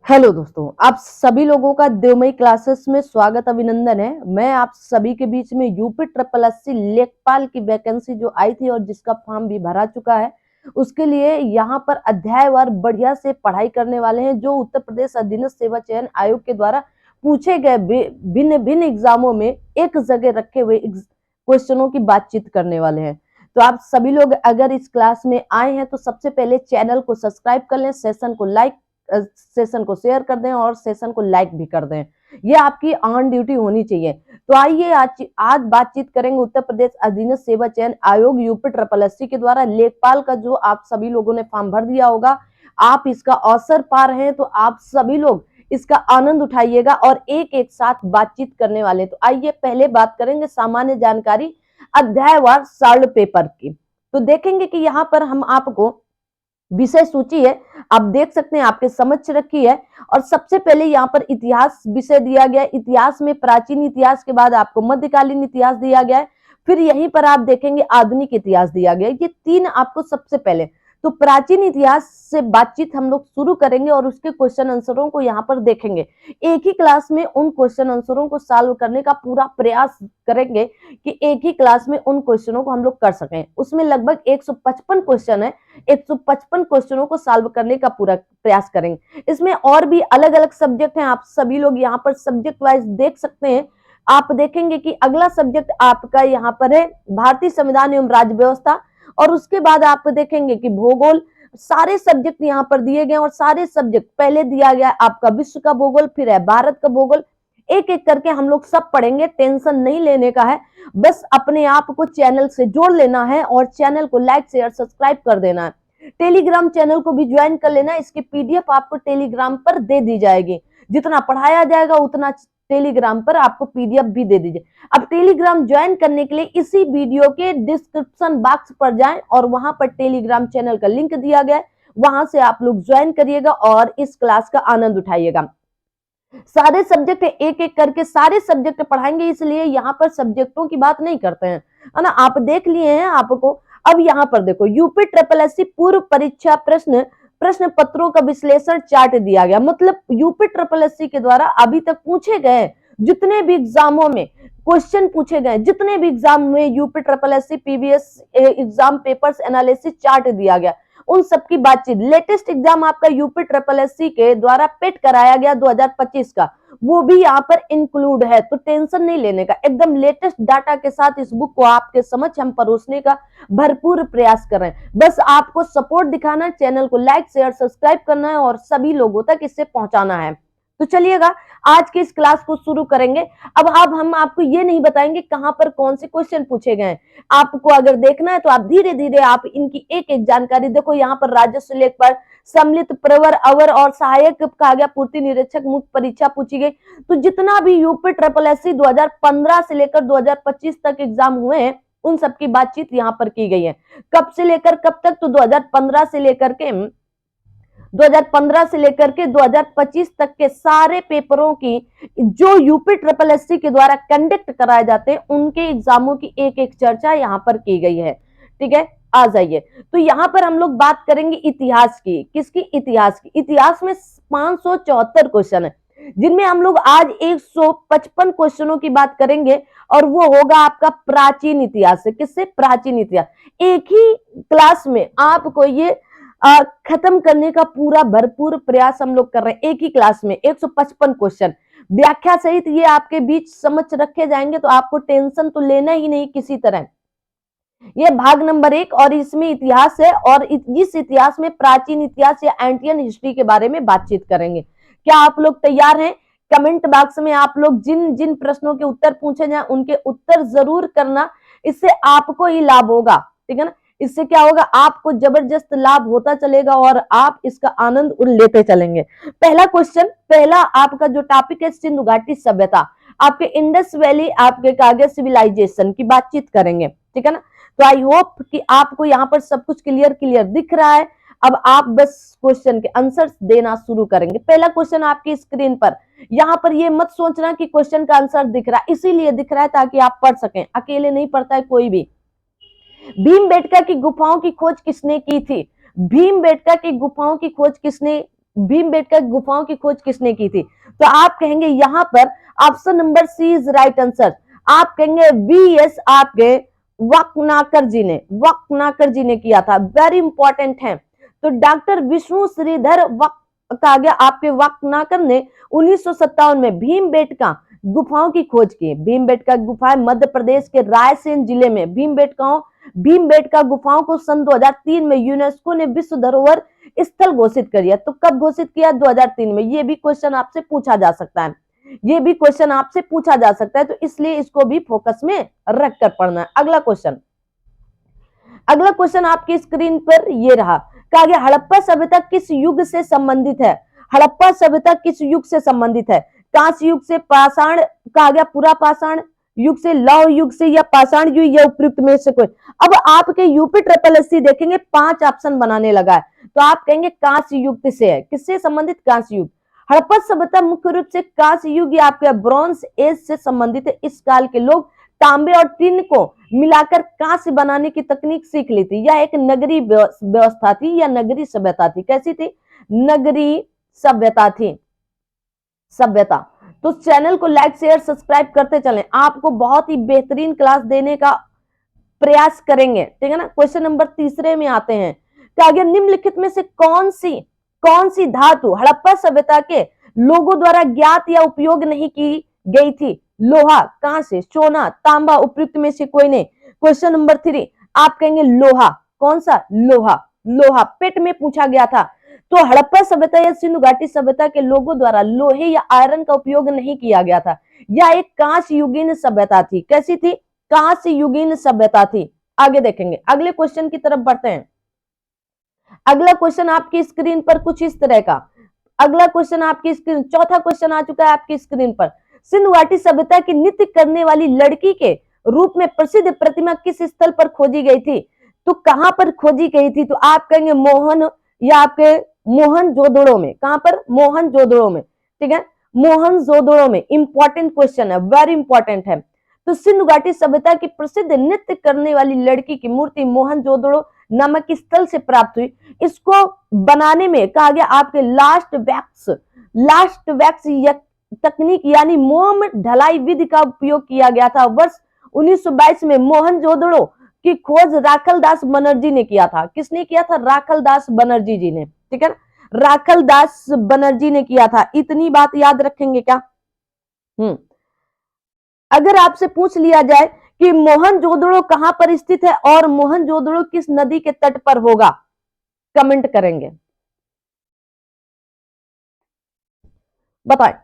Hello दोस्तों, आप सभी लोगों का देवमयी क्लासेस में स्वागत अभिनंदन है। मैं आप सभी के बीच में यूपी ट्रिपल एससी लेखपाल की वैकेंसी जो आई थी और जिसका फॉर्म भी भरा चुका है, उसके लिए यहाँ पर अध्यायवार बढ़िया से पढ़ाई करने वाले हैं, जो उत्तर प्रदेश अधीनस्थ सेवा चयन आयोग के द्वारा पूछे गए भिन्न भिन्न एग्जामों में एक जगह रखे हुए क्वेश्चनों की बातचीत करने वाले हैं। तो आप सभी लोग अगर इस क्लास में आए हैं तो सबसे पहले चैनल को सब्सक्राइब कर लें, सेशन को शेयर कर दें और सेशन को लाइक भी कर दें। ये आपकी ऑन ड्यूटी होनी चाहिए। तो आइए आज बातचीत करेंगे उत्तर प्रदेश अधीनस्थ सेवा चयन आयोग यूपी ट्रिपल एससी के द्वारा लेखपाल का जो आप सभी लोगों ने फॉर्म भर दिया होगा, आप इसका अवसर पा रहे हैं तो आप सभी लोग इसका आनंद उठाइएगा और एक एक साथ बातचीत करने वाले। तो आइए पहले बात करेंगे सामान्य जानकारी अध्यायवार साल्ट पेपर की। तो देखेंगे कि यहाँ पर हम आपको विषय सूची है, आप देख सकते हैं, आपके समक्ष रखी है। और सबसे पहले यहाँ पर इतिहास विषय दिया गया है। इतिहास में प्राचीन इतिहास के बाद आपको मध्यकालीन इतिहास दिया गया है। फिर यहीं पर आप देखेंगे आधुनिक इतिहास दिया गया है। ये तीन आपको सबसे पहले तो प्राचीन इतिहास से बातचीत हम लोग शुरू करेंगे और उसके क्वेश्चन आंसरों को यहाँ पर देखेंगे। एक ही क्लास में उन क्वेश्चन आंसरों को सॉल्व करने का पूरा प्रयास करेंगे कि एक ही क्लास में उन क्वेश्चनों को हम लोग कर सकें। उसमें लगभग 155 क्वेश्चन है, 155 क्वेश्चनों को सॉल्व करने का पूरा प्रयास करेंगे। इसमें और भी अलग अलग सब्जेक्ट हैं, आप सभी लोग यहाँ पर सब्जेक्ट वाइज देख सकते हैं। आप देखेंगे कि अगला सब्जेक्ट आपका यहाँ पर है भारतीय संविधान एवं राज्य व्यवस्था, और उसके बाद आप देखेंगे कि भूगोल। सारे सब्जेक्ट यहाँ पर दिए गए और सारे सब्जेक्ट पहले दिया गया आपका विश्व का भूगोल, फिर है भारत का भूगोल। एक एक करके हम लोग सब पढ़ेंगे, टेंशन नहीं लेने का है। बस अपने आप को चैनल से जोड़ लेना है और चैनल को लाइक शेयर सब्सक्राइब कर देना है। टेलीग्राम चैनल को भी ज्वाइन कर लेना है। इसकी पीडीएफ आपको टेलीग्राम पर दे दी जाएगी। जितना पढ़ाया जाएगा उतना टेलीग्राम पर आपको पीडीएफ भी दे दीजिए। अब टेलीग्राम ज्वाइन करने के लिए इसी वीडियो के डिस्क्रिप्शन बॉक्स पर जाएं और वहां पर टेलीग्राम चैनल का लिंक दिया गया है, वहां से आप लोग ज्वाइन करिएगा और इस क्लास का आनंद उठाइएगा। सारे सब्जेक्ट एक एक करके सारे सब्जेक्ट पढ़ाएंगे, इसलिए यहाँ पर सब्जेक्टों की बात नहीं करते हैं, है ना। आप देख लिए हैं आपको। अब यहाँ पर देखो यूपी ट्रिपल एससी पूर्व परीक्षा प्रश्न पत्रों का विश्लेषण चार्ट दिया गया। मतलब यूपी ट्रिपल एससी के द्वारा अभी तक पूछे गए जितने भी एग्जामों में क्वेश्चन पूछे गए, जितने भी एग्जाम में UP triple SC PVS exam papers analysis chart दिया गया, उन सबकी बातचीत। लेटेस्ट एग्जाम आपका यूपी ट्रिपल एससी के द्वारा पेट कराया गया 2025 का, वो भी यहाँ पर इंक्लूड है। तो टेंशन नहीं लेने का, एकदम लेटेस्ट डाटा के साथ इस बुक को आपके समक्ष हम परोसने का भरपूर प्रयास कर रहे हैं। बस आपको सपोर्ट दिखाना है, चैनल को लाइक शेयर सब्सक्राइब करना है और सभी लोगों तक इसे पहुंचाना है। तो चलिएगा आज की इस क्लास को शुरू करेंगे। अब हम आपको ये नहीं बताएंगे कहां पर कौन से क्वेश्चन पूछे गए हैं। आपको अगर देखना है तो आप धीरे धीरे आप इनकी एक एक जानकारी देखो। यहाँ पर राजस्व लेख पर सम्मिलित प्रवर अवर और सहायक काव्य पूर्ति निरीक्षक मुख्य परीक्षा पूछी गई। तो जितना भी यूपी ट्रिपल एससी 2015 से लेकर 2025 तक एग्जाम हुए हैं, उन सबकी बातचीत यहाँ पर की गई है। कब से लेकर कब तक? तो 2015 से लेकर के 2025 तक के सारे पेपरों की जो यूपी ट्रिपल एससी के द्वारा कंडक्ट कराए जाते हैं, उनके एग्जामों की एक एक चर्चा यहाँ पर की गई है। ठीक है, आ जाइए। तो यहाँ पर हम लोग बात करेंगे इतिहास की। किसकी? इतिहास की। इतिहास में 574 क्वेश्चन है, जिनमें हम लोग आज 155 क्वेश्चनों की बात करेंगे और वो होगा आपका प्राचीन इतिहास से। किससे? प्राचीन इतिहास। एक ही क्लास में आपको ये खत्म करने का पूरा भरपूर प्रयास हम लोग कर रहे हैं। एक ही क्लास में 155 क्वेश्चन व्याख्या सहित ये आपके बीच समझ रखे जाएंगे, तो आपको टेंशन तो लेना ही नहीं किसी तरह। ये भाग नंबर 1 और इसमें इतिहास है, और इस इतिहास में प्राचीन इतिहास या एंटियन हिस्ट्री के बारे में बातचीत करेंगे। क्या आप लोग तैयार हैं? कमेंट बॉक्स में आप लोग जिन जिन प्रश्नों के उत्तर पूछे जाए उनके उत्तर जरूर करना। इससे आपको ही लाभ होगा, ठीक है ना। इससे क्या होगा? आपको जबरदस्त लाभ होता चलेगा और आप इसका आनंद लेते चलेंगे। पहला क्वेश्चन, पहला आपका जो टॉपिक है सिंधु घाटी सभ्यता, आपके इंडस वैली, आपके कागज सिविलाइजेशन की बातचीत करेंगे, ठीक है ना। तो आई होप कि आपको यहाँ पर सब कुछ क्लियर दिख रहा है। अब आप बस क्वेश्चन के आंसर देना शुरू करेंगे। पहला क्वेश्चन आपकी स्क्रीन पर, यहाँ पर ये मत सोचना कि क्वेश्चन का आंसर दिख रहा है, इसीलिए दिख रहा है ताकि आप पढ़ सकें। अकेले नहीं पढ़ता है कोई भी। भीमबेटका की गुफाओं की खोज किसने की थी? भीमबेटका की गुफाओं की खोज किसने भीमबेटका गुफाओं की खोज किसने की थी? तो आप कहेंगे यहाँ पर option number C is right answer. आप कहेंगे बी एस आपके वाकनाकर जी ने किया था। वेरी इंपॉर्टेंट है। तो डॉक्टर विष्णु श्रीधर कहा गया आपके वाकनाकर ने 1957 में भीमबेटका गुफाओं की खोज की। भीमबेटका गुफाएं मध्य प्रदेश के रायसेन जिले में भीमबेटका गुफाओं को सन 2003 में यूनेस्को ने विश्व धरोहर स्थल घोषित किया। तो कब घोषित किया? 2003 में। ये भी क्वेश्चन आपसे पूछा जा सकता है, ये भी क्वेश्चन आपसे पूछा जा सकता है, तो इसलिए इसको भी फोकस में रख कर पढ़ना है। अगला क्वेश्चन आपकी स्क्रीन पर ये रहा। कहा गया हड़प्पा सभ्यता किस युग से संबंधित है? हड़प्पा सभ्यता किस युग से संबंधित है? कांस्य युग से, पाषाण, कहा गया पुरा पाषाण युग से, लौह युग से, या पाषाण युग, या उपयुक्त में से कोई। अब आपके यूपी ट्रिपल एससी देखेंगे 5 ऑप्शन बनाने लगा है, तो आप कहेंगे कांस्य युग से है। किससे संबंधित? कांस्य युग। हड़प्पा सभ्यता मुख्य रूप से कांस्य युग या आपके ब्रॉन्ज एज से संबंधित है। इस काल के लोग तांबे और टिन को मिलाकर कांस्य बनाने की तकनीक सीख ली थी। यह एक नगरीय व्यवस्था थी या नगरीय सभ्यता थी? कैसी थी? नगरीय सभ्यता थी। सभ्यता। तो चैनल को लाइक शेयर सब्सक्राइब करते चलें, आपको बहुत ही बेहतरीन क्लास देने का प्रयास करेंगे, ठीक है ना। क्वेश्चन नंबर 3 में आते हैं। क्या गया निम्नलिखित में से कौन सी धातु हड़प्पा सभ्यता के लोगों द्वारा ज्ञात या उपयोग नहीं की गई थी? लोहा, कांस्य, सोना, तांबा, उपयुक्त में से कोई नहीं। क्वेश्चन नंबर 3 आप कहेंगे लोहा। कौन सा? लोहा पेट में पूछा गया था। तो हड़प्पा सभ्यता या सिंधु घाटी सभ्यता के लोगों द्वारा लोहे या आयरन का उपयोग नहीं किया गया था। यह एक कांस्य युगीन सभ्यता थी। कैसी थी? कांस्य युगीन सभ्यता थी। आगे देखेंगे, अगले क्वेश्चन की तरफ बढ़ते हैं। अगला क्वेश्चन आपकी स्क्रीन पर कुछ इस तरह का। अगला क्वेश्चन आपकी स्क्रीन, चौथा क्वेश्चन आ चुका है आपकी स्क्रीन पर। सिंधु घाटी सभ्यता की नृत्य करने वाली लड़की के रूप में प्रसिद्ध प्रतिमा किस स्थल पर खोजी गई थी? तो कहां पर खोजी गई थी? तो आप कहेंगे मोहन या आपके मोहनजोदड़ो में। कहां पर? मोहनजोदड़ो में, ठीक है, मोहनजोदड़ो में। इंपॉर्टेंट क्वेश्चन है, वेरी इंपॉर्टेंट है। तो सिंधु घाटी सभ्यता की प्रसिद्ध नृत्य करने वाली लड़की की मूर्ति मोहनजोदड़ो नामक स्थल से प्राप्त हुई। इसको बनाने में कहा गया आपके लास्ट वैक्स तकनीक यानी मोम ढलाई विधि का उपयोग किया गया था। वर्ष 1922 में मोहनजोदड़ो की खोज राखलदास बनर्जी ने किया था। किसने किया था? राखलदास बनर्जी जी ने, ठीक है, राखलदास बनर्जी ने किया था। इतनी बात याद रखेंगे क्या? अगर आपसे पूछ लिया जाए कि मोहनजोदड़ो कहां पर स्थित है और मोहनजोदड़ो किस नदी के तट पर होगा, कमेंट करेंगे, बताएं,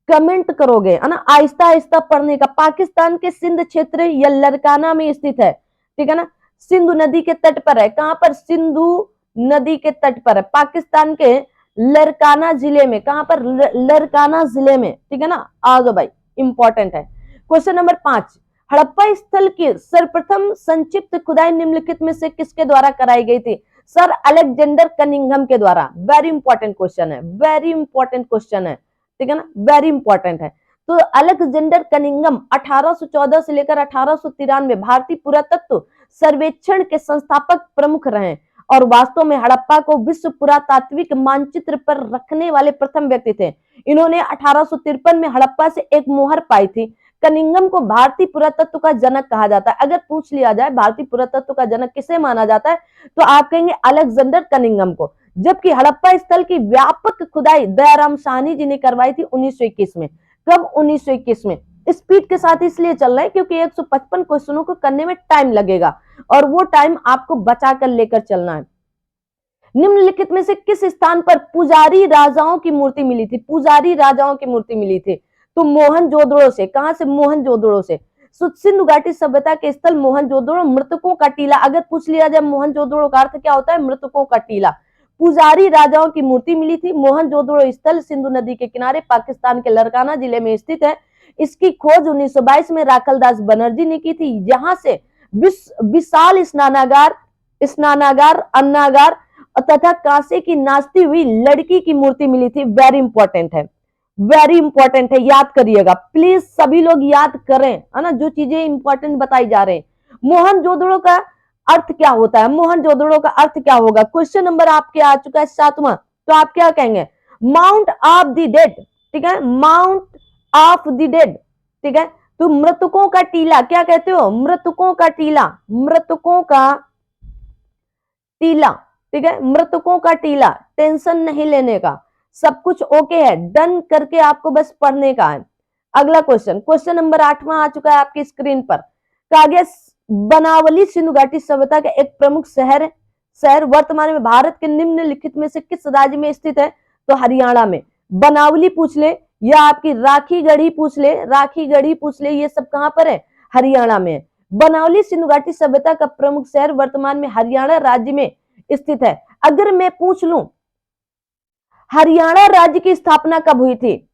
कमेंट करोगे, है ना। आहिस्ता आहिस्ता पढ़ने का। पाकिस्तान के सिंध क्षेत्र या लरकाना में स्थित है, ठीक है ना। सिंधु नदी के तट पर है। कहां पर? सिंधु नदी के तट पर है, पाकिस्तान के लरकाना जिले में। कहां पर? लरकाना जिले में, ठीक है ना। आ जाओ भाई, इंपॉर्टेंट है। क्वेश्चन नंबर 5 हड़प्पा स्थल की सर्वप्रथम संक्षिप्त खुदाई निम्नलिखित में से किसके द्वारा कराई गई थी? सर अलेक्जेंडर कनिंघम के द्वारा। वेरी इंपॉर्टेंट क्वेश्चन है, वेरी इंपॉर्टेंट क्वेश्चन है, ठीक है ना, वेरी इंपॉर्टेंट है। तो अलेक्जेंडर कनिंघम 1814 से लेकर 1893 भारतीय पुरातत्व सर्वेक्षण के संस्थापक प्रमुख रहे और वास्तव में हड़प्पा को विश्व पुरातात्विक मानचित्र पर रखने वाले प्रथम व्यक्ति थे। इन्होंने 1853 में हड़प्पा से एक मोहर पाई थी। कनिंघम को भारतीय पुरातत्व का जनक कहा जाता है। अगर पूछ लिया जाए भारतीय पुरातत्व का जनक किसे माना जाता है, तो आप कहेंगे अलेक्जेंडर कनिंघम को। जबकि हड़प्पा स्थल की व्यापक खुदाई दयाराम साहनी जी ने करवाई थी 1921 में। कब? 1921 में। स्पीड के साथ इसलिए चल रहा है क्योंकि 155 क्वेश्चनों को करने में टाइम लगेगा और वो टाइम आपको बचा कर लेकर चलना है। निम्नलिखित में से किस स्थान पर पुजारी राजाओं की मूर्ति मिली थी? पुजारी राजाओं की मूर्ति मिली थी। तो मोहनजोदड़ो से। कहां से? मोहनजोदड़ो से। सिंधु घाटी सभ्यता के स्थल मोहनजोदड़ो, मृतकों का टीला। अगर पूछ लिया जाए मोहनजोदड़ो का अर्थ क्या होता है? मृतकों का टीला। पुजारी राजाओं की मूर्ति मिली थी। मोहनजोदड़ो स्थल सिंधु नदी के किनारे पाकिस्तान के लरकाना जिले में स्थित है। इसकी खोज 1922 में राखलदास बनर्जी ने की थी। यहां से विशाल स्नानागार, अन्नागार तथा कांसे की नाचती हुई लड़की की मूर्ति मिली थी। वेरी इंपॉर्टेंट है, वेरी इंपॉर्टेंट है, याद करिएगा प्लीज, सभी लोग याद करें, है ना, जो चीजें इंपॉर्टेंट बताई जा रहे हैं। मोहनजोदड़ो का अर्थ क्या होता है? मोहनजोदड़ो का अर्थ क्या होगा? क्वेश्चन नंबर आपके आ चुका है 7वां। तो आप क्या कहेंगे, माउंट ऑफ द डेड, ठीक है, माउंट ऑफ द डेड, ठीक है। तो मृतकों का टीला क्या कहते हो, मृतकों का टीला, मृतकों का टीला, ठीक है, मृतकों का टीला, टेंशन नहीं लेने का, सब कुछ ओके है, डन करके आपको बस पढ़ने का है। अगला क्वेश्चन, क्वेश्चन नंबर 8वां आ चुका है आपकी स्क्रीन पर। कहा गया बनावली सिंधु घाटी सभ्यता का एक प्रमुख शहर वर्तमान में भारत के निम्नलिखित में से किस राज्य में स्थित है, तो हरियाणा में। बनावली पूछ ले या आपकी राखीगढ़ी पूछ ले, राखीगढ़ी पूछ ले, ये सब कहां पर है, हरियाणा में है। बनावली सिंधु घाटी सभ्यता का प्रमुख शहर वर्तमान में हरियाणा राज्य में स्थित है। अगर मैं पूछ लूं हरियाणा राज्य की स्थापना कब हुई थी,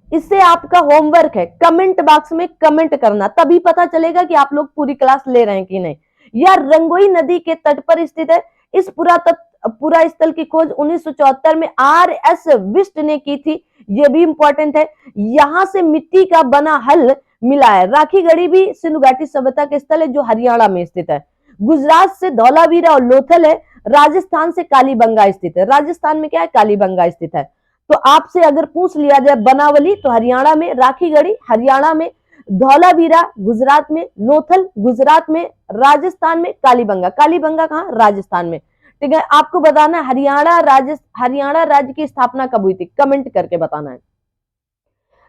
इससे आपका होमवर्क है, कमेंट बॉक्स में कमेंट करना, तभी पता चलेगा कि आप लोग पूरी क्लास ले रहे हैं कि नहीं। यह रंगोई नदी के तट पर स्थित है। इस पुरा स्थल की खोज 1974 में आर.एस. बिष्ट ने की थी, यह भी इंपॉर्टेंट है। यहां से मिट्टी का बना हल मिला है। राखीगढ़ी भी सिंधु घाटी सभ्यता के स्थल है जो हरियाणा में स्थित है। गुजरात से धौलावीरा और लोथल है। राजस्थान से कालीबंगा स्थित है। राजस्थान में क्या है, कालीबंगा स्थित है। तो आपसे अगर पूछ लिया जाए बनावली तो हरियाणा में, राखीगढ़ी हरियाणा में, धौलावीरा गुजरात में, लोथल गुजरात में, राजस्थान में, कालीबंगा, कालीबंगा कहां, राजस्थान में, ठीक है। आपको बताना है हरियाणा राज्य की स्थापना कब हुई थी, कमेंट करके बताना है।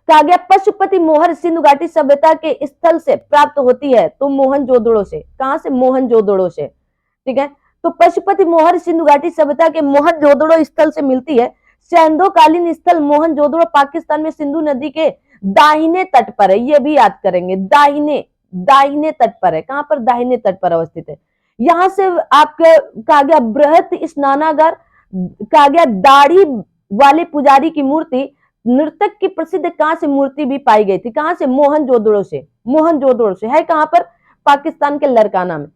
कहा गया पशुपति मोहर सिंधु घाटी सभ्यता के स्थल से प्राप्त होती है, तो मोहनजोदड़ो से। कहां से, मोहनजोदड़ो से, ठीक है। तो पशुपति मोहर सिंधु घाटी सभ्यता के मोहनजोदड़ो स्थल से मिलती है। सैंधोकालीन स्थल मोहनजोदड़ो पाकिस्तान में सिंधु नदी के दाहिने तट पर है, ये भी याद करेंगे, दाहिने तट पर है। कहां पर, दाहिने तट पर अवस्थित है। यहां से आपके कहा गया बृहत स्नानागार, कहा गया दाढ़ी वाले पुजारी की मूर्ति, नर्तक की प्रसिद्ध कहां से मूर्ति भी पाई गई थी, कहां से, मोहनजोदड़ो से, मोहनजोदड़ो से है। कहां पर, पाकिस्तान के लरकाना में।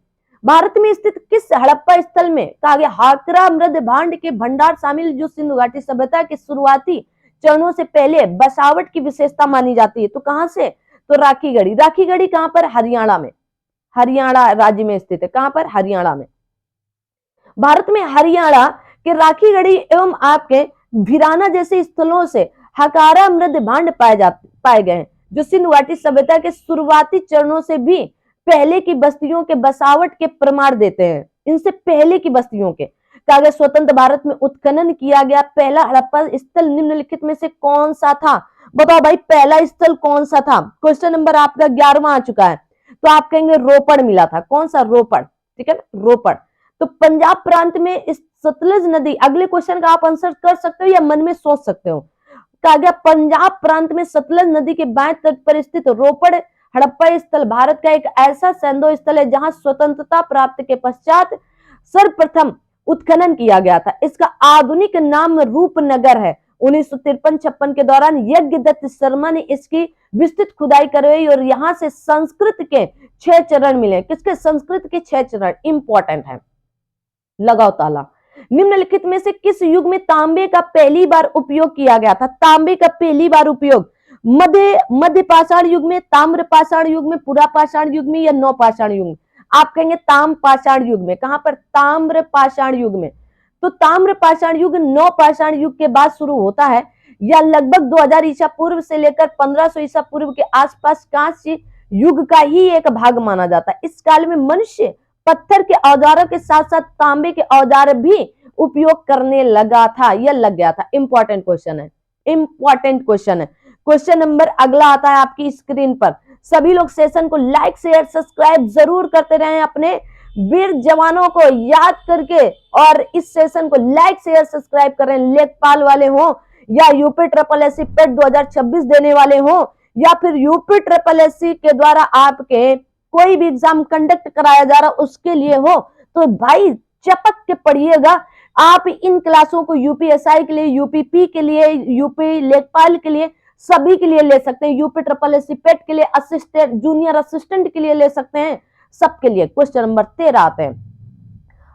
भारत में स्थित किस हड़प्पा स्थल में कहा गया हाकरा मृद भांड के भंडार शामिल, जो सिंधु घाटी सभ्यता के शुरुआती चरणों से पहले बसावट की विशेषता मानी जाती है, तो कहां से, तो राखीगढ़ी। राखीगढ़ी कहां पर, हरियाणा में, हरियाणा राज्य में स्थित है। कहां पर, हरियाणा में। भारत में हरियाणा के राखीगढ़ी एवं आपके भिराना जैसे स्थलों से हकारा मृद भांड पाए गए हैं, जो सिंधु घाटी सभ्यता के शुरुआती चरणों से भी पहले की बस्तियों के बसावट के प्रमाण देते हैं। इनसे पहले की बस्तियों के कहा गया स्वतंत्र भारत में उत्खनन किया गया पहला हड़प्पा स्थल निम्नलिखित में से कौन सा था, बताओ भाई पहला स्थल कौन सा था। क्वेश्चन नंबर आपका 11वां आ चुका है, तो आप कहेंगे रोपड़ मिला था। कौन सा, रोपड़, ठीक है, रोपड़। तो पंजाब प्रांत में इस सतलज नदी, अगले क्वेश्चन का आप आंसर कर सकते हो या मन में सोच सकते हो। कहा गया पंजाब प्रांत में सतलज नदी के बाएं तट पर स्थित रोपड़ हड़प्पा स्थल भारत का एक ऐसा सैंधो स्थल है जहां स्वतंत्रता प्राप्त के पश्चात सर्वप्रथम उत्खनन किया गया था। इसका आधुनिक नाम रूपनगर है। 1953-56 के दौरान यज्ञदत्त शर्मा ने इसकी विस्तृत खुदाई करवाई और यहां से संस्कृत के 6 चरण मिले। किसके, संस्कृत के 6 चरण, इंपॉर्टेंट है, लगाओ ताला। निम्नलिखित में से किस युग में तांबे का पहली बार उपयोग किया गया था, तांबे का पहली बार उपयोग, मध्य पाषाण युग में, ताम्र पाषाण युग में, पुरा पाषाण युग में या नव पाषाण युग में। आप कहेंगे ताम्र पाषाण युग में। कहां पर, ताम्र पाषाण युग में। तो ताम्र पाषाण युग नव पाषाण युग के बाद शुरू होता है, या लगभग 2000 ईसा पूर्व से लेकर 1500 ईसा पूर्व के आसपास कांस्य युग का ही एक भाग माना जाता है। इस काल में मनुष्य पत्थर के औजारों के साथ साथ तांबे के औजार भी उपयोग करने लगा था, यह लग गया था। इंपॉर्टेंट क्वेश्चन है, इंपॉर्टेंट क्वेश्चन है। क्वेश्चन नंबर अगला आता है आपकी स्क्रीन पर। सभी लोग सेशन को लाइक शेयर सब्सक्राइब जरूर करते रहें, अपने वीर जवानों को याद करके, और इस सेशन को लाइक शेयर सब्सक्राइब करें। लेखपाल वाले हो या यूपी ट्रिपल एससी पेट 2026 देने वाले हो, या फिर यूपी ट्रिपल एससी के द्वारा आपके कोई भी एग्जाम कंडक्ट कराया जा रहा उसके लिए हो, तो भाई चपक के पढ़िएगा। आप इन क्लासों को यूपीएसआई के लिए, यूपीपी के लिए, यूपी लेखपाल के लिए, सभी के लिए ले सकते हैं। यूपी ट्रिपल एससी पेट के लिए, असिस्टेंट जूनियर असिस्टेंट के लिए ले सकते हैं, सबके लिए। क्वेश्चन नंबर 13 आते हैं।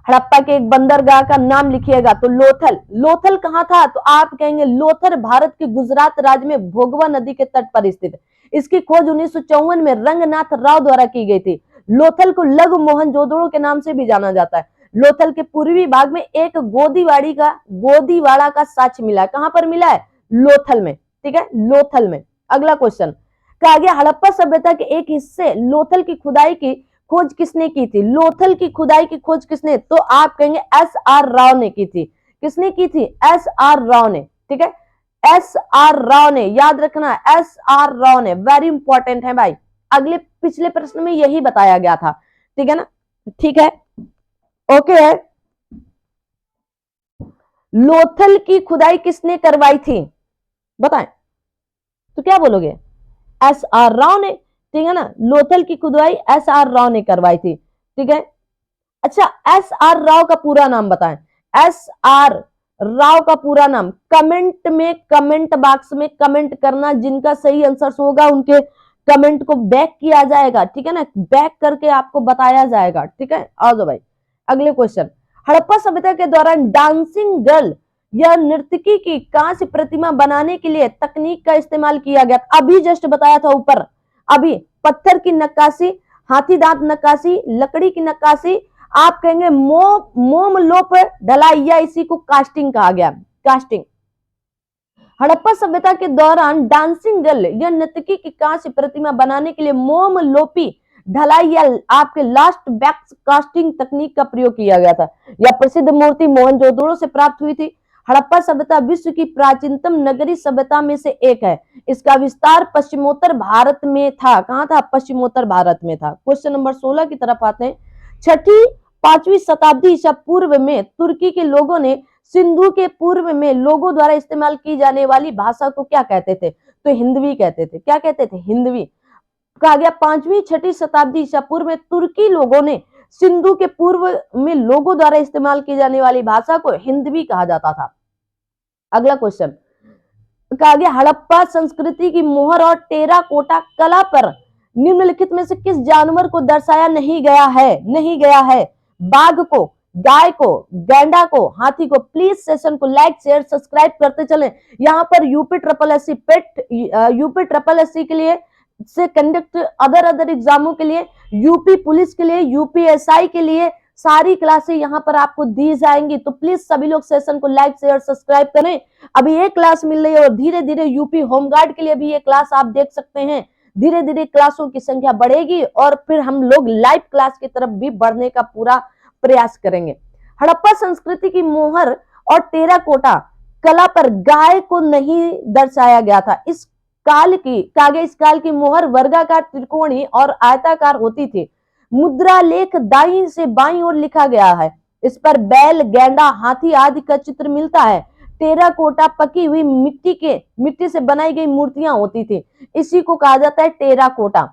हड़प्पा के एक बंदरगाह का नाम लिखिएगा, तो लोथल। लोथल कहां था, तो आप कहेंगे लोथल भारत के गुजरात राज्य में भोगवा नदी के तट पर स्थित है। इसकी खोज 1954 में रंगनाथ राव द्वारा की गई थी। लोथल को लघु मोहनजोदड़ो के नाम से भी जाना जाता है। लोथल के पूर्वी भाग में एक गोदीवाड़ा का साक्ष्य मिला है। कहां पर मिला है? लोथल में। ठीक है, लोथल में। अगला क्वेश्चन कहा गया हड़प्पा सभ्यता के एक हिस्से लोथल की खुदाई की खोज किसने की थी? लोथल की खुदाई की खोज किसने? तो आप कहेंगे एस.आर. राव ने की थी। किसने की थी? एस.आर. राव ने। ठीक है, एस.आर. राव ने, याद रखना, एस.आर. राव ने, वेरी इंपॉर्टेंट है भाई। अगले पिछले प्रश्न में यही बताया गया था। ठीक है ना? ठीक है, ओके है। लोथल की खुदाई किसने करवाई थी? बताएं तो क्या बोलोगे? एस.आर. राव ने। ठीक है ना, लोथल की खुदाई एस.आर. राव ने करवाई थी। ठीक है, अच्छा, एस.आर. राव का पूरा नाम बताएं। एस.आर. राव का पूरा नाम कमेंट में, कमेंट बॉक्स में कमेंट करना। जिनका सही आंसर होगा उनके कमेंट को बैक किया जाएगा। ठीक है ना, बैक करके आपको बताया जाएगा। ठीक है, आ जाओ भाई अगले क्वेश्चन। हड़प्पा सभ्यता के दौरान डांसिंग गर्ल या नर्तकी की कांस्य प्रतिमा बनाने के लिए तकनीक का इस्तेमाल किया गया। अभी जस्ट बताया था ऊपर, अभी पत्थर की नक्काशी, हाथी दांत नक्काशी, लकड़ी की नक्काशी, आप कहेंगे मोम लोप ढलाइया, इसी को कास्टिंग कहा गया। कास्टिंग। हड़प्पा सभ्यता के दौरान डांसिंग गर्ल या नर्तकी की कांस्य प्रतिमा बनाने के लिए मोम लोपी ढलाई या आपके लास्ट बैक्स कास्टिंग तकनीक का प्रयोग किया गया था। यह प्रसिद्ध मूर्ति मोहनजोदड़ो से प्राप्त हुई थी। हड़प्पा सभ्यता विश्व की प्राचीनतम नगरीय सभ्यता में से एक है। इसका विस्तार पश्चिमोत्तर भारत में था। कहां था? पश्चिमोत्तर भारत में था। क्वेश्चन नंबर 16 की तरफ आते हैं। छठी 5वीं शताब्दी ईसा पूर्व में तुर्की के लोगों ने सिंधु के पूर्व में लोगों द्वारा इस्तेमाल की जाने वाली भाषा को क्या कहते थे? तो हिंदवी कहते थे। क्या कहते थे? हिंदवी। कहा गया 5वीं 6ठी शताब्दी ईसा पूर्व में तुर्की लोगों ने सिंधु के पूर्व में लोगों द्वारा इस्तेमाल की जाने वाली भाषा को हिंदवी कहा जाता था। अगला क्वेश्चन कहा गया हड़प्पा संस्कृति की मोहर और टेराकोटा कला पर निम्नलिखित में से किस जानवर को दर्शाया नहीं गया है? नहीं गया है। बाघ को, गाय को, गैंडा को, हाथी को। प्लीज सेशन को लाइक शेयर सब्सक्राइब करते चलें। यहाँ पर यूपी ट्रिपल एससी पेट, यूपी ट्रिपल एससी के लिए से कंडक्ट अदर एग्जामों के लिए, यूपी पुलिस के लिए, यूपीएसआई के लिए सारी क्लासें यहाँ पर आपको दी जाएंगी। तो प्लीज सभी लोग सेशन को लाइक शेयर सब्सक्राइब करें। अभी एक क्लास मिल रही है और धीरे धीरे यूपी होमगार्ड के लिए भी ये क्लास आप देख सकते हैं। धीरे धीरे क्लासों की संख्या बढ़ेगी और फिर हम लोग लाइव क्लास की तरफ भी बढ़ने का पूरा प्रयास करेंगे। हड़प्पा संस्कृति की मोहर और टेराकोटा कला पर गाय को नहीं दर्शाया गया था। इस काल की मोहर वर्गाकार, त्रिकोणी और आयताकार होती थी। मुद्रा लेख दाईं से बाईं ओर लिखा गया है। इस पर बैल, गैंडा, हाथी आदि का चित्र मिलता है। टेराकोटा पकी हुई मिट्टी से बनाई गई मूर्तियां होती थी। इसी को कहा जाता है टेराकोटा।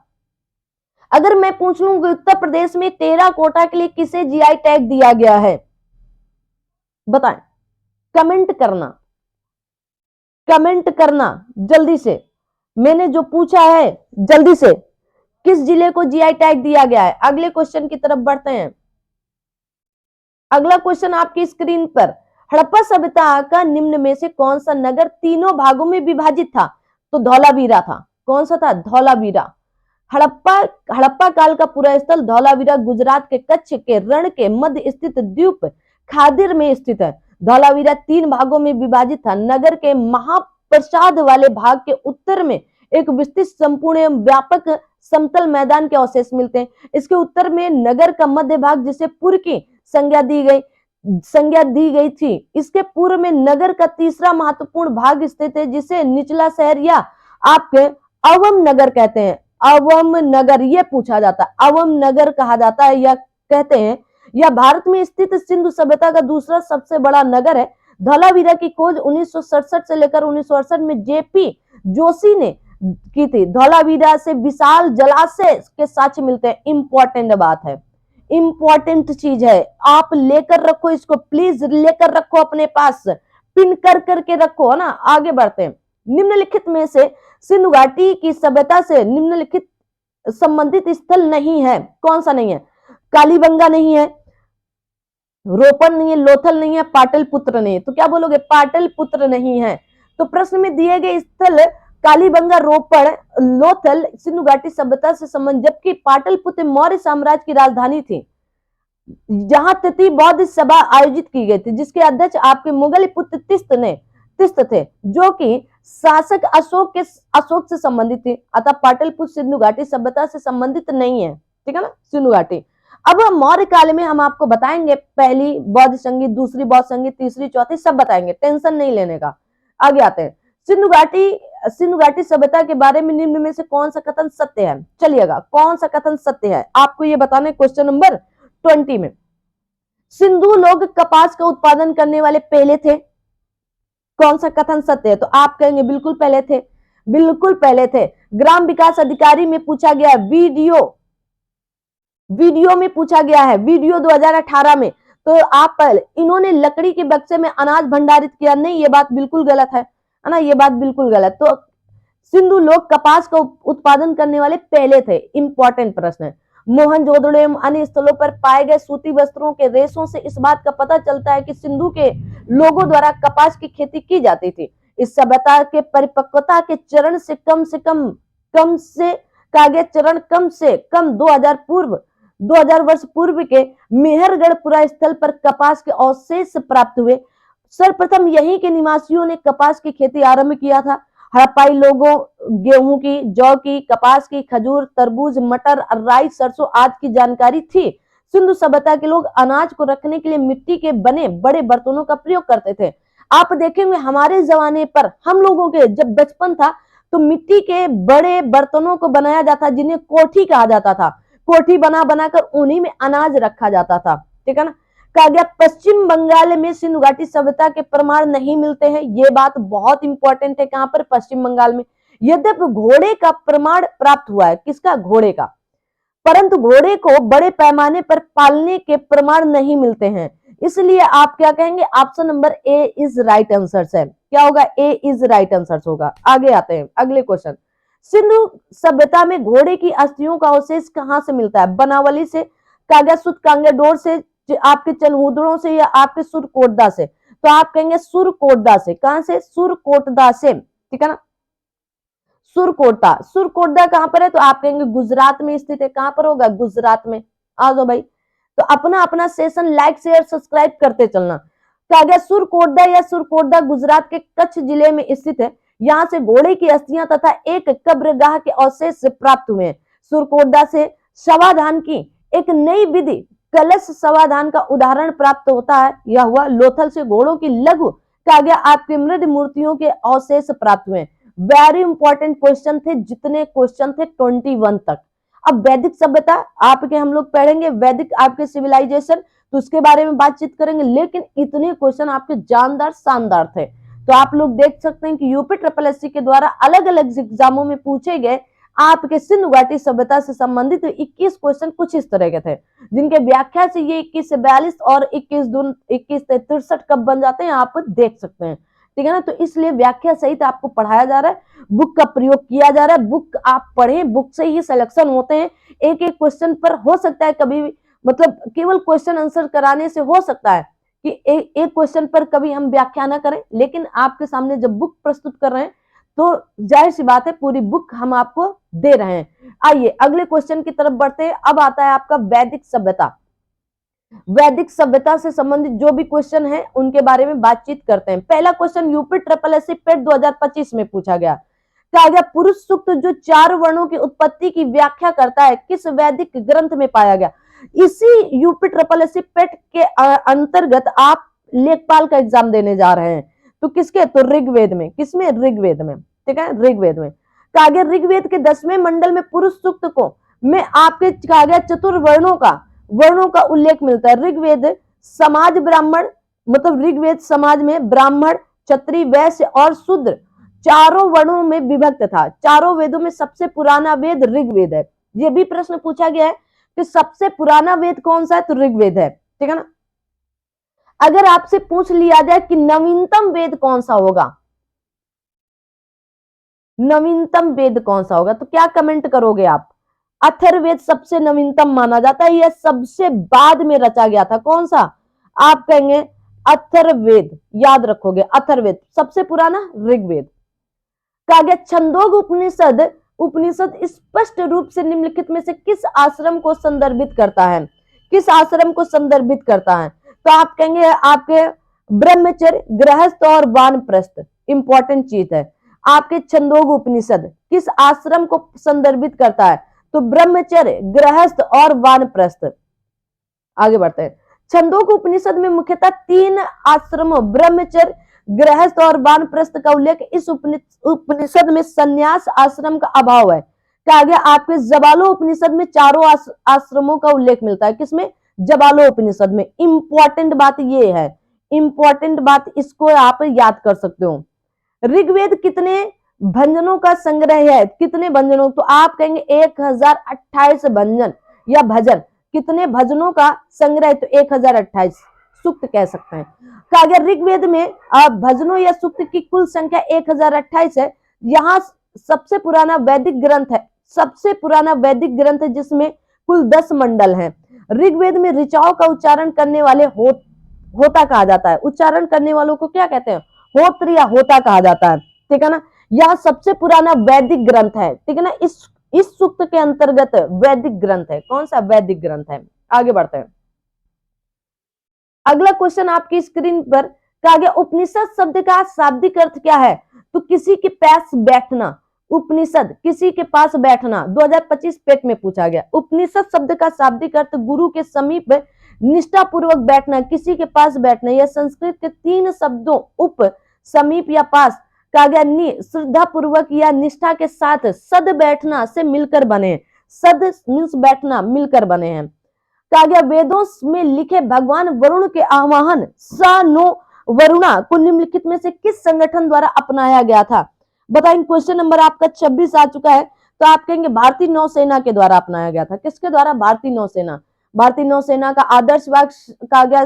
अगर मैं पूछ लूं उत्तर प्रदेश में टेराकोटा के लिए किसे जीआई टैग दिया गया है? बताएं, कमेंट करना, कमेंट करना जल्दी से। मैंने जो पूछा है जल्दी से, किस जिले को जीआई टैग दिया गया है? अगले क्वेश्चन की तरफ बढ़ते हैं। अगला क्वेश्चन आपकी स्क्रीन पर, हड़प्पा सभ्यता का निम्न में से कौन सा नगर तीनों भागों में विभाजित था? तो धौलावीरा था। कौन सा था? धौलावीरा। हड़प्पा काल का पूरा स्थल धौलावीरा गुजरात के कच्छ के रण के मध्य स्थित द्वीप खादिर में स्थित है। धौलावीरा 3 भागों में विभाजित था। नगर के महाप्रसाद वाले भाग के उत्तर में एक विस्तृत, संपूर्ण एवं व्यापक समतल मैदान के अवशेष मिलते हैं। इसके उत्तर में नगर का मध्य भाग, जिसे पुर की संज्ञा दी गई थी। इसके पूर्व में नगर का तीसरा महत्वपूर्ण भाग स्थित है, जिसे निचला शहर या आपके अवम नगर कहते हैं। अवम नगर ये पूछा जाता है, अवम नगर कहा जाता है या कहते हैं। यह भारत में स्थित सिंधु सभ्यता का दूसरा सबसे बड़ा नगर है। धौलावीरा की खोज 1967 से लेकर 1968 में जेपी जोशी ने की थी। धौलावीरा से विशाल जलाशय के साक्ष्य मिलते हैं। इंपॉर्टेंट बात है, इंपॉर्टेंट चीज है, आप लेकर रखो इसको, प्लीज लेकर रखो अपने पास, पिन कर करके रखो, है ना। आगे बढ़ते हैं। निम्नलिखित में से सिंधु घाटी की सभ्यता से निम्नलिखित संबंधित स्थल नहीं है। कौन सा नहीं है? कालीबंगा नहीं है, रोपण नहीं है, लोथल नहीं है, पाटलिपुत्र नहीं है। तो क्या बोलोगे? पाटलिपुत्र नहीं है। तो प्रश्न में दिए गए स्थल कालीबंगा, रोपण, लोथल सिंधु घाटी सभ्यता से संबंध, जबकि पाटलिपुत्र मौर्य साम्राज्य की राजधानी थी। जहां तृतीय बौद्ध सभा आयोजित की गई थी, जिसके अध्यक्ष आपके मुगल पुत्र तिस्त थे, जो कि शासक अशोक से संबंधित थे। अतः पाटलिपुत्र सिंधु घाटी सभ्यता से संबंधित नहीं है, ठीक है ना, सिंधु घाटी। अब मौर्य काल में हम आपको बताएंगे, पहली बौद्ध संगीत, दूसरी बौद्ध संगीत, तीसरी, चौथी, सब बताएंगे, टेंशन नहीं लेने का। आगे आते हैं। सिंधु घाटी सभ्यता के बारे में निम्न में से कौन सा कथन सत्य है? चलिएगा, कौन सा कथन सत्य है आपको ये बताना है क्वेश्चन नंबर 20 में। सिंधु लोग कपास का उत्पादन करने वाले पहले थे। कौन सा कथन सत्य है? तो आप कहेंगे बिल्कुल पहले थे, बिल्कुल पहले थे। ग्राम विकास अधिकारी में पूछा गया, वीडियो में पूछा गया है, वीडियो 2018 में। तो आप इन्होंने लकड़ी के बक्से में अनाज भंडारित किया, नहीं, ये बात बिल्कुल गलत है ना, ये बात बिल्कुल गलत। तो सिंधु लोग कपास का उत्पादन करने वाले पहले थे। इंपॉर्टेंट प्रश्न है। मोहनजोदड़ो एवं अन्य स्थलों पर पाए गए सूती वस्त्रों के रेशों से इस बात का पता चलता है कि सिंधु के लोगों द्वारा कपास की खेती की जाती थी। इस सभ्यता के परिपक्वता के चरण से कम से चरण कम से कम 2000 वर्ष पूर्व के मेहरगढ़पुरा स्थल पर कपास के अवशेष प्राप्त हुए। सर्वप्रथम यहीं के निवासियों ने कपास की खेती आरंभ किया था। हड़प्पाई लोगों गेहूं की, जौ की, कपास की, खजूर, तरबूज, मटर, राई, सरसों आदि की जानकारी थी। सिंधु सभ्यता के लोग अनाज को रखने के लिए मिट्टी के बने बड़े बर्तनों का प्रयोग करते थे। आप देखेंगे हमारे जमाने पर, हम लोगों के जब बचपन था, तो मिट्टी के बड़े बर्तनों को बनाया जाता, जिन्हें कोठी कहा जाता था। कोठी बना बनाकर उन्हीं में अनाज रखा जाता था, ठीक है ना। कहा गया पश्चिम बंगाल में सिंधु घाटी सभ्यता के प्रमाण नहीं मिलते हैं। ये बात बहुत इंपॉर्टेंट है। कहां पर? पश्चिम बंगाल में। यद्यपि घोड़े का प्रमाण प्राप्त हुआ है। किसका? घोड़े का। परंतु घोड़े को बड़े पैमाने पर पालने के प्रमाण नहीं मिलते हैं। इसलिए आप क्या कहेंगे? Option number A is right answer है। क्या होगा? ए इज राइट आंसर होगा। आगे आते हैं अगले क्वेश्चन। सिंधु सभ्यता में घोड़े की अस्थियों का अवशेष कहां से मिलता है? बनावली से, कागा सुत कांगेडोर से, आपके चनहुदड़ों से, या आपके सुरकोटदा से? तो आप कहेंगे सुरकोटदा से। कहां से? सुरकोटदा से, ठीक है ना। सुरकोटदा कहां पर है? तो आप कहेंगे गुजरात में स्थित है। कहां पर होगा? गुजरात में। आ जाओ भाई। तो अपना अपना सेशन लाइक शेयर सब्सक्राइब करते चलना। कहा गया सुरकोटदा या सुरकोटदा गुजरात के कच्छ जिले में स्थित है। यहां से घोड़े की अस्थियां तथा एक कब्रगाह के अवशेष प्राप्त हुए हैं। सुरकोटदा से शवाधान की एक नई विधि, कलश शवाधान का उदाहरण प्राप्त होता है। यह हुआ लोथल से घोड़ों की लघु, कहा गया आपके मृद मूर्तियों के अवशेष प्राप्त हुए। वेरी इंपॉर्टेंट क्वेश्चन थे, जितने क्वेश्चन थे 21 तक। अब वैदिक सभ्यता आपके हम लोग पढ़ेंगे, वैदिक आपके सिविलाइजेशन, तो उसके बारे में बातचीत करेंगे। लेकिन इतने क्वेश्चन आपके जानदार शानदार थे। तो आप लोग देख सकते हैं कि यूपी ट्रिपल एससी के द्वारा अलग अलग एग्जामों में पूछे गए आपके सिंधु घाटी सभ्यता से संबंधित 21 क्वेश्चन कुछ इस तरह के थे, जिनके व्याख्या से ये 21 से 42 और 21 से 63 कब बन जाते हैं आप देख सकते हैं, ठीक है ना। तो इसलिए व्याख्या सहित आपको पढ़ाया जा रहा है, बुक का प्रयोग किया जा रहा है। बुक आप पढ़ें, बुक से ही सिलेक्शन होते हैं। एक एक क्वेश्चन पर हो सकता है कभी मतलब केवल क्वेश्चन आंसर कराने से हो सकता है कि एक क्वेश्चन पर कभी हम व्याख्या ना करें, लेकिन आपके सामने जब बुक प्रस्तुत कर रहे हैं तो जाहिर सी बात है पूरी बुक हम आपको दे रहे हैं। आइए अगले क्वेश्चन की तरफ बढ़ते हैं। अब आता है आपका वैदिक सभ्यता। वैदिक सभ्यता से संबंधित जो भी क्वेश्चन है उनके बारे में बातचीत करते हैं। पहला क्वेश्चन यूपी ट्रिपल एससी पेट 2025 में पूछा गया। कहा गया पुरुष सूक्त जो 4 वर्णों की उत्पत्ति की व्याख्या करता है किस वैदिक ग्रंथ में पाया गया? इसी यूपी ट्रिपल एससी पेट के अंतर्गत आप लेखपाल का एग्जाम देने जा रहे हैं। तो किसके? तो ऋग्वेद में। किसमें? ऋग्वेद में, ठीक है, ऋग्वेद में। कहा गया ऋग्वेद के 10वें मंडल में पुरुष सूक्त को में आपके कहा गया वर्णों का उल्लेख मिलता है। ऋग्वेद समाज ब्राह्मण, मतलब ऋग्वेद समाज में ब्राह्मण, क्षत्रिय, वैश्य और शूद्र 4 वर्णों में विभक्त था। 4 वेदों में सबसे पुराना वेद ऋग्वेद है। ये भी प्रश्न पूछा गया है कि सबसे पुराना वेद कौन सा है? तो ऋग्वेद है, ठीक है ना। अगर आपसे पूछ लिया जाए कि नवीनतम वेद कौन सा होगा, नवीनतम वेद कौन सा होगा, तो क्या कमेंट करोगे आप? अथर्ववेद सबसे नवीनतम माना जाता है, यह सबसे बाद में रचा गया था। कौन सा? आप कहेंगे अथर्ववेद, याद रखोगे अथर्ववेद। सबसे पुराना ऋग्वेद। कहा गया छंदोग उपनिषद स्पष्ट रूप से निम्नलिखित में से किस आश्रम को संदर्भित करता है? किस आश्रम को संदर्भित करता है? तो आप कहेंगे आपके ब्रह्मचर्य, गृहस्थ और वानप्रस्थ। इंपॉर्टेंट चीज है। आपके छंदोग उपनिषद किस आश्रम को संदर्भित करता है? तो ब्रह्मचर्य, गृहस्थ और वानप्रस्थ। आगे बढ़ते हैं। छंदोग उपनिषद में मुख्यतः 3 आश्रमों ब्रह्मचर्य, गृहस्थ और वानप्रस्थ का उल्लेख। इस उपनिषद में संन्यास आश्रम का अभाव है। क्या गया? आपके जबालो उपनिषद में चारों आश्रमों का उल्लेख मिलता है। किसमें? जबालो उपनिषद में। इंपॉर्टेंट बात ये है, इंपॉर्टेंट बात, इसको आप याद कर सकते हो। ऋग्वेद कितने भंजनों का संग्रह है? कितने भंजनों? तो आप कहेंगे 1028 भंजन या भजन। कितने भजनों का संग्रह? तो 1028 सूक्त कह सकते हैं। कहा गया ऋग्वेद में भजनों या सूक्त की कुल संख्या 1028 है। यहाँ सबसे पुराना वैदिक ग्रंथ है, सबसे पुराना वैदिक ग्रंथ है जिसमें कुल 10 मंडल हैं। ऋग्वेद में ऋचाओं का उच्चारण करने वाले होता कहा जाता है। उच्चारण करने वालों को क्या कहते हैं? होत्र या होता कहा जाता है। ठीक है ना? यह सबसे पुराना वैदिक ग्रंथ है। ठीक है ना? इस सूक्त के अंतर्गत वैदिक ग्रंथ है। कौन सा? वैदिक ग्रंथ है। आगे बढ़ते हैं। अगला क्वेश्चन आपकी स्क्रीन पर कहा गया उपनिषद शब्द का शाब्दिक अर्थ क्या है? तो किसी के पास बैठना। उपनिषद किसी के पास बैठना 2025 पेट में पूछा गया। उपनिषद शब्द का शाब्दिक अर्थ गुरु के समीप निष्ठा पूर्वक बैठना, किसी के पास बैठना। यह संस्कृत के 3 शब्दों उप, समीप या पास, कहा गया नि, श्रद्धा पूर्वक या निष्ठा के साथ, सद बैठना से मिलकर बने। सद मीन्स बैठना, मिलकर बने हैं। कहा गया वेदों में लिखे भगवान वरुण के आह्वान स नो वरुणा को निम्नलिखित में से किस संगठन द्वारा अपनाया गया था? बताएंगे। क्वेश्चन नंबर आपका 26 आ चुका है। तो आप कहेंगे भारतीय नौसेना के द्वारा अपनाया गया था। किसके द्वारा? भारतीय नौसेना। भारतीय नौसेना का आदर्श वाक्य कहा गया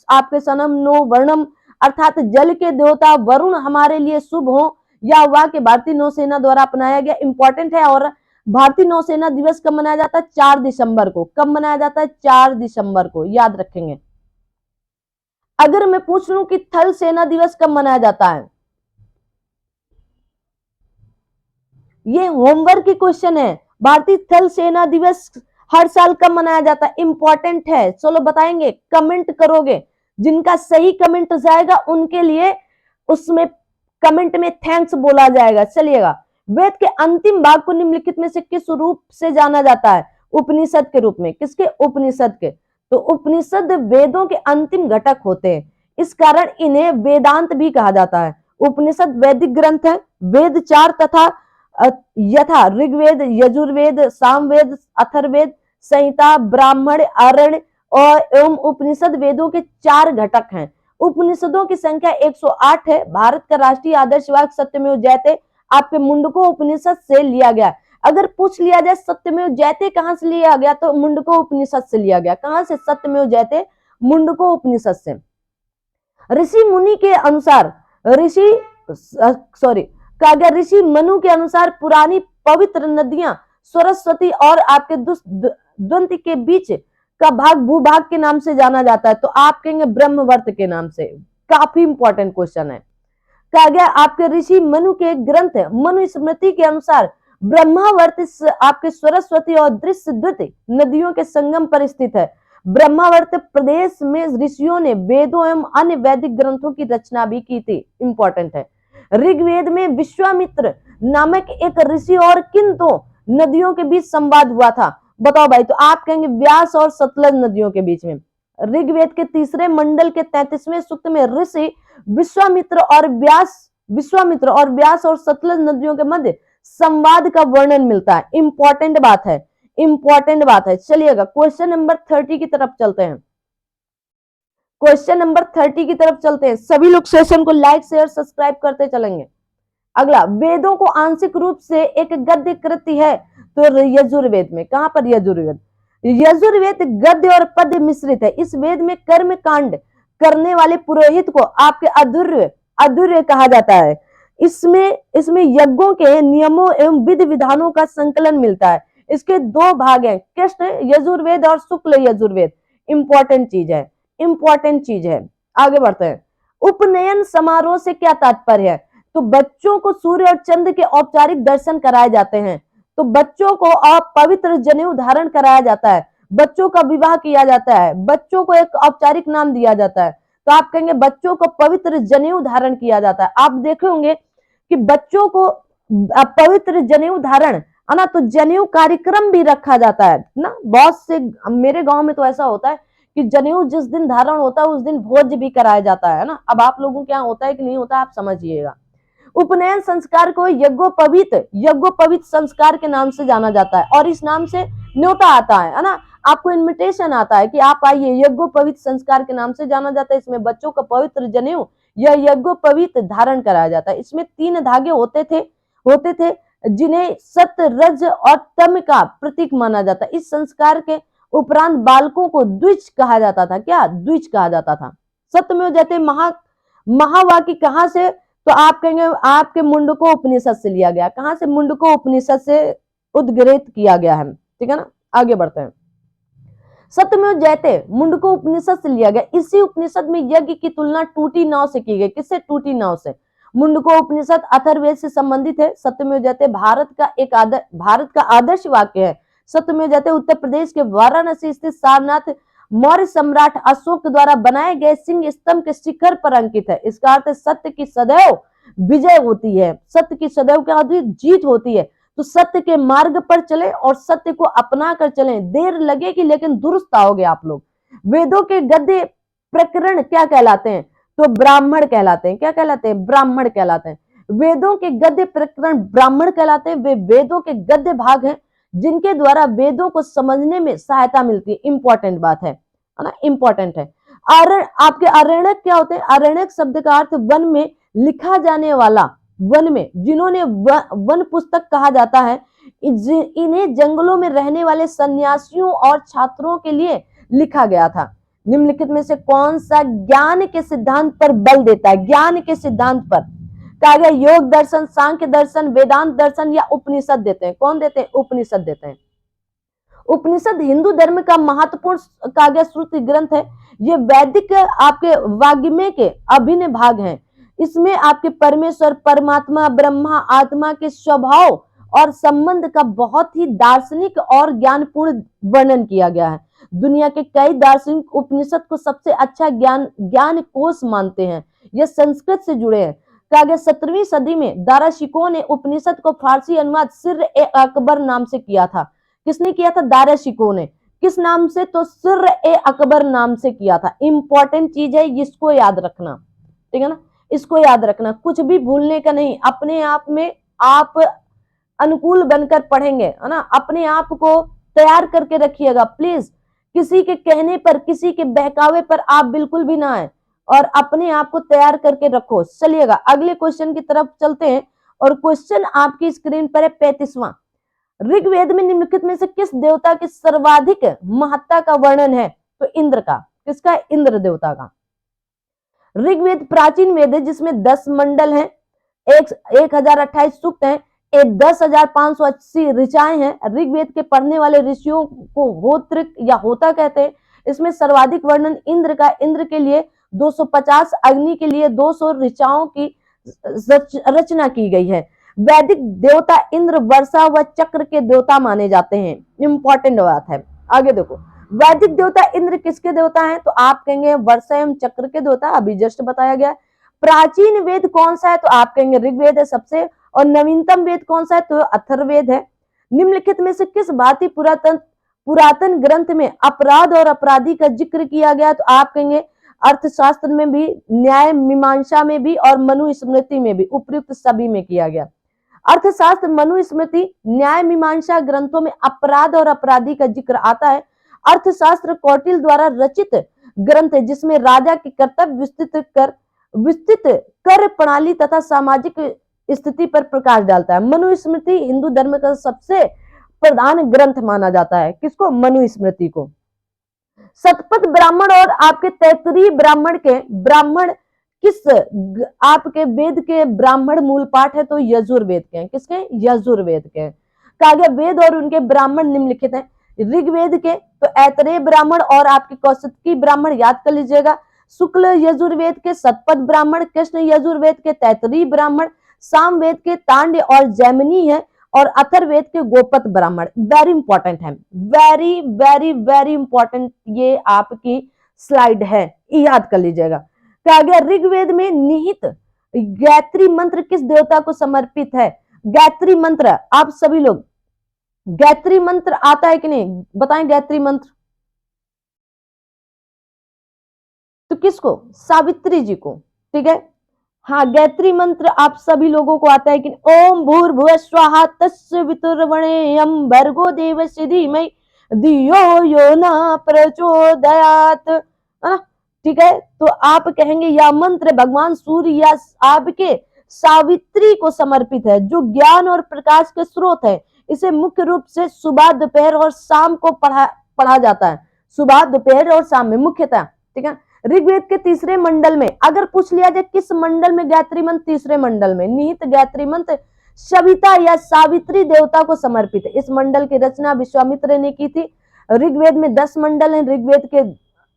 आपके सनम नो वर्णम, अर्थात जल के देवता वरुण हमारे लिए शुभ हो। यह वाक्य भारतीय नौसेना द्वारा अपनाया गया। इंपॉर्टेंट है। और भारतीय नौसेना दिवस कब मनाया जाता है? 4 दिसंबर को। कब मनाया जाता है? 4 दिसंबर को। याद रखेंगे। अगर मैं पूछ लूं कि थल सेना दिवस कब मनाया जाता है? ये होमवर्क की क्वेश्चन है। भारतीय थल सेना दिवस हर साल कब मनाया जाता है? इंपॉर्टेंट है। चलो बताएंगे, कमेंट करोगे। जिनका सही कमेंट जाएगा उनके लिए उसमें कमेंट में थैंक्स बोला जाएगा। चलिएगा। वेद के अंतिम भाग को निम्नलिखित में से किस रूप से जाना जाता है? उपनिषद के रूप में। किसके? उपनिषद के। तो उपनिषद वेदों के अंतिम घटक होते हैं, इस कारण इन्हें वेदांत भी कहा जाता है। उपनिषद वैदिक ग्रंथ है। वेद 4 तथा यथा ऋग्वेद, यजुर्वेद, सामवेद, अथर्ववेद, संहिता, ब्राह्मण, आरण्य और एवं उपनिषद वेदों के 4 घटक हैं। उपनिषदों की संख्या 108 है। भारत का राष्ट्रीय आदर्श वाक्य सत्यमेव जयते आपके मुंडको उपनिषद से लिया गया। अगर पूछ लिया जाए सत्यमेव जयते कहां से लिया गया, तो मुंडको उपनिषद से लिया गया। कहां से? सत्यमेव जयते मुंडको उपनिषद से। ऋषि मुनि के अनुसार कहा गया ऋषि मनु के अनुसार पुरानी पवित्र नदियां सरस्वती और आपके द्वंद्व के बीच का भाग भूभाग के नाम से जाना जाता है। तो आप कहेंगे ब्रह्मवर्त के नाम से। काफी इंपॉर्टेंट क्वेश्चन है। कहा गया आपके ऋषि मनु के ग्रंथ मनु स्मृति के अनुसार ब्रह्मावर्त आपके सरस्वती और दृश्य नदियों के संगम पर स्थित है। ब्रह्मावर्त प्रदेश में ऋषियों ने वेदों एवं अन्य वैदिक ग्रंथों की रचना भी की थी। इंपॉर्टेंट है। ऋग्वेद में विश्वामित्र नामक एक ऋषि और किन 2 नदियों के बीच संवाद हुआ था? बताओ भाई। तो आप कहेंगे व्यास और सतलज नदियों के बीच में। ऋग्वेद के 3 मंडल के 33वें सूक्त में ऋषि विश्वामित्र और व्यास और सतलज नदियों के मध्य संवाद का वर्णन मिलता है। इंपॉर्टेंट बात है, इंपॉर्टेंट बात है। चलिएगा क्वेश्चन नंबर 30 की तरफ चलते हैं। क्वेश्चन नंबर 30 की तरफ चलते हैं। सभी लोग सेशन को लाइक शेयर सब्सक्राइब करते चलेंगे। अगला, वेदों को आंशिक रूप से एक गद्य कृति है तो यजुर्वेद में। कहां पर? यजुर्वेद। यजुर्वेद गद्य और पद्य मिश्रित है। इस वेद में कर्म कांड करने वाले पुरोहित को आपके अधुर्य कहा जाता है। इसमें यज्ञों के नियमों एवं विधि विधानों का संकलन मिलता है। इसके 2 भाग हैं, कृष्ण यजुर्वेद और शुक्ल यजुर्वेद। इंपॉर्टेंट चीज है, इंपॉर्टेंट चीज है। आगे बढ़ते हैं। उपनयन समारोह से क्या तात्पर्य है? तो बच्चों को सूर्य और चंद्र के औपचारिक दर्शन कराए जाते हैं। तो बच्चों को पवित्र जनेऊ धारण कराया जाता है। बच्चों का विवाह किया जाता है, बच्चों को एक औपचारिक नाम दिया जाता है, तो आप कहेंगे बच्चों को पवित्र जनेऊ धारण किया जाता है। आप देखे होंगे कि बच्चों को पवित्र जनेऊ धारण है ना, तो जनेऊ कार्यक्रम भी रखा जाता है ना। बहुत से मेरे गांव में तो ऐसा होता है कि जनेऊ जिस दिन धारण होता है उस दिन भोज भी कराया जाता है ना। अब आप लोगों के यहाँ होता है कि नहीं होता, आप समझिएगा। उपनयन संस्कार को यज्ञोपवीत संस्कार के नाम से जाना जाता है, और इस नाम से न्योता आता है ना, आपको इनविटेशन आता है कि आप आइए। यज्ञोपवीत संस्कार के नाम से जाना जाता है। इसमें बच्चों का पवित्र जनेऊ या यज्ञोपवीत धारण कराया जाता है। इसमें 3 धागे होते थे जिन्हें सत्य, रज और तम का प्रतीक माना जाता है। इस संस्कार के उपरांत बालकों को द्विज कहा जाता था। क्या द्विज कहा जाता था? सत्यमेव जयते महावाक्य कहां से? तो आप कहेंगे आपके मुंडको उपनिषद से लिया गया। कहां से? मुंडको उपनिषद से उद्गृहित किया गया है। ठीक है ना, आगे बढ़ते हैं। सत्यमेव जयते मुंडको उपनिषद से लिया गया। इसी उपनिषद में यज्ञ की तुलना टूटी नाव से की गई। किससे? टूटी नाव से। मुंडको उपनिषद अथर्ववेद से संबंधित है। सत्यमेव जयते भारत का आदर्श वाक्य है। सत्यमेव जयते उत्तर प्रदेश के वाराणसी स्थित सारनाथ मौर्य सम्राट अशोक द्वारा बनाए गए सिंह स्तंभ के शिखर पर अंकित है। इसका अर्थ सत्य की सदैव विजय होती है। सत्य की सदैव क्या होती है? जीत होती है। तो सत्य के मार्ग पर चले और सत्य को अपना कर चले। देर लगेगी लेकिन दुरुस्त आओगे आप लोग। वेदों के गद्य प्रकरण क्या कहलाते हैं? तो ब्राह्मण कहलाते हैं। क्या कहलाते हैं? ब्राह्मण कहलाते हैं। वेदों के गद्य प्रकरण ब्राह्मण कहलाते हैं। वे वेदों के गद्य भाग हैं जिनके द्वारा वेदों को समझने में सहायता मिलती है। इंपॉर्टेंट बात है ना, इंपॉर्टेंट है। आपके अरण्यक क्या होते हैं? अरण्यक शब्द का अर्थ वन में लिखा जाने वाला, वन में जिन्होंने वन पुस्तक कहा जाता है। इन्हें जंगलों में रहने वाले सन्यासियों और छात्रों के लिए लिखा गया था। निम्नलिखित में से कौन सा ज्ञान के सिद्धांत पर बल देता है? ज्ञान के सिद्धांत पर कहा गया योग दर्शन, सांख्य दर्शन, वेदांत दर्शन या उपनिषद देते हैं। कौन देते हैं? उपनिषद देते हैं। उपनिषद हिंदू धर्म का महत्वपूर्ण कहा गया श्रुति ग्रंथ है। ये वैदिक आपके वाग्मय के अभिन्न भाग हैं। इसमें आपके परमेश्वर, परमात्मा, ब्रह्मा, आत्मा के स्वभाव और संबंध का बहुत ही दार्शनिक और ज्ञानपूर्ण वर्णन किया गया है। दुनिया के कई दार्शनिक उपनिषद को सबसे अच्छा ज्ञान कोश मानते हैं। ये संस्कृत से जुड़े हैं। कहा गया 17वीं सदी में दाराशिकों ने उपनिषद को फारसी अनुवाद सिर-ए-अकबर नाम से किया था। किसने किया था? दाराशिकों ने। किस नाम से? तो सिर-ए-अकबर नाम से किया था। इंपॉर्टेंट चीज है, इसको याद रखना। ठीक है ना, इसको याद रखना, कुछ भी भूलने का नहीं। अपने आप में आप अनुकूल बनकर पढ़ेंगे, है ना। अपने आप को तैयार करके रखिएगा प्लीज। किसी के कहने पर, किसी के बहकावे पर आप बिल्कुल भी ना आए, और अपने आप को तैयार करके रखो। चलिएगा अगले क्वेश्चन की तरफ चलते हैं, और क्वेश्चन आपकी स्क्रीन पर है 35वां। ऋग्वेद में निम्नलिखित में से किस देवता की सर्वाधिक महत्ता का वर्णन है? तो इंद्र का। किसका? इंद्र देवता का। ऋग्वेद प्राचीन वेद है जिसमें 10 मंडल हैं, 1028 सूक्त हैं, 10,580 ऋचाएं हैं। ऋग्वेद के पढ़ने वाले ऋषियों को होत्र या होता कहते हैं। इसमें सर्वाधिक वर्णन इंद्र का। इंद्र के लिए 250, अग्नि के लिए 200 ऋचाओं की रचना की गई है। वैदिक देवता इंद्र वर्षा व चक्र के देवता माने जाते हैं। इंपॉर्टेंट बात है, आगे देखो। वैदिक देवता इंद्र किसके देवता हैं? तो आप कहेंगे वर्षा एवं चक्र के देवता, अभी जस्ट बताया गया। प्राचीन वेद कौन सा है? तो आप कहेंगे ऋग्वेद है सबसे। और नवीनतम वेद कौन सा है? तो अथर्ववेद है। निम्नलिखित में से किस भारतीय पुरातन ग्रंथ में अपराध और अपराधी का जिक्र किया गया? तो आप कहेंगे अर्थशास्त्र में भी, न्याय मीमांसा में भी, और मनुस्मृति में भी। उपयुक्त सभी में किया गया। अर्थशास्त्र, मनुस्मृति, न्याय मीमांसा ग्रंथों में अपराध और अपराधी का जिक्र आता है। अर्थशास्त्र कौटिल्य द्वारा रचित ग्रंथ है जिसमें राजा के कर्तव्य विस्तृत कर प्रणाली तथा सामाजिक स्थिति पर प्रकाश डालता है। मनुस्मृति हिंदू धर्म का सबसे प्रधान ग्रंथ माना जाता है। किसको? मनुस्मृति को। शतपथ ब्राह्मण और आपके तैत्तिरीय ब्राह्मण किस आपके वेद के ब्राह्मण मूल पाठ है? तो यजुर्वेद के हैं। किसके? यजुर्वेद के हैं। कहा गया वेद और उनके ब्राह्मण निम्नलिखित हैं। ऋग्वेद के तो ऐतरेय ब्राह्मण और आपके कौशिकी ब्राह्मण याद कर लीजिएगा। शुक्ल यजुर्वेद के शतपथ ब्राह्मण, कृष्ण यजुर्वेद के तैत्तिरीय ब्राह्मण, सामवेद के तांड्य और जैमिनी है, और अथर्ववेद के गोपत ब्राह्मण। वेरी इंपॉर्टेंट है, वेरी वेरी वेरी इंपॉर्टेंट, ये आपकी स्लाइड है, याद कर लीजिएगा। क्या गया, ऋग्वेद में निहित गायत्री मंत्र किस देवता को समर्पित है? गायत्री मंत्र, आप सभी लोग गायत्री मंत्र आता है कि नहीं, बताएं गायत्री मंत्र। तो किसको? सावित्री जी को, ठीक है। हाँ, गायत्री मंत्र आप सभी लोगों को आता है कि ओम भूर्भुवः स्वः तस्य वितुर्वरेण्यं भर्गो देवस्य धीमहि धियो यो न प्रचोदयात्, है ना, ठीक है। तो आप कहेंगे यह मंत्र भगवान सूर्य या आपके सावित्री को समर्पित है, जो ज्ञान और प्रकाश के स्रोत है। इसे मुख्य रूप से सुबह, दोपहर और शाम को पढ़ा जाता है, सुबह, दोपहर और शाम में मुख्यतः, ठीक है। ऋग्वेद के तीसरे मंडल में अगर पूछ लिया जाए किस मंडल में गायत्री मंत्र, तीसरे मंडल में निहित गायत्री मंत्र सविता या सावित्री देवता को समर्पित है। इस मंडल की रचना विश्वामित्र ने की थी। ऋग्वेद में 10 मंडल हैं।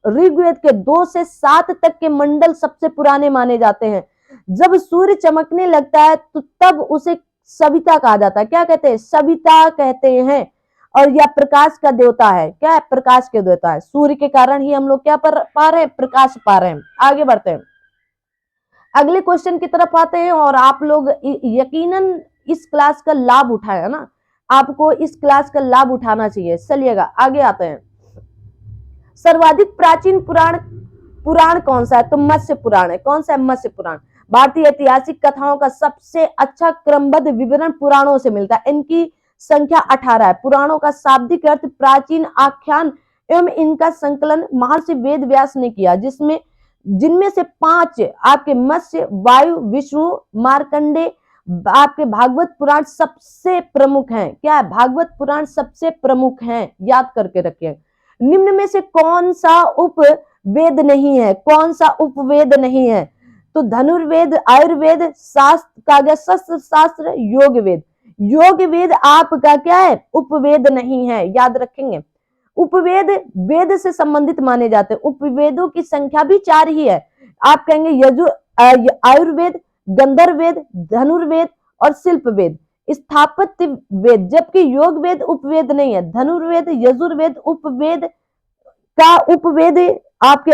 ऋग्वेद के 2 से 7 तक के मंडल सबसे पुराने माने जाते हैं। जब सूर्य चमकने लगता है तो तब उसे सविता कहा जाता है। क्या कहते हैं? सविता कहते हैं। और यह प्रकाश का देवता है। क्या है? प्रकाश के देवता है। सूर्य के कारण ही हम लोग क्या पा रहे हैं? प्रकाश पा रहे हैं। आगे बढ़ते हैं, अगले क्वेश्चन की तरफ आते हैं। और आप लोग यकीनन इस क्लास का लाभ उठाए, है ना, आपको इस क्लास का लाभ उठाना चाहिए। चलिएगा आगे आते हैं। सर्वाधिक प्राचीन पुराण कौन सा है? तो मत्स्य पुराण है। कौन सा है? मत्स्य पुराण। भारतीय ऐतिहासिक कथाओं का सबसे अच्छा क्रमबद्ध विवरण पुराणों से मिलता है। इनकी संख्या 18 है। पुराणों का शाब्दिक अर्थ प्राचीन आख्यान एवं इनका संकलन महर्षि वेद व्यास ने किया, जिनमें से 5 आपके मत्स्य, वायु, विष्णु, मार्कंडे, आपके भागवत पुराण सबसे प्रमुख हैं। क्या है? भागवत पुराण सबसे प्रमुख हैं, याद करके रखिए। निम्न में से कौन सा उपवेद नहीं है? कौन सा उपवेद नहीं है? तो धनुर्वेद, आयुर्वेद, शास्त्र, काव्य शास्त्र, योग वेद। योग वेद आपका क्या है? उपवेद नहीं है, याद रखेंगे। उपवेद वेद से संबंधित माने जाते हैं। उपवेदों की संख्या भी 4 ही है। आप कहेंगे आयुर्वेद, गंधर्व वेद, धनुर्वेद और शिल्प वेद, स्थापत्य वेद, जबकि योग वेद उपवेद नहीं है। धनुर्वेद, यजुर्वेद उपवेद का उपवेद आपके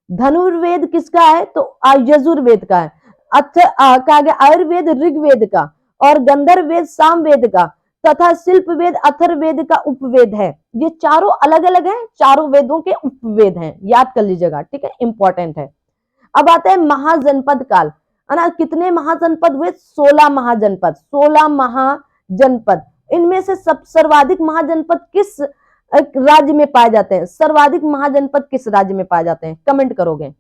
धनुर्वेद किसका है? तो यजुर्वेद का है। आयुर्वेद ऋग्वेद का, और गंधर्व वेद सामवेद का, तथा शिल्प वेद अथर्ववेद का उपवेद है। ये चारों अलग अलग हैं, चारों वेदों के उपवेद हैं, याद कर लीजिएगा, ठीक है, इंपॉर्टेंट है। अब आता है महाजनपद काल, है ना। कितने महाजनपद हुए? 16 महाजनपद। 16 महाजनपद। इनमें से सर्वाधिक महाजनपद किस राज्य में पाए जाते हैं? सर्वाधिक महाजनपद किस राज्य में पाए जाते हैं? कमेंट करोगे।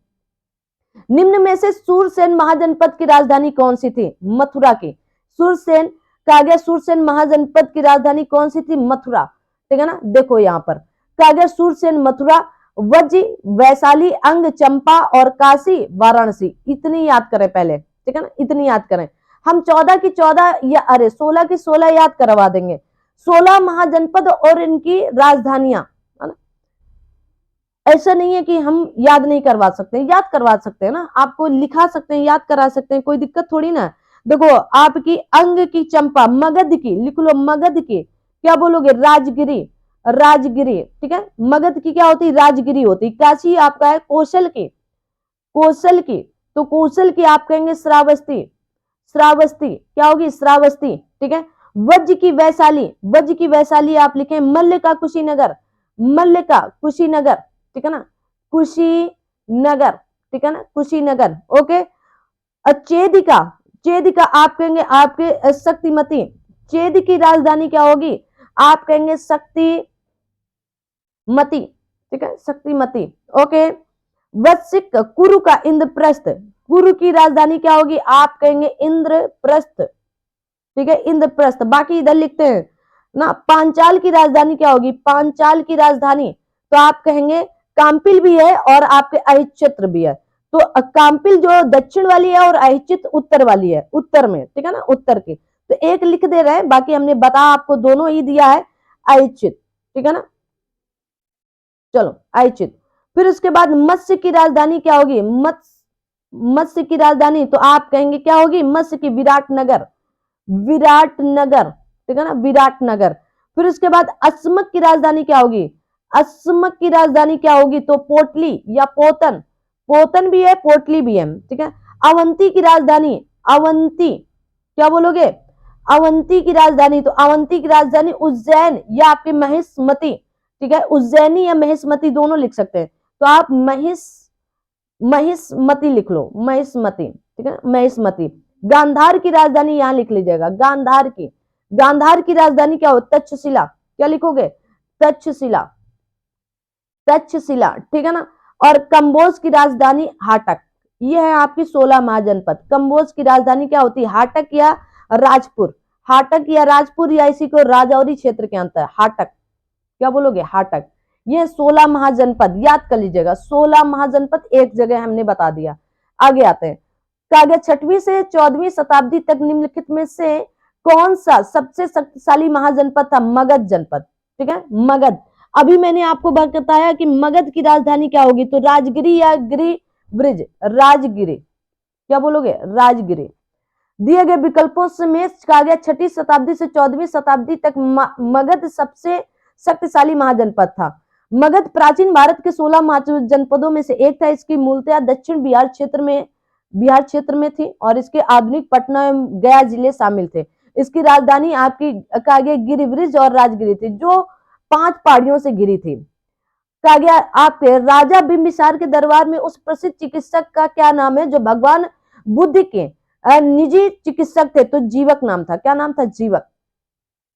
निम्न में से सूरसेन महाजनपद की राजधानी कौन सी थी? मथुरा की। सूरसेन कहा गया, सूरसेन महाजनपद की राजधानी कौन सी थी? मथुरा, ठीक है ना। देखो यहाँ पर कहा गया सूरसेन मथुरा, वज्र, वैशाली, अंग, चंपा और काशी, वाराणसी। इतनी याद करें पहले, ठीक है ना, इतनी याद करें। हम 14 की 14 या 16 की 16 याद करवा देंगे। 16 महाजनपद और इनकी राजधानियां, है ना। ऐसा नहीं है कि हम याद नहीं करवा सकते, याद करवा सकते हैं ना, आपको लिखा सकते हैं, याद करा सकते हैं, कोई दिक्कत थोड़ी ना। देखो आपकी अंग की चंपा, मगध की लिख लो, मगध की क्या बोलोगे? राजगिरी, राजगिरी, ठीक है। मगध की क्या होती? राजगिरी होती। काशी आपका है कौशल की, कौशल की, तो कौशल की आप कहेंगे श्रावस्ती, श्रावस्ती क्या होगी? श्रावस्ती, ठीक है। वज्र की वैशाली, वज्र की वैशाली आप लिखें मल्ल का कुशीनगर, मल्ल का कुशीनगर, ठीक है ना, कुशीनगर, ठीक है ना, कुशीनगर, ओके। चेदिका, चेदिका आप कहेंगे आपके शक्तिमती। चेद की राजधानी क्या होगी? आप कहेंगे शक्तिमती, ठीक है, शक्तिमती, ओके। वत्सिक, कुरु का इंद्रप्रस्थ, कुरु की राजधानी क्या होगी? आप कहेंगे इंद्रप्रस्थ, ठीक है, इंद्रप्रस्थ। बाकी इधर लिखते हैं ना। पांचाल की राजधानी क्या होगी? पांचाल की राजधानी तो आप कहेंगे काम्पिल भी है और आपके अहिच्छत्र भी है। तो काम्पिल जो दक्षिण वाली है और अहिच्छत्र उत्तर वाली है, उत्तर में, ठीक है ना, उत्तर की। तो एक लिख दे रहे हैं, बाकी हमने बता आपको दोनों ही दिया है, अहिच्छत्र, ठीक है ना। चलो अहिच्छत्र। फिर उसके बाद मत्स्य की राजधानी क्या होगी? मत्स्य की राजधानी तो आप कहेंगे क्या होगी? मत्स्य की विराटनगर, विराटनगर, ठीक है ना, विराटनगर। फिर उसके बाद अस्मक की राजधानी क्या होगी, अस्मक की राजधानी क्या होगी, तो पोटली या पोतन, पोतन भी है पोटली भी है, ठीक है। अवंती की राजधानी, अवंती, क्या बोलोगे, अवंती की राजधानी, तो अवंती की राजधानी उज्जैन या आपके महिष्मती, ठीक है, उज्जैनी या महिष्मती दोनों लिख सकते हैं, तो आप महिष्मती लिख लो, महिष्मती, ठीक है, महिष्मती। गांधार की राजधानी यहां लिख लीजिएगा, गांधार की, गांधार की राजधानी क्या हो, तक्षशिला, क्या लिखोगे, तक्षशिला, तक्षशिला, ठीक है ना। और कंबोज की राजधानी हाटक, ये है आपकी 16 महाजनपद। कंबोज की राजधानी क्या होती है, हाटक या राजपुर, हाटक या राजपुर या इसी को राजौरी क्षेत्र के अंतर हाटक, क्या बोलोगे, हाटक। ये 16 महाजनपद याद कर लीजिएगा, 16 महाजनपद एक जगह हमने बता दिया। आगे आते हैं, आगे 6वीं से 14वीं शताब्दी तक निम्नलिखित में से कौन सा सबसे शक्तिशाली महाजनपद था, मगध जनपद, ठीक है, मगध। अभी मैंने आपको बताया कि मगध की राजधानी क्या होगी, तो राजगिरी या गिरिब्रिज, राजगिरी, क्या बोलोगे, राजगिरी। दिए गए विकल्पों से में कहा गया 6वीं शताब्दी से 14वीं शताब्दी तक मगध सबसे शक्तिशाली महाजनपद था। मगध प्राचीन भारत के 16 महाजनपदों में से एक था। इसकी मूलतः दक्षिण बिहार क्षेत्र में थी और इसके आधुनिक पटना एवं गया जिले शामिल थे। इसकी राजधानी आपकी कहा गया गिरिब्रिज और राजगिरी थी, जो 5 पहाड़ियों से घिरी थी। कहा गया आपके राजा बिंबिसार के दरबार में उस प्रसिद्ध चिकित्सक का क्या नाम है जो भगवान बुद्ध के निजी चिकित्सक थे, तो जीवक नाम था, क्या नाम था, जीवक।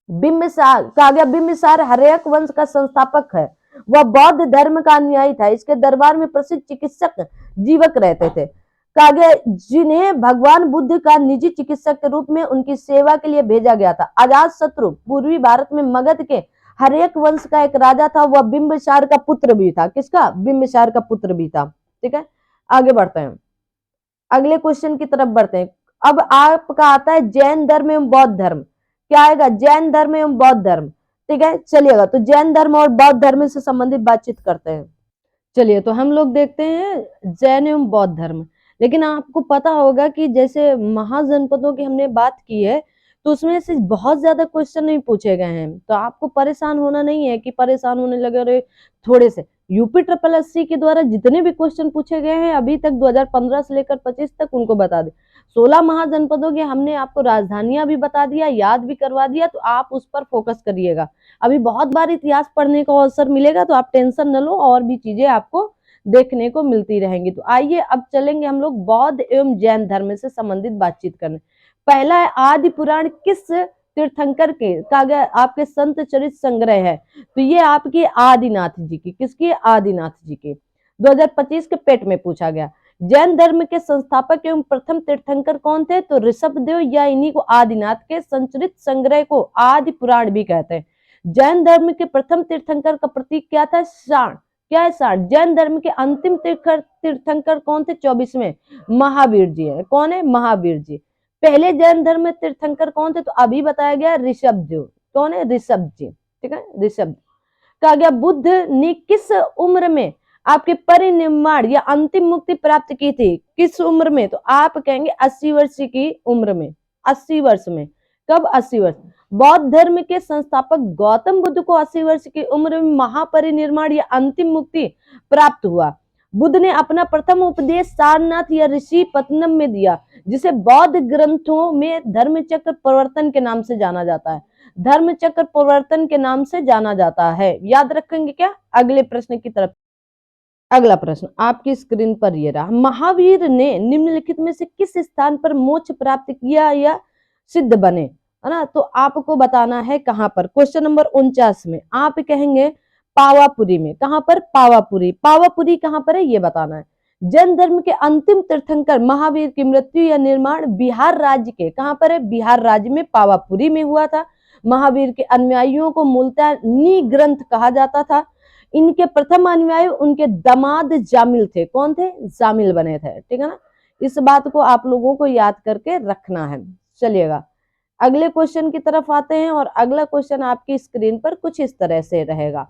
बिंबिसार, कहा गया बिंबिसार हर्यक वंश का संस्थापक है, वह बौद्ध धर्म का अनुयायी था। इसके दरबार में प्रसिद्ध चिकित्सक जीवक रहते थे। कहा गया जिन्हें भगवान बुद्ध का निजी चिकित्सक के रूप में उनकी सेवा के लिए भेजा गया था। अजात शत्रु पूर्वी भारत में मगध के हर्यक वंश का एक राजा था, वह बिंबिसार का पुत्र भी था, किसका, बिंबिसार का पुत्र भी था, ठीक है। आगे बढ़ते हैं, अगले क्वेश्चन की तरफ बढ़ते हैं। अब आपका आता है जैन धर्म एवं बौद्ध धर्म, क्या आएगा, जैन धर्म एवं बौद्ध धर्म, ठीक है। चलिएगा, तो जैन धर्म और बौद्ध धर्म से संबंधित बातचीत करते हैं। चलिए, तो हम लोग देखते हैं जैन एवं बौद्ध धर्म। लेकिन आपको पता होगा कि जैसे महाजनपदों की हमने बात की है, तो उसमें से बहुत ज्यादा क्वेश्चन नहीं पूछे गए हैं, तो आपको परेशान होना नहीं है कि परेशान होने लगे अरे थोड़े से। यूपी ट्रिपल एससी के द्वारा जितने भी क्वेश्चन पूछे गए हैं अभी तक 2015 से लेकर 25 तक, उनको बता दे। 16 महाजनपदों के हमने आपको राजधानियां भी बता दिया, याद भी करवा दिया, तो आप उस पर फोकस करिएगा। अभी बहुत बार इतिहास पढ़ने का अवसर मिलेगा, तो आप टेंशन न लो, और भी चीजें आपको देखने को मिलती रहेंगी। तो आइए अब चलेंगे हम लोग बौद्ध एवं जैन धर्म से संबंधित बातचीत करने। पहला है आदि पुराण किस तीर्थंकर के का गया आपके संत चरित संग्रह है, तो ये आपके आदिनाथ जी की, किसकी, आदिनाथ जी के। 2025 के पेट में पूछा गया। जैन धर्म के संस्थापक एवं प्रथम तीर्थंकर कौन थे, तो ऋषभदेव, या इन्हीं को आदिनाथ के संचरित संग्रह को आदि पुराण भी कहते हैं। जैन धर्म के प्रथम तीर्थंकर का प्रतीक क्या था, सांड, क्या है, सांड। जैन धर्म के अंतिम तीर्थंकर कौन थे, 24वें, महावीर जी है, कौन है, महावीर जी। पहले जैन धर्म में तीर्थंकर कौन थे, तो अभी बताया गया ऋषभदेव, कौन है, ऋषभ जी, ठीक है, ऋषभ। कहा गया बुद्ध ने किस उम्र में आपके परिनिर्वाण या अंतिम मुक्ति प्राप्त की थी, किस उम्र में, तो आप कहेंगे 80 वर्ष की उम्र में, 80 वर्ष में, कब, 80 वर्ष। बौद्ध धर्म के संस्थापक गौतम बुद्ध को 80 वर्ष की उम्र में महापरिनिर्वाण या अंतिम मुक्ति प्राप्त हुआ। बुद्ध ने अपना प्रथम उपदेश सारनाथ या ऋषि पत्तनम में दिया, जिसे बौद्ध ग्रंथों में धर्मचक्र प्रवर्तन के नाम से जाना जाता है, धर्मचक्र प्रवर्तन के नाम से जाना जाता है। याद रखेंगे क्या, अगले प्रश्न की तरफ। अगला प्रश्न आपकी स्क्रीन पर ये रहा, महावीर ने निम्नलिखित में से किस स्थान पर मोक्ष प्राप्त किया या सिद्ध बने, है ना, तो आपको बताना है कहां पर। क्वेश्चन नंबर 49 में आप कहेंगे पावापुरी में, कहां पर, पावापुरी। पावापुरी कहां पर है ये बताना है। जैन धर्म के अंतिम तीर्थंकर महावीर की मृत्यु या निर्माण बिहार राज्य के कहां पर है, बिहार राज्य में पावापुरी में हुआ था। महावीर के अनुयायियों को मूलतः नी ग्रंथ कहा जाता था। इनके प्रथम अनुयायी उनके दामाद जामिल थे, कौन थे, जामिल बने थे, ठीक है ना। इस बात को आप लोगों को याद करके रखना है। चलिएगा अगले क्वेश्चन की तरफ आते हैं, और अगला क्वेश्चन आपकी स्क्रीन पर कुछ इस तरह से रहेगा।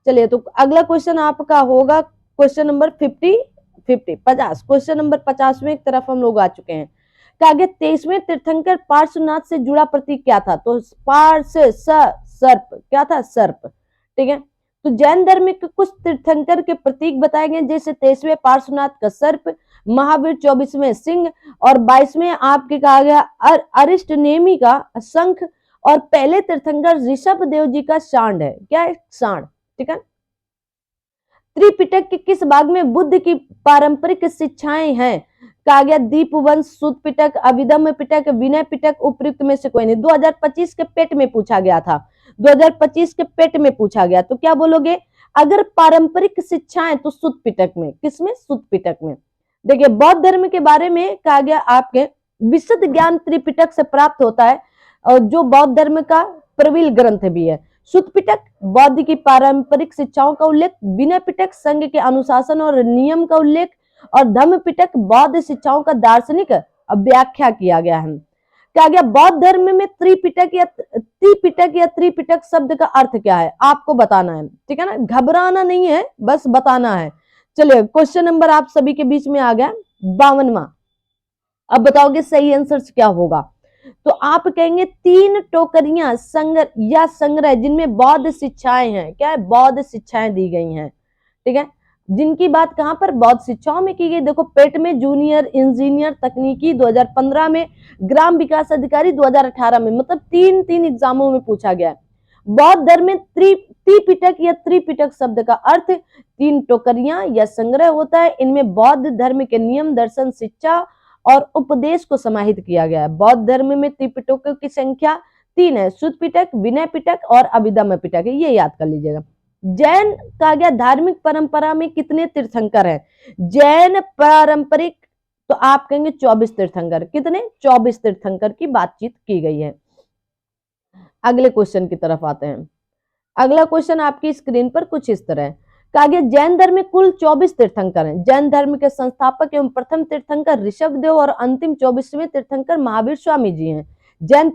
चलिए, तो अगला क्वेश्चन आपका होगा क्वेश्चन नंबर 50 क्वेश्चन नंबर 50 में एक तरफ हम लोग आ चुके हैं। कहा गया 23वें तीर्थंकर पार्श्वनाथ से जुड़ा प्रतीक क्या था? तो पार्श्व सर्प, क्या था? सर्प। ठीक है, तो जैन धर्म के कुछ तीर्थंकर के प्रतीक बताए गए, जैसे 23वें पार्श्वनाथ का सर्प, महावीर 24वें सिंह, और 22वें आपके कहा गया अरिष्ट नेमी का शंख, और पहले तीर्थंकर ऋषभ देव जी का सांड है। क्या है? सांड। ठीक है, त्रिपिटक के किस भाग में बुद्ध की पारंपरिक शिक्षाएं हैं? कहा गया दीपवंश, सुत पिटक, अभिधम्म पिटक, विनय पिटक, उपयुक्त में से कोई नहीं। 2025 के पेट में पूछा गया था, 2025 के पेट में पूछा गया, तो क्या बोलोगे? अगर पारंपरिक शिक्षाएं तो सुत पिटक में। किसमें? सुत पिटक में। देखिए, बौद्ध धर्म के बारे में कहा गया आपके विशुद्ध ज्ञान त्रिपिटक से प्राप्त होता है, और जो बौद्ध धर्म का प्रवील ग्रंथ भी है। सुत पिटक बौद्ध की पारंपरिक शिक्षाओं का उल्लेख, विनय पिटक संघ के अनुशासन और नियम का उल्लेख, और धम्म पिटक बौद्ध शिक्षाओं का दार्शनिक व्याख्या किया गया है। क्या गया? बौद्ध धर्म में त्रिपिटक या त्रिपिटक शब्द का अर्थ क्या है? आपको बताना है। ठीक है ना, घबराना नहीं है, बस बताना है। चलिए, क्वेश्चन नंबर आप सभी के बीच में आ गया 52वां। अब बताओगे सही आंसर क्या होगा? तो आप कहेंगे 3 टोकरियां संग्रह जिनमें बौद्ध शिक्षाएं हैं। क्या है? बौद्ध शिक्षाएं दी गई हैं। ठीक है, जिनकी बात कहां पर? बौद्ध शिक्षाओं में की गई। देखो, पेट में जूनियर इंजीनियर तकनीकी 2015 में, ग्राम विकास अधिकारी 2018 में, मतलब 3 एग्जामों में पूछा गया है। बौद्ध धर्म में त्रिपिटक या त्रिपिटक शब्द का अर्थ 3 टोकरियां या संग्रह होता है। इनमें बौद्ध धर्म के नियम, दर्शन, शिक्षा और उपदेश को समाहित किया गया है। बौद्ध धर्म में त्रिपिटकों की संख्या 3 है, सुत पिटक, विनय पिटक और अभिधम्म पिटक है। ये याद कर लीजिएगा। जैन कहा गया धार्मिक परंपरा में कितने तीर्थंकर हैं? जैन पारंपरिक, तो आप कहेंगे 24 तीर्थंकर। कितने? 24 तीर्थंकर की बातचीत की गई है। अगले क्वेश्चन की तरफ आते हैं। अगला क्वेश्चन आपकी स्क्रीन पर कुछ इस तरह है। कहा गया जैन धर्म में कुल 24 तीर्थंकर हैं। जैन धर्म के संस्थापक एवं प्रथम तीर्थंकर ऋषभ देव और अंतिम 24वें तीर्थंकर महावीर स्वामी जी हैं। जैन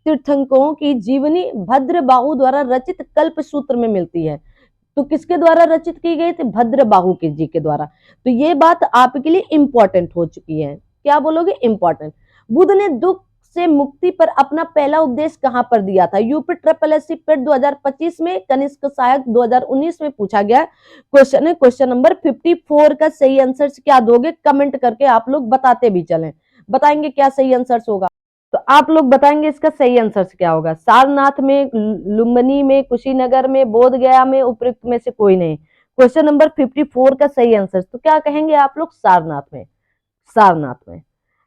तीर्थंकरों की जीवनी भद्रबाहु द्वारा रचित कल्प सूत्र में मिलती है। तो किसके द्वारा रचित की गई थी? भद्रबाहु के जी के द्वारा। तो ये बात आपके लिए इंपॉर्टेंट हो चुकी है। क्या बोलोगे? इंपॉर्टेंट। बुद्ध ने दुख से मुक्ति पर अपना पहला उपदेश कहां पर दिया था? यूपी ट्रिपल एससी पेट 2025 में, कनिष्क सहायक 2019 में पूछा गया क्वेश्चन है। क्वेश्चन नंबर 54 का सही आंसर क्या दोगे? कमेंट करके आप लोग बताते भी चलें। बताएंगे क्या सही आंसर होगा? तो आप लोग बताएंगे इसका सही आंसर क्या होगा? सारनाथ में, लुम्बिनी में, कुशीनगर में, बोध गया में, उपयुक्त में से कोई नहीं। क्वेश्चन नंबर 54 का सही आंसर तो क्या कहेंगे आप लोग? सारनाथ में। सारनाथ में।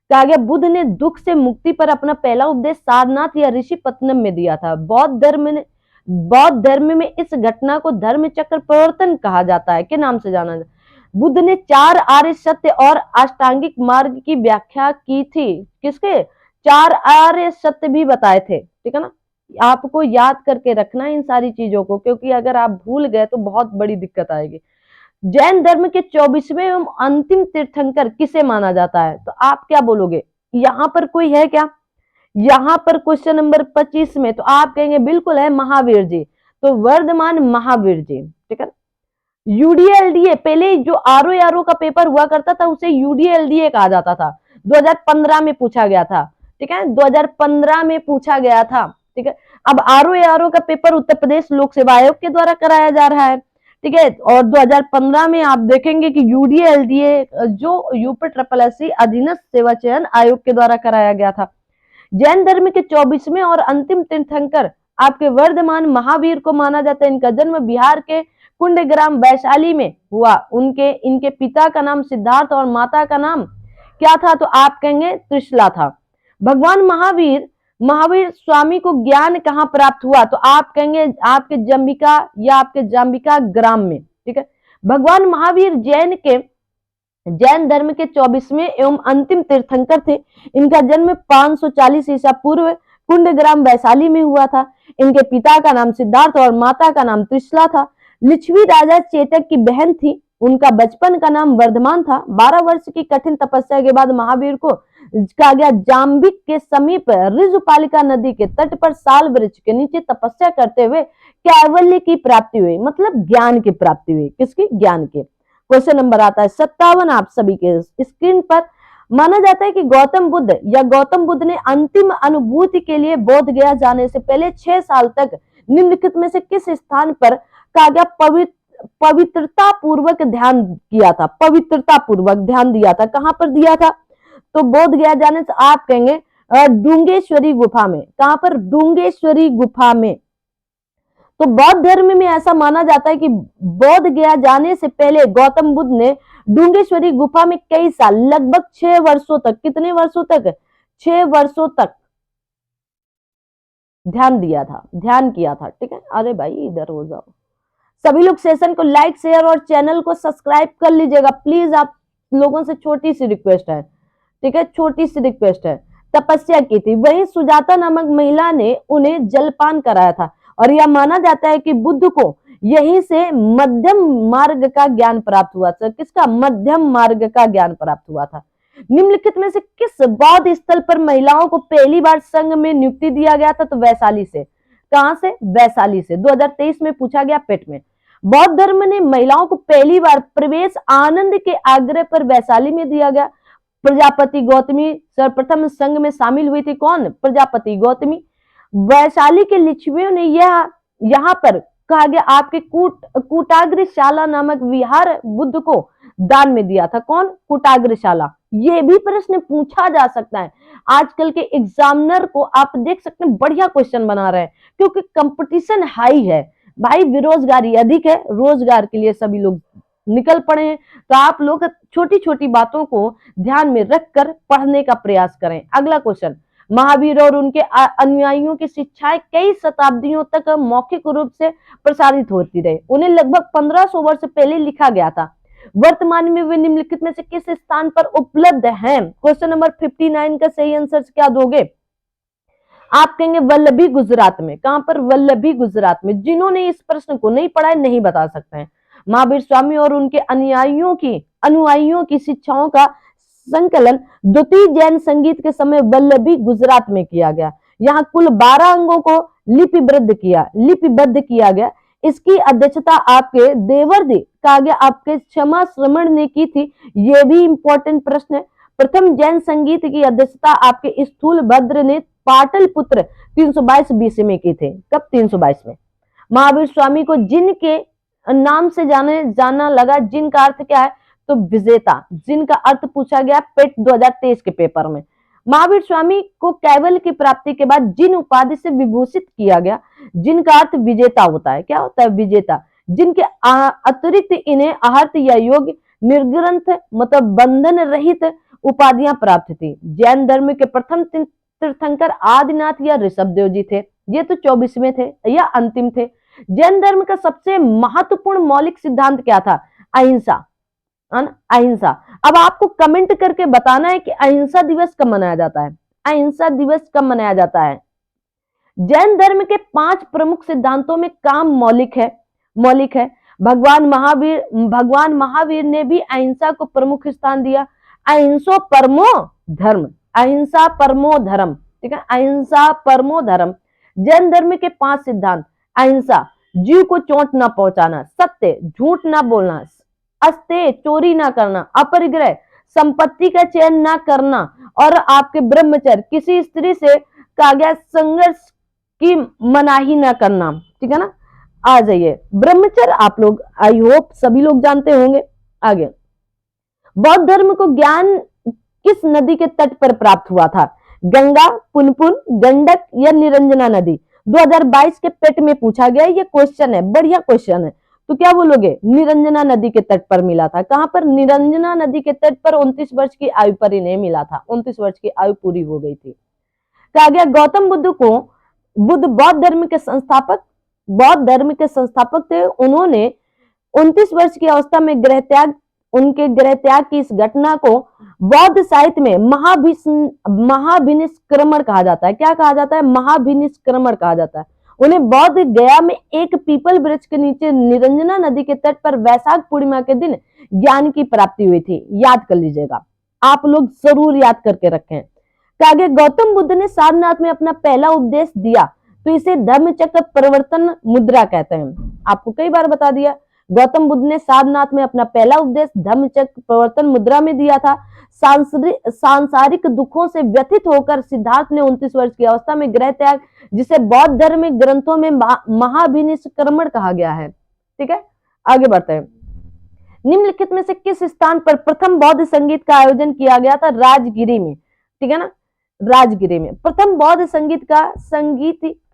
कहा गया बुद्ध ने दुख से मुक्ति पर अपना पहला उपदेश सारनाथ या ऋषिपत्तनम में दिया था। बौद्ध धर्म में इस घटना को धर्म चक्र प्रवर्तन कहा जाता है। के नाम से जाना जाता है? बुद्ध ने 4 आर्य सत्य और अष्टांगिक मार्ग की व्याख्या की थी। किसके? 4 आर्य सत्य भी बताए थे। ठीक है ना, आपको याद करके रखना इन सारी चीजों को, क्योंकि अगर आप भूल गए तो बहुत बड़ी दिक्कत आएगी। जैन धर्म के 24वें एवं अंतिम तीर्थंकर किसे माना जाता है? तो आप क्या बोलोगे? यहां पर कोई है क्या? यहां पर क्वेश्चन नंबर 25 में तो आप कहेंगे बिल्कुल है, महावीर जी। तो वर्धमान महावीर जी। ठीक है, यूडीएलडीए पहले जो आरओ का पेपर हुआ करता था उसे यूडीएलडीए कहा जाता था। 2015 में पूछा गया था। ठीक है, 2015 में पूछा गया था। ठीक है, अब आरओ का पेपर उत्तर प्रदेश लोक सेवा आयोग के द्वारा कराया जा रहा है। ठीक है, और 2015 में आप देखेंगे कि यूडीएलडीए जो यूपी ट्रिपल एससी अधीनस्थ सेवा चयन आयोग के द्वारा कराया गया था। जैन धर्म के 24वें और अंतिम तीर्थंकर आपके वर्धमान महावीर को माना जाता है। इनका जन्म बिहार के कुंडग्राम वैशाली में हुआ। इनके पिता का नाम सिद्धार्थ और माता का नाम क्या था? तो आप कहेंगे त्रिशला था। भगवान महावीर स्वामी को ज्ञान कहां प्राप्त हुआ? तो आप कहेंगे आपके जंबिका या आपके जाम्बिका ग्राम में। ठीक है, भगवान महावीर जैन धर्म के 24वें एवं अंतिम तीर्थंकर थे। इनका जन्म 540 ईसा पूर्व कुंडग्राम वैशाली में हुआ था। इनके पिता का नाम सिद्धार्थ और माता का नाम त्रिशला था। लिच्छवी राजा चेतक की बहन थी। उनका बचपन का नाम वर्धमान था। 12 वर्ष की कठिन तपस्या के बाद महावीर को कहा गया जाम्बिक के समीप ऋजुपालिका नदी के तट पर साल वृक्ष के नीचे तपस्या करते हुए कैवल्य की प्राप्ति हुई, मतलब ज्ञान की प्राप्ति हुई। किसकी? ज्ञान के। क्वेश्चन नंबर आता है 57 आप सभी के स्क्रीन पर। माना जाता है कि गौतम बुद्ध ने अंतिम अनुभूति के लिए बोध गया जाने से पहले 6 साल तक निम्नलिखित में से किस स्थान पर कहा गया पवित्रता पूर्वक ध्यान किया था, पवित्रता पूर्वक ध्यान दिया था, कहां पर दिया था? तो बोध गया जाने से आप कहेंगे डूंगेश्वरी गुफा में। कहां पर? डूंगेश्वरी गुफा में। तो बौद्ध धर्म में ऐसा माना जाता है कि बोध गया जाने से पहले गौतम बुद्ध ने डूंगेश्वरी गुफा में कई साल, लगभग 6 वर्षों तक, कितने वर्षों तक? 6 वर्षों तक ध्यान दिया था, ध्यान किया था। ठीक है, अरे भाई इधर हो जाओ। सभी लोग सेशन को लाइक, शेयर और चैनल को सब्सक्राइब कर लीजिएगा प्लीज। आप लोगों से छोटी सी रिक्वेस्ट है, ठीक है, छोटी सी रिक्वेस्ट है। तपस्या की थी, वही सुजाता नामक महिला ने उन्हें जलपान कराया था और यह माना जाता है कि बुद्ध को यहीं से मध्यम मार्ग का ज्ञान प्राप्त हुआ था। किसका? मध्यम मार्ग का ज्ञान प्राप्त हुआ था। निम्नलिखित में से किस बौद्ध स्थल पर महिलाओं को पहली बार संघ में नियुक्ति दिया गया था? तो वैशाली से। कहां से? वैशाली से। 2023 में पूछा गया पेट में। बौद्ध धर्म ने महिलाओं को पहली बार प्रवेश आनंद के आग्रह पर वैशाली में दिया गया। प्रजापति गौतमी सर्वप्रथम संघ में शामिल हुई थी। कौन? प्रजापति गौतमी। वैशाली के लिच्छवियों ने यह यहाँ पर कहा गया आपके कूटाग्रशाला नामक विहार बुद्ध को दान में दिया था। कौन? कूटाग्रशाला। ये भी प्रश्न पूछा जा सकता है। आजकल के एग्जामिनर को आप देख सकते हैं बढ़िया क्वेश्चन बना रहे हैं क्योंकि कंपटीशन हाई है भाई, बेरोजगारी अधिक है, रोजगार के लिए सभी लोग निकल पड़े हैं। तो आप लोग छोटी छोटी बातों को ध्यान में रखकर पढ़ने का प्रयास करें। अगला क्वेश्चन, महावीर और उनके अनुयायियों की शिक्षाएं कई शताब्दियों तक मौखिक रूप से प्रसारित होती रही। उन्हें लगभग 1500 वर्ष पहले लिखा गया था। वर्तमान में वे निम्नलिखित में से किस स्थान पर उपलब्ध हैं? क्वेश्चन नंबर 59 का सही आंसर क्या दोगे? आप कहेंगे वल्लभी गुजरात में। कहां पर? वल्लभी गुजरात में। जिन्होंने इस प्रश्न को नहीं पढ़ा है नहीं बता सकते हैं। महावीर स्वामी और उनके अनुयायियों की शिक्षाओं का संकलन द्वितीय जैन संगीत के समय वल्लभी गुजरात में किया गया। यहाँ कुल 12 अंगों को लिपिबद्ध किया गया। इसकी अध्यक्षता आपके देवर्षि कहा गया आपके क्षमा श्रमण ने की थी। ये भी इंपॉर्टेंट प्रश्न है। प्रथम जैन संगीत की अध्यक्षता आपके स्थूल भद्र ने पाटलिपुत्र 322 बीसी में की थे। कब? 322 में। महावीर स्वामी को जिन के नाम से जाना लगा, जिन का अर्थ क्या है? तो विजेता। जिन का अर्थ पूछा गया पेट 2023 के पेपर में। महावीर स्वामी को कैवल्य की प्राप्ति के बाद जिन उपाधि से विभूषित किया गया, जिनका अर्थ विजेता होता है। क्या होता है? विजेता। जिनके अतिरिक्त इन्हें आहर्त या योग्य निर्ग्रंथ मतलब बंधन रहित उपाधियां प्राप्त थी। जैन धर्म के प्रथम तीर्थंकर आदिनाथ या ऋषभदेव जी थे। ये तो 24वें थे या अंतिम थे। जैन धर्म का सबसे महत्वपूर्ण मौलिक सिद्धांत क्या था? अहिंसा। अहिंसा। अब आपको कमेंट करके बताना है कि अहिंसा दिवस कब मनाया जाता है। अहिंसा दिवस कब मनाया जाता है? जैन धर्म के 5 प्रमुख सिद्धांतों में काम मौलिक है। भगवान महावीर ने भी अहिंसा को प्रमुख स्थान दिया। अहिंसो परमो धर्म, अहिंसा परमो धर्म। ठीक है, अहिंसा परमो धर्म। जैन धर्म के 5 सिद्धांत: अहिंसा, जीव को चोट न पहुंचाना, सत्य, झूठ न बोलना, अस्तेय, चोरी ना करना, अपरिग्रह, संपत्ति का चयन ना करना और आपके ब्रह्मचर्य, किसी स्त्री से कहा गया संघर्ष की मनाही ना करना। ठीक है ना। आ जाइए, ब्रह्मचर्य आप लोग आई होप सभी लोग जानते होंगे। आगे, बौद्ध धर्म को ज्ञान किस नदी के तट पर प्राप्त हुआ था? गंगा, पुनपुन, गंडक या निरंजना नदी? 2022 के पेट में पूछा गया ये क्वेश्चन है, बढ़िया क्वेश्चन है। तो क्या बोलोगे? निरंजना नदी के तट पर मिला था। कहां पर? निरंजना नदी के तट पर 29 वर्ष की आयु पर इन्हें मिला था। 29 वर्ष की आयु पूरी हो गई थी। कहा गया गौतम बुद्ध बौद्ध धर्म के संस्थापक थे। उन्होंने 29 वर्ष की अवस्था में उनके गृह त्याग की इस घटना को बौद्ध साहित्य में महाभिनिष्क्रमण कहा जाता है। क्या कहा जाता है? महाभिनिष्क्रमण कहा जाता है। उन्हें बौद्ध गया में एक पीपल वृक्ष के नीचे निरंजना नदी के तट पर वैशाख पूर्णिमा के दिन ज्ञान की प्राप्ति हुई थी। याद कर लीजिएगा, आप लोग जरूर याद करके रखें। आगे, गौतम बुद्ध ने सारनाथ में अपना पहला उपदेश दिया तो इसे धम्मचक्र प्रवर्तन मुद्रा कहते हैं। आपको कई बार बता दिया। गौतम बुद्ध ने सारनाथ में अपना पहला उपदेश धम्मचक्र प्रवर्तन मुद्रा में दिया था। सांसारिक दुखों से व्यथित होकर सिद्धार्थ ने 29 वर्ष की अवस्था में गृह त्याग, जिसे बौद्ध धर्म ग्रंथों में महाभिनिष्क्रमण कहा गया है। ठीक है, आगे बढ़ते हैं। निम्नलिखित में से किस स्थान पर प्रथम बौद्ध संगीत का आयोजन किया गया था? राजगिरी में। ठीक है ना, राजगिरी में प्रथम बौद्ध संगीत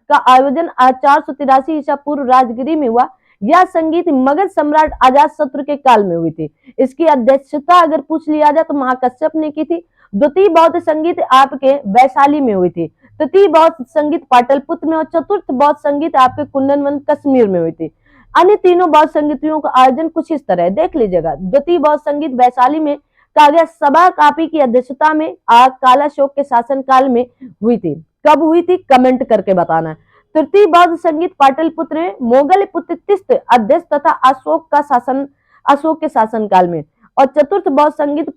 का आयोजन 483 ईसा पूर्व राजगिरी में हुआ। यह संगीत मगध सम्राट अजातशत्रु के काल में हुई थी। इसकी अध्यक्षता अगर पूछ लिया जाए तो महाकश्यप ने की थी। द्वितीय बौद्ध संगीत आपके वैशाली में हुई थी। तृतीय बौद्ध संगीत पाटलिपुत्र में और चतुर्थ बौद्ध संगीत आपके कुंदनवन कश्मीर में हुई थी। अन्य तीनों बौद्ध संगीतों का आयोजन कुछ इस तरह है, देख लीजिएगा। द्वितीय बौद्ध संगीत वैशाली में कहा गया सभा कापी की अध्यक्षता में कालाशोक के शासन काल में हुई थी। कब हुई थी कमेंट करके बताना है। तृतीय बौद्ध संगीत पाटलिपुत्र में मोगल पुत्र तिस्त अध्यक्ष तथा अशोक के शासन काल में। और चतुर्थ बौद्ध संगीत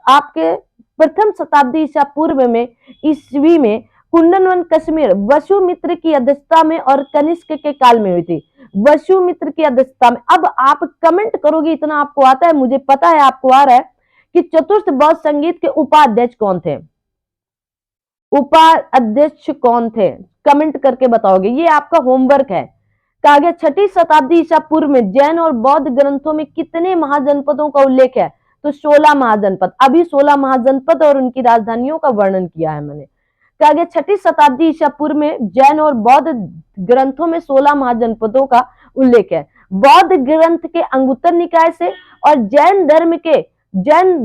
आपके प्रथम शताब्दी ईसा पूर्व में ईस्वी में कुंदनवन कश्मीर वसुमित्र की अध्यक्षता में और कनिष्क के काल में हुई थी। वसुमित्र की अध्यक्षता में। अब आप कमेंट करोगे, इतना आपको आता है, मुझे पता है आपको आ रहा है कि चतुर्थ बौद्ध संगीत के उपाध्यक्ष कौन थे? उपाध्यक्ष कौन थे? कमेंट करके बताओगे, ये आपका होमवर्क है। कहा गया 6ठी शताब्दी ईसा पूर्व में जैन और बौद्ध ग्रंथों में कितने महाजनपदों का उल्लेख है? तो 16 महाजनपद। अभी 16 महाजनपद और उनकी राजधानियों का वर्णन किया है मैंने। कहा गया 6ठी शताब्दी ईसा पूर्व में जैन और बौद्ध ग्रंथों में 16 महाजनपदों का उल्लेख है। बौद्ध ग्रंथ के अंगुत्तर निकाय से और जैन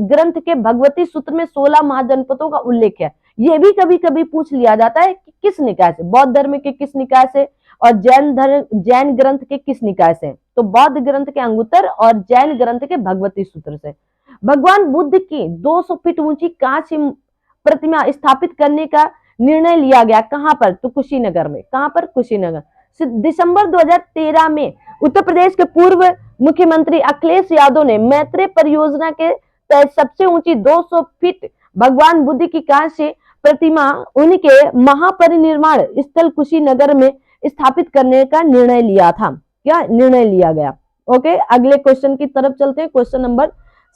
ग्रंथ के भगवती सूत्र में 16 महाजनपदों का उल्लेख है। यह भी कभी कभी पूछ लिया जाता है कि किस निकाय से, बौद्ध धर्म के किस निकाय से और जैन ग्रंथ के किस निकाय से? तो बौद्ध ग्रंथ के अंगुत्तर और जैन ग्रंथ के भगवती सूत्र से। भगवान बुद्ध की 200 फीट ऊंची कांच प्रतिमा स्थापित करने का निर्णय लिया गया। कहां पर? तो कुशीनगर में। कहां पर? कुशीनगर। दिसंबर 2013 में उत्तर प्रदेश के पूर्व मुख्यमंत्री अखिलेश यादव ने मैत्रेय परियोजना के तहत सबसे ऊंची 200 फीट भगवान बुद्ध की कांस्य प्रतिमा उनके महापरिनिर्वाण स्थल कुशीनगर में स्थापित करने का निर्णय लिया था। क्या निर्णय लिया गया? ओके, अगले क्वेश्चन की तरफ चलते हैं, क्वेश्चन नंबर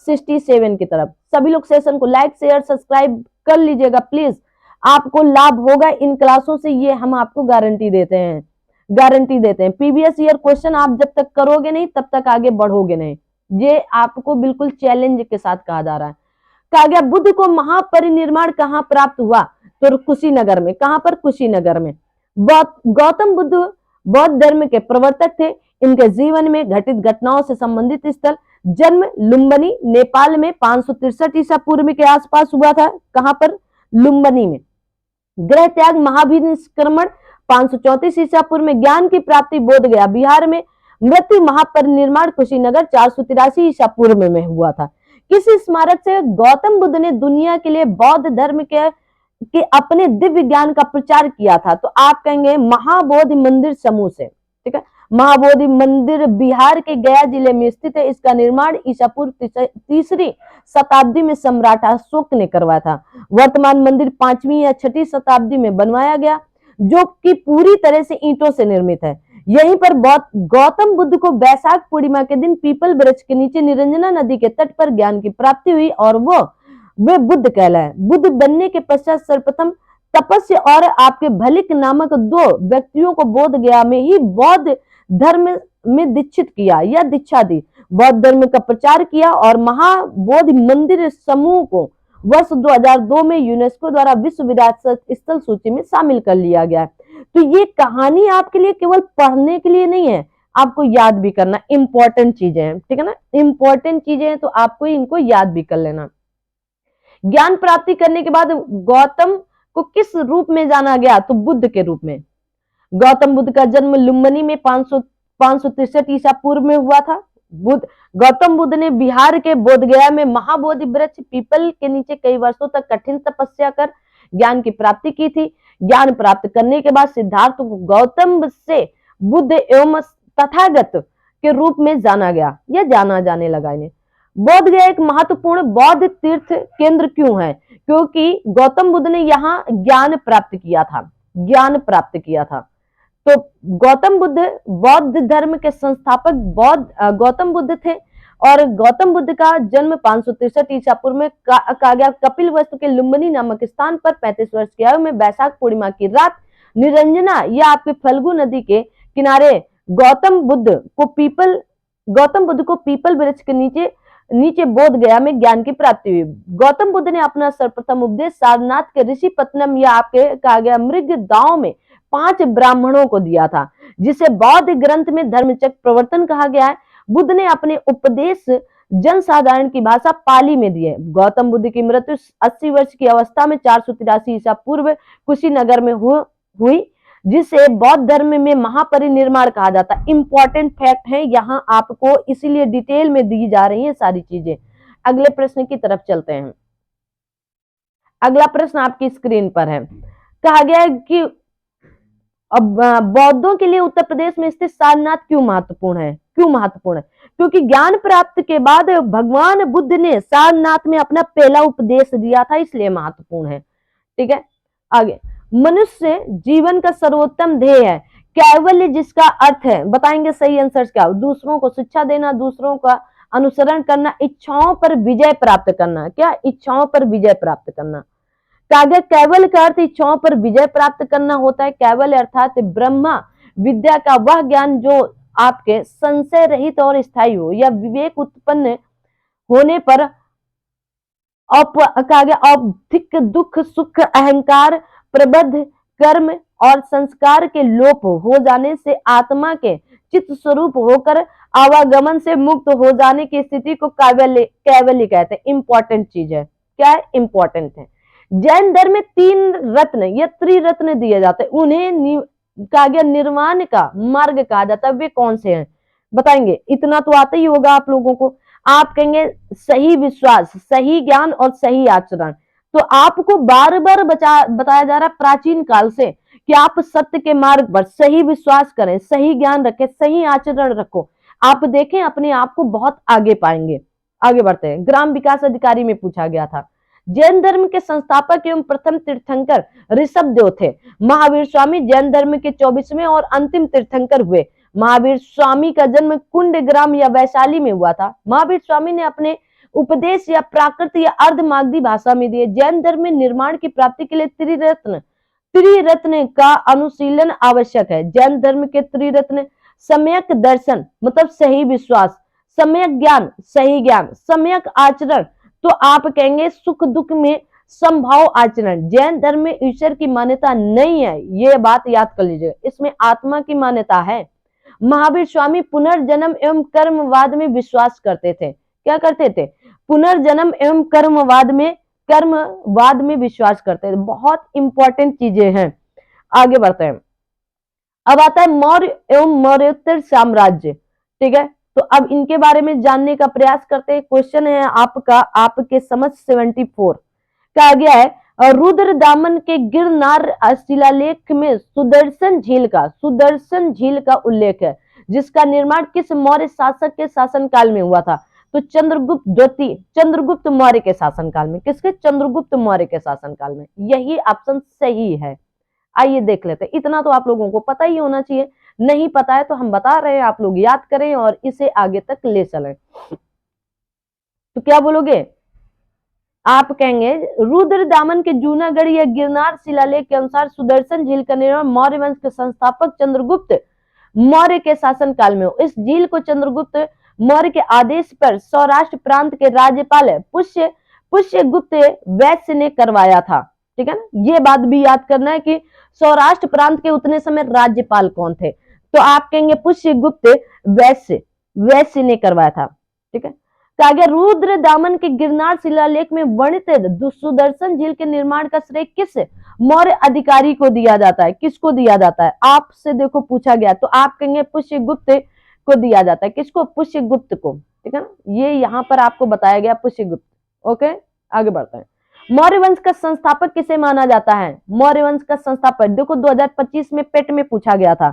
67 की तरफ। सभी लोग सेशन को लाइक शेयर सब्सक्राइब कर लीजिएगा प्लीज, आपको लाभ होगा इन क्लासों से, ये हम आपको गारंटी देते हैं। प्रीवियस ईयर क्वेश्चन आप जब तक करोगे नहीं तब तक आगे बढ़ोगे नहीं, ये आपको बिल्कुल चैलेंज के साथ कहा जा रहा है। कहा गया बुद्ध को महापरिनिर्वाण कहां प्राप्त हुआ? तो कुशीनगर में। कहां पर? कुशीनगर में। गौतम बुद्ध बौद्ध धर्म के प्रवर्तक थे। इनके जीवन में घटित घटनाओं से संबंधित स्थल जन्म लुम्बिनी नेपाल में 563 ईसा पूर्व के आसपास हुआ था। कहां पर? लुम्बिनी में। गृह त्याग महाभिनिष्क्रमण 534 ईसा पूर्व में। ज्ञान की प्राप्ति बोधगया बिहार में। मृत्यु महापरिनिर्वाण कुशीनगर 483 ईसा पूर्व में हुआ था। किस स्मारक से गौतम बुद्ध ने दुनिया के लिए बौद्ध धर्म के अपने दिव्य ज्ञान का प्रचार किया था? तो आप कहेंगे महाबोधि मंदिर समूह से। ठीक है, महाबोधि मंदिर बिहार के गया जिले में स्थित है। इसका निर्माण ईसा पूर्व 3री शताब्दी में सम्राट अशोक ने करवाया था। वर्तमान मंदिर 5वीं या 6ठी शताब्दी में बनवाया गया, जो कि पूरी तरह से ईंटों से निर्मित है। यहीं पर गौतम बुद्ध को वैशाख पूर्णिमा के दिन पीपल वृक्ष के नीचे निरंजना नदी के तट पर ज्ञान की प्राप्ति हुई और वे बुद्ध कहलाए। बुद्ध बनने के पश्चात सर्वप्रथम तपस्या और आपके भलिक नामक 2 व्यक्तियों को बोधगया में ही बौद्ध धर्म में दीक्षित किया या दीक्षा दी। बौद्ध धर्म का प्रचार किया और महाबोधि मंदिर समूह को वर्ष 2002 में यूनेस्को द्वारा विश्व विरासत स्थल सूची में शामिल कर लिया गया। तो ये कहानी आपके लिए केवल पढ़ने के लिए नहीं है, आपको याद भी करना। इंपॉर्टेंट चीजें हैं, ठीक है ना, इंपॉर्टेंट चीजें हैं, तो आपको इनको याद भी कर लेना। ज्ञान प्राप्ति करने के बाद गौतम को किस रूप में जाना गया? तो बुद्ध के रूप में। गौतम बुद्ध का जन्म लुम्बिनी में 563 ईसा पूर्व में हुआ था। गौतम बुद्ध ने बिहार के बोधगया में महाबोधि वृक्ष पीपल के नीचे कई वर्षों तक कठिन तपस्या कर ज्ञान की प्राप्ति की थी। ज्ञान प्राप्त करने के बाद सिद्धार्थ को गौतम से बुद्ध एवं तथागत के रूप में जाना गया या जाना जाने लगा। इन्हें बोधगया एक महत्वपूर्ण बौद्ध तीर्थ केंद्र क्यों है? क्योंकि गौतम बुद्ध ने यहाँ ज्ञान प्राप्त किया था। तो गौतम बुद्ध बौद्ध धर्म के संस्थापक गौतम बुद्ध थे और गौतम बुद्ध का जन्म 563 ईसा पूर्व में कहा गया कपिल वस्तु के लुम्बिनी नामक स्थान पर 35 वर्ष की आयु में बैसाख पूर्णिमा की रात निरंजना या आपके फल्गु नदी के किनारे गौतम बुद्ध को पीपल वृक्ष के नीचे बोध गया में ज्ञान की प्राप्ति हुई। गौतम बुद्ध ने अपना सर्वप्रथम उपदेश सारनाथ के ऋषि पत्तनम या आपके कहा गया मृग दांव में 5 ब्राह्मणों को दिया था, जिसे बौद्ध ग्रंथ में धर्मचक्र प्रवर्तन कहा गया है। बुद्ध ने अपने उपदेश जनसाधारण की भाषा पाली में दिए। गौतम बुद्ध की मृत्यु 80 वर्ष की अवस्था में 483 ईसा पूर्व कुशीनगर में हुई, जिसे बौद्ध धर्म में महापरिनिर्वाण कहा जाता है। इंपॉर्टेंट फैक्ट है यहाँ आपको, इसीलिए डिटेल में दी जा रही है सारी चीजें। अगले प्रश्न की तरफ चलते हैं। अगला प्रश्न आपकी स्क्रीन पर है। कहा गया है कि अब बौद्धों के लिए उत्तर प्रदेश में स्थित सारनाथ क्यों महत्वपूर्ण है? क्योंकि ज्ञान प्राप्त के बाद भगवान बुद्ध ने सारनाथ में अपना पहला उपदेश दिया था, इसलिए महत्वपूर्ण है। ठीक है, आगे। मनुष्य जीवन का सर्वोत्तम ध्येय है कैवल्य, जिसका अर्थ है, बताएंगे सही आंसर क्या? दूसरों को शिक्षा देना, दूसरों का अनुसरण करना, इच्छाओं पर विजय प्राप्त करना। क्या? इच्छाओं पर विजय प्राप्त करना। कैवल का अर्थ इच्छाओं पर विजय प्राप्त करना होता है। कैवल अर्थात ब्रह्मा विद्या का वह ज्ञान जो आपके संशय रहित और स्थायी हो, या विवेक उत्पन्न होने पर औधिक दुख सुख अहंकार प्रबद्ध कर्म और संस्कार के लोप हो जाने से आत्मा के चित्त स्वरूप होकर आवागमन से मुक्त हो जाने की स्थिति को कैवल्य कहते हैं। इंपॉर्टेंट चीज है। क्या है? इंपॉर्टेंट है। जैन धर्म में 3 रत्न या त्रिरत्न दिए जाते हैं, उन्हें कहा गया निर्वाण का मार्ग कहा जाता है। वे कौन से हैं बताएंगे? इतना तो आता ही होगा आप लोगों को। आप कहेंगे सही विश्वास, सही ज्ञान और सही आचरण। तो आपको बार बार बताया जा रहा है प्राचीन काल से कि आप सत्य के मार्ग पर सही विश्वास करें, सही ज्ञान रखें, सही आचरण रखो। आप देखें अपने आप को बहुत आगे पाएंगे। आगे बढ़ते हैं। ग्राम विकास अधिकारी में पूछा गया था। जैन धर्म के संस्थापक एवं प्रथम तीर्थंकर ऋषभदेव थे। महावीर स्वामी जैन धर्म के 24वें और अंतिम तीर्थंकर हुए। महावीर स्वामी का जन्म कुंडग्राम या वैशाली में हुआ था। महावीर स्वामी ने अपने उपदेश या प्राकृत या अर्धमागधी भाषा में दिए। जैन धर्म में निर्माण की प्राप्ति के लिए त्रिरत्न का अनुशीलन आवश्यक है। जैन धर्म के त्रिरत्न सम्यक दर्शन मतलब सही विश्वास, सम्यक ज्ञान सही ज्ञान, सम्यक आचरण तो आप कहेंगे सुख दुख में संभाव आचरण। जैन धर्म में ईश्वर की मान्यता नहीं है, ये बात याद कर लीजिए, इसमें आत्मा की मान्यता है। महावीर स्वामी पुनर्जन्म एवं कर्मवाद में विश्वास करते थे। क्या करते थे? पुनर्जन्म एवं कर्मवाद में विश्वास करते थे। बहुत इंपॉर्टेंट चीजें हैं। आगे बढ़ते हैं। अब आता है मौर्य एवं मौर्योत्तर साम्राज्य। ठीक है, तो अब इनके बारे में जानने का प्रयास करते हैं। क्वेश्चन है आपका, आपके समझ 74 कहा गया है रुद्र दामन के गिरनार शिलालेख में सुदर्शन झील का उल्लेख है, जिसका निर्माण किस मौर्य शासक के शासनकाल में हुआ था? तो चंद्रगुप्त मौर्य के शासनकाल में। किसके? चंद्रगुप्त मौर्य के शासनकाल में। यही ऑप्शन सही है। आइए देख लेते हैं। इतना तो आप लोगों को पता ही होना चाहिए, नहीं पता है तो हम बता रहे हैं, आप लोग याद करें और इसे आगे तक ले चलें। तो क्या बोलोगे? आप कहेंगे रुद्र दामन के जूनागढ़ या गिरनार शिलालेख के अनुसार सुदर्शन झील का निर्माण मौर्य वंश के संस्थापक चंद्रगुप्त मौर्य के शासनकाल में हो। इस झील को चंद्रगुप्त मौर्य के आदेश पर सौराष्ट्र प्रांत के राज्यपाल पुष्यगुप्त वैश्य ने करवाया था। ठीक है ना, ये बात भी याद करना है कि सौराष्ट्र प्रांत के उतने समय राज्यपाल कौन थे? तो आप कहेंगे पुष्यगुप्त वैश्य ने करवाया था। ठीक है, कहा गया रुद्र दामन के गिरनार शिलालेख में वर्णित सुदर्शन झील के निर्माण का श्रेय किस मौर्य अधिकारी को दिया जाता है? किसको दिया जाता है? आपसे देखो पूछा गया तो आप कहेंगे पुष्यगुप्त को दिया जाता है। किसको? पुष्यगुप्त को। ठीक है ना, ये यहाँ पर आपको बताया गया पुष्यगुप्त। ओके, आगे बढ़ते हैं। मौर्य वंश का संस्थापक किसे माना जाता है? मौर्य वंश का संस्थापक देखो 2025 में पेट में पूछा गया था,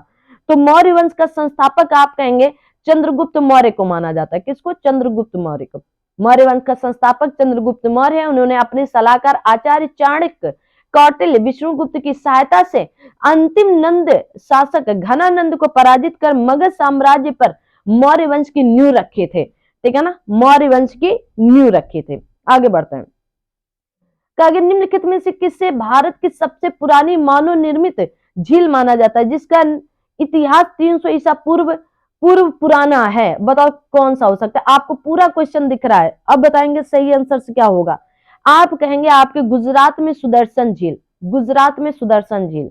तो मौर्य वंश का संस्थापक आप कहेंगे चंद्रगुप्त मौर्य को माना जाता है। किसको? चंद्रगुप्त मौर्य को। मौर्य वंश का संस्थापक चंद्रगुप्त मौर्य है। उन्होंने अपने सलाहकार आचार्य चाणक्य कौटिल्य विष्णुगुप्त की सहायता से अंतिम नंद शासक घनानंद को पराजित कर मगध साम्राज्य पर मौर्य वंश की नींव रखे थे। ठीक है ना, मौर्य वंश की नींव रखे थे। आगे बढ़ते हैं। आगे निम्नलिखित में से किसे भारत की सबसे पुरानी मानव निर्मित झील माना जाता है, जिसका इतिहास 300 ईसा पूर्व पुराना है? बताओ कौन सा हो सकता है? आपको पूरा क्वेश्चन दिख रहा है, अब बताएंगे सही आंसर से क्या होगा। आप कहेंगे आपके गुजरात में सुदर्शन झील, गुजरात में सुदर्शन झील।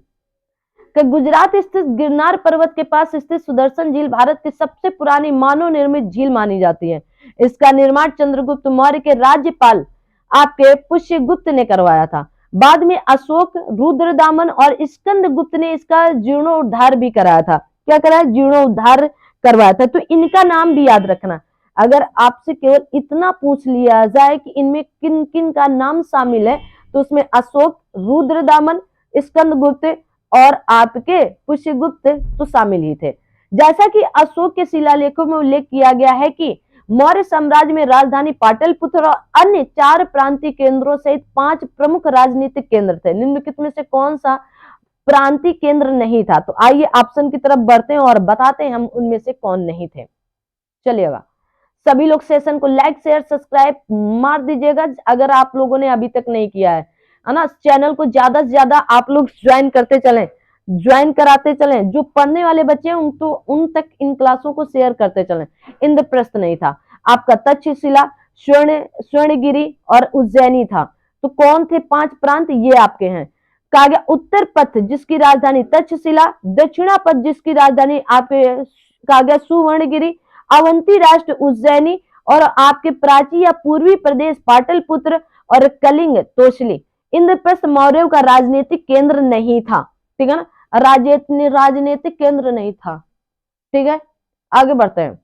गुजरात स्थित गिरनार पर्वत के पास स्थित सुदर्शन झील भारत की सबसे पुरानी मानव निर्मित झील मानी जाती है। इसका निर्माण चंद्रगुप्त मौर्य के राज्यपाल आपके पुष्यगुप्त ने करवाया था। बाद में अशोक, रुद्रदामन और स्कंदगुप्त ने इसका जीर्णोद्धार भी कराया था। क्या कराया? जीर्णोद्धार करवाया था। तो इनका नाम भी याद रखना। अगर आपसे केवल इतना पूछ लिया जाए कि इनमें किन किन का नाम शामिल है, तो उसमें अशोक, रुद्रदामन, स्कंदगुप्त और आपके पुष्यगुप्त तो शामिल ही थे। जैसा कि अशोक के शिलालेखों में उल्लेख किया गया है कि मौर्य साम्राज्य में राजधानी पाटलिपुत्र और अन्य 4 प्रांतीय केंद्रों सहित 5 प्रमुख राजनीतिक केंद्र थे। निम्नलिखित में से कौन सा प्रांतीय केंद्र नहीं था? तो आइए ऑप्शन की तरफ बढ़ते हैं और बताते हैं हम उनमें से कौन नहीं थे। चलिएगा, सभी लोग सेशन को लाइक शेयर सब्सक्राइब मार दीजिएगा अगर आप लोगों ने अभी तक नहीं किया है ना। चैनल को ज्यादा से ज्यादा आप लोग ज्वाइन करते चलें, ज्वाइन कराते चलें। जो पढ़ने वाले बच्चे हैं उन तक इन क्लासों को शेयर करते चलें। इंद्रप्रस्थ नहीं था, आपका तक्षशिला, स्वर्णगिरी और उज्जैनी था। तो कौन थे 5 प्रांत? ये आपके हैं। कहा गया उत्तर पथ जिसकी राजधानी तक्षशिला, दक्षिणा पथ जिसकी राजधानी आपके कहा गया सुवर्णगिरी, अवंती राष्ट्र उज्जैनी और आपके प्राची या पूर्वी प्रदेश पाटलिपुत्र और कलिंग तोशली। इंद्रप्रस्थ मौर्यों का राजनीतिक केंद्र नहीं था। ठीक है ना, राजनीतिक केंद्र नहीं था। ठीक है, आगे बढ़ते हैं।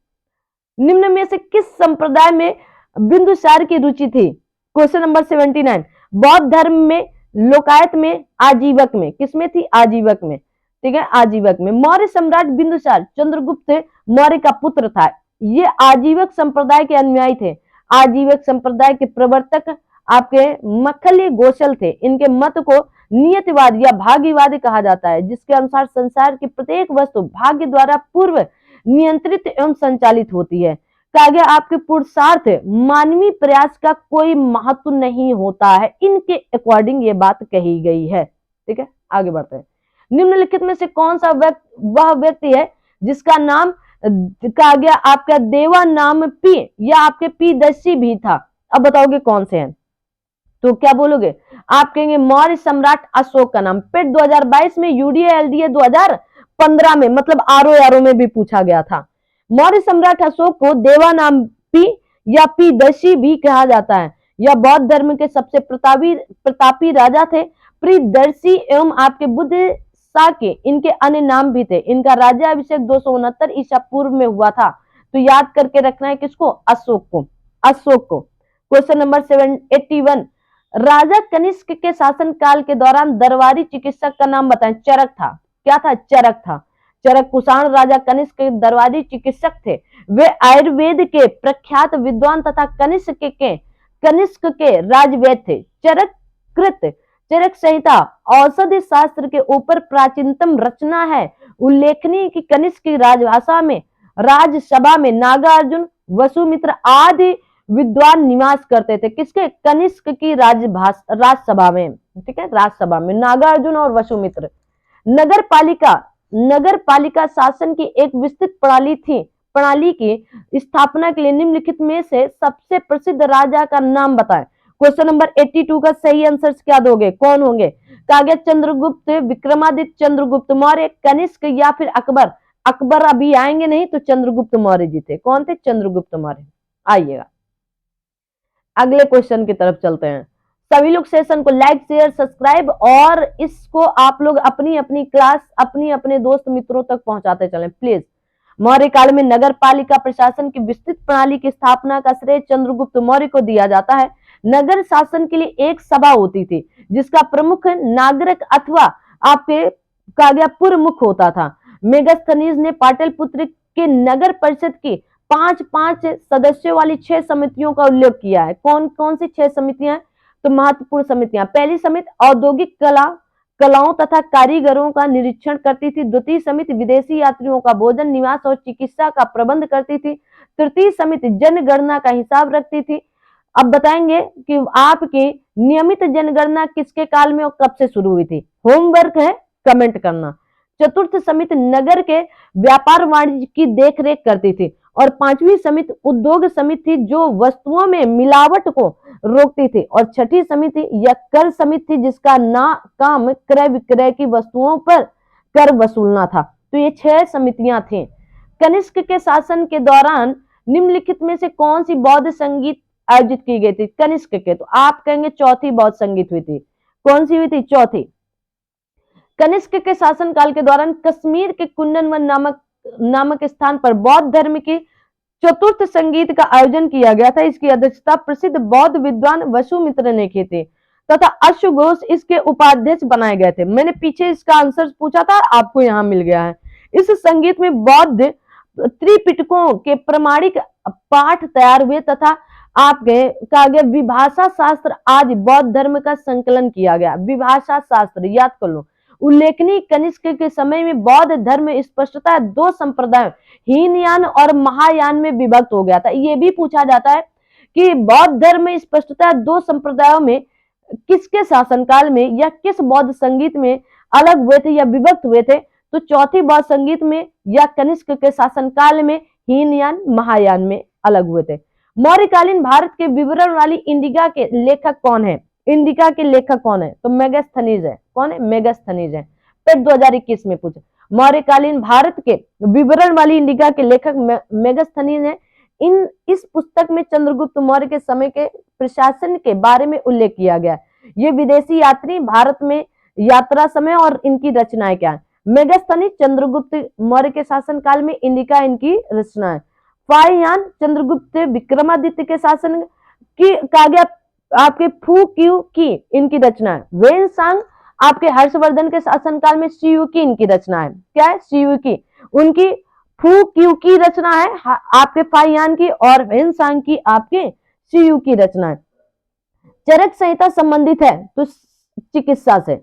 निम्न में से किस संप्रदाय में बिंदुसार की रुचि थी? Question number 79। बौद्ध धर्म में, लोकायत में, आजीवक में? किसमें थी? आजीवक में। ठीक है, आजीवक में। मौर्य सम्राट बिंदुसार चंद्रगुप्त मौर्य का पुत्र था। ये आजीवक संप्रदाय के अनुयायी थे। आजीवक संप्रदाय के प्रवर्तक आपके मक्खली गोसल थे। इनके मत को नियतिवाद या भाग्यवादी कहा जाता है, जिसके अनुसार संसार की प्रत्येक वस्तु भाग्य द्वारा पूर्व नियंत्रित एवं संचालित होती है। कहा गया आपके पुरुषार्थ, मानवीय प्रयास का कोई महत्व नहीं होता है। इनके अकॉर्डिंग ये बात कही गई है। ठीक है, आगे बढ़ते हैं। निम्नलिखित में से कौन सा वह व्यक्ति है जिसका नाम कहा गया आपका देवा नाम पी या आपके पी दस्सी भी था? अब बताओगे कौन से हैं? तो क्या बोलोगे? आप कहेंगे मौर्य सम्राट अशोक का नाम। पेट 2022 में, यूडीए एलडीए 2015 में, मतलब आरओ में भी पूछा गया था। मौर्य सम्राट अशोक को देवा नाम पी या पी दशी भी कहा जाता है। यह बौद्ध धर्म के सबसे प्रतापी राजा थे। प्रियदर्शी एवं आपके बुद्ध साके इनके अन्य नाम भी थे। इनका राज्याभिषेक 269 ईसा पूर्व में हुआ था। तो याद करके रखना है किसको? अशोक को। अशोक को। Question number 781। राजा कनिष्क के शासन काल के दौरान दरबारी चिकित्सक का नाम बताएं। चरक था। क्या था? चरक था। चरक कुषाण राजा कनिष्क के दरबारी चिकित्सक थे। वे आयुर्वेद के प्रख्यात विद्वान तथा कनिष्क के राजवैद्य थे। चरक कृत चरक संहिता औषधि शास्त्र के ऊपर प्राचीनतम रचना है। उल्लेखनीय कि कनिष्क की राजभाषा में राजसभा में नागार्जुन, वसुमित्र आदि विद्वान निवास करते थे। किसके? कनिष्क की राजसभा में। ठीक है, राजसभा में नागार्जुन और वसुमित्र। नगर पालिका शासन की एक विस्तृत प्रणाली की स्थापना के लिए निम्नलिखित में से सबसे प्रसिद्ध राजा का नाम बताएं। क्वेश्चन नंबर 82 का सही आंसर क्या दोगे? कौन होंगे? कहा गया चंद्रगुप्त, विक्रमादित्य चंद्रगुप्त मौर्य, कनिष्क या फिर अकबर। अकबर अभी आएंगे नहीं, तो चंद्रगुप्त मौर्य जी थे। कौन थे? चंद्रगुप्त मौर्य। आइएगा अगले क्वेश्चन की तरफ चलते हैं। सभी लोग सेशन को लाइक शेयर सब्सक्राइब और इसको आप लोग अपनी अपनी क्लास अपने दोस्त मित्रों तक पहुंचाते चलें प्लीज। मौर्य काल में नगर पालिका प्रशासन की विस्तृत प्रणाली की स्थापना का श्रेय चंद्रगुप्त मौर्य को दिया जाता है। नगर शासन के लिए एक सभा होती थी जिसका प्रमुख नागरिक अथवा आपके कहा गया पुरमुख होता था। मेगास्थनीज ने पाटलिपुत्र के नगर परिषद की 5 सदस्यों वाली 6 समितियों का उल्लेख किया है। कौन कौन सी 6 समितियां? तो महत्वपूर्ण समितियां, पहली समिति औद्योगिक कलाओं तथा कारीगरों का निरीक्षण करती थी। द्वितीय समिति विदेशी यात्रियों का भोजन, निवास और चिकित्सा का प्रबंध करती थी। तृतीय समिति जनगणना का हिसाब रखती थी। अब बताएंगे कि आपकी नियमित जनगणना किसके काल में और कब से शुरू हुई थी। होमवर्क है, कमेंट करना। चतुर्थ समिति नगर के व्यापार वाणिज्य की देखरेख करती थी। और पांचवी समिति उद्योग समिति थी, जो वस्तुओं में मिलावट को रोकती थी। और छठी समिति या कर समिति थी, जिसका काम क्रय विक्रय की वस्तुओं पर कर वसूलना था। तो ये 6 समितियां थी। कनिष्क के शासन के दौरान निम्नलिखित में से कौन सी बौद्ध संगीत आयोजित की गई थी कनिष्क के? तो आप कहेंगे चौथी बौद्ध संगीत हुई थी। कौन सी हुई थी? चौथी। कनिष्क के शासनकाल के दौरान कश्मीर के कुंदनवन नामक स्थान पर बौद्ध धर्म की चतुर्थ संगीत का आयोजन किया गया था। इसकी अध्यक्षता प्रसिद्ध बौद्ध विद्वान वसुमित्र ने की थी तथा अश्वघोष इसके उपाध्यक्ष बनाए गए थे। मैंने पीछे इसका आंसर पूछा था, आपको यहां मिल गया है। इस संगीत में बौद्ध त्रिपिटकों के प्रमाणिक पाठ तैयार हुए तथा आपके कहा गया विभाषा शास्त्र आदि बौद्ध धर्म का संकलन किया गया। विभाषा शास्त्र याद कर लो। उल्लेखनीय कनिष्क के समय में बौद्ध धर्म स्पष्टतः 2 संप्रदायों हीनयान और महायान में विभक्त हो गया था। ये भी पूछा जाता है कि बौद्ध धर्म स्पष्टतः 2 संप्रदायों में किसके शासनकाल में या किस बौद्ध संगीत में अलग हुए थे या विभक्त हुए थे? तो चौथी बौद्ध संगीत में या कनिष्क के शासनकाल में हीनयान महायान में अलग हुए थे। मौर्यकालीन भारत के विवरण वाली इंडिका के लेखक कौन है? इंडिका के लेखक कौन है? तो मेगास्थनीज है। कौन है? मेगास्थनीज है। पेट 2021 में पूछे। मौर्यकालीन भारत के विवरण वाली इंडिका के लेखक मेगास्थनीज है। इस पुस्तक में चंद्रगुप्त मौर्य के समय के प्रशासन के बारे में उल्लेख किया गया। ये विदेशी यात्री भारत में यात्रा समय और इनकी रचनाएं क्या है? मेगास्थनीज चंद्रगुप्त मौर्य के शासनकाल में इंडिका इनकी रचना है। फाहियान चंद्रगुप्त विक्रमादित्य के शासन की कहा गया आपके फू क्यू की इनकी रचना है। वेनसांग आपके हर्षवर्धन के शासनकाल में सीयू की इनकी रचना है। क्या है? सीयू की। उनकी फू क्यू की रचना है आपके फाहियान की और वेनसांग की आपके सीयू की रचना है। चरक संहिता संबंधित है तो चिकित्सा से।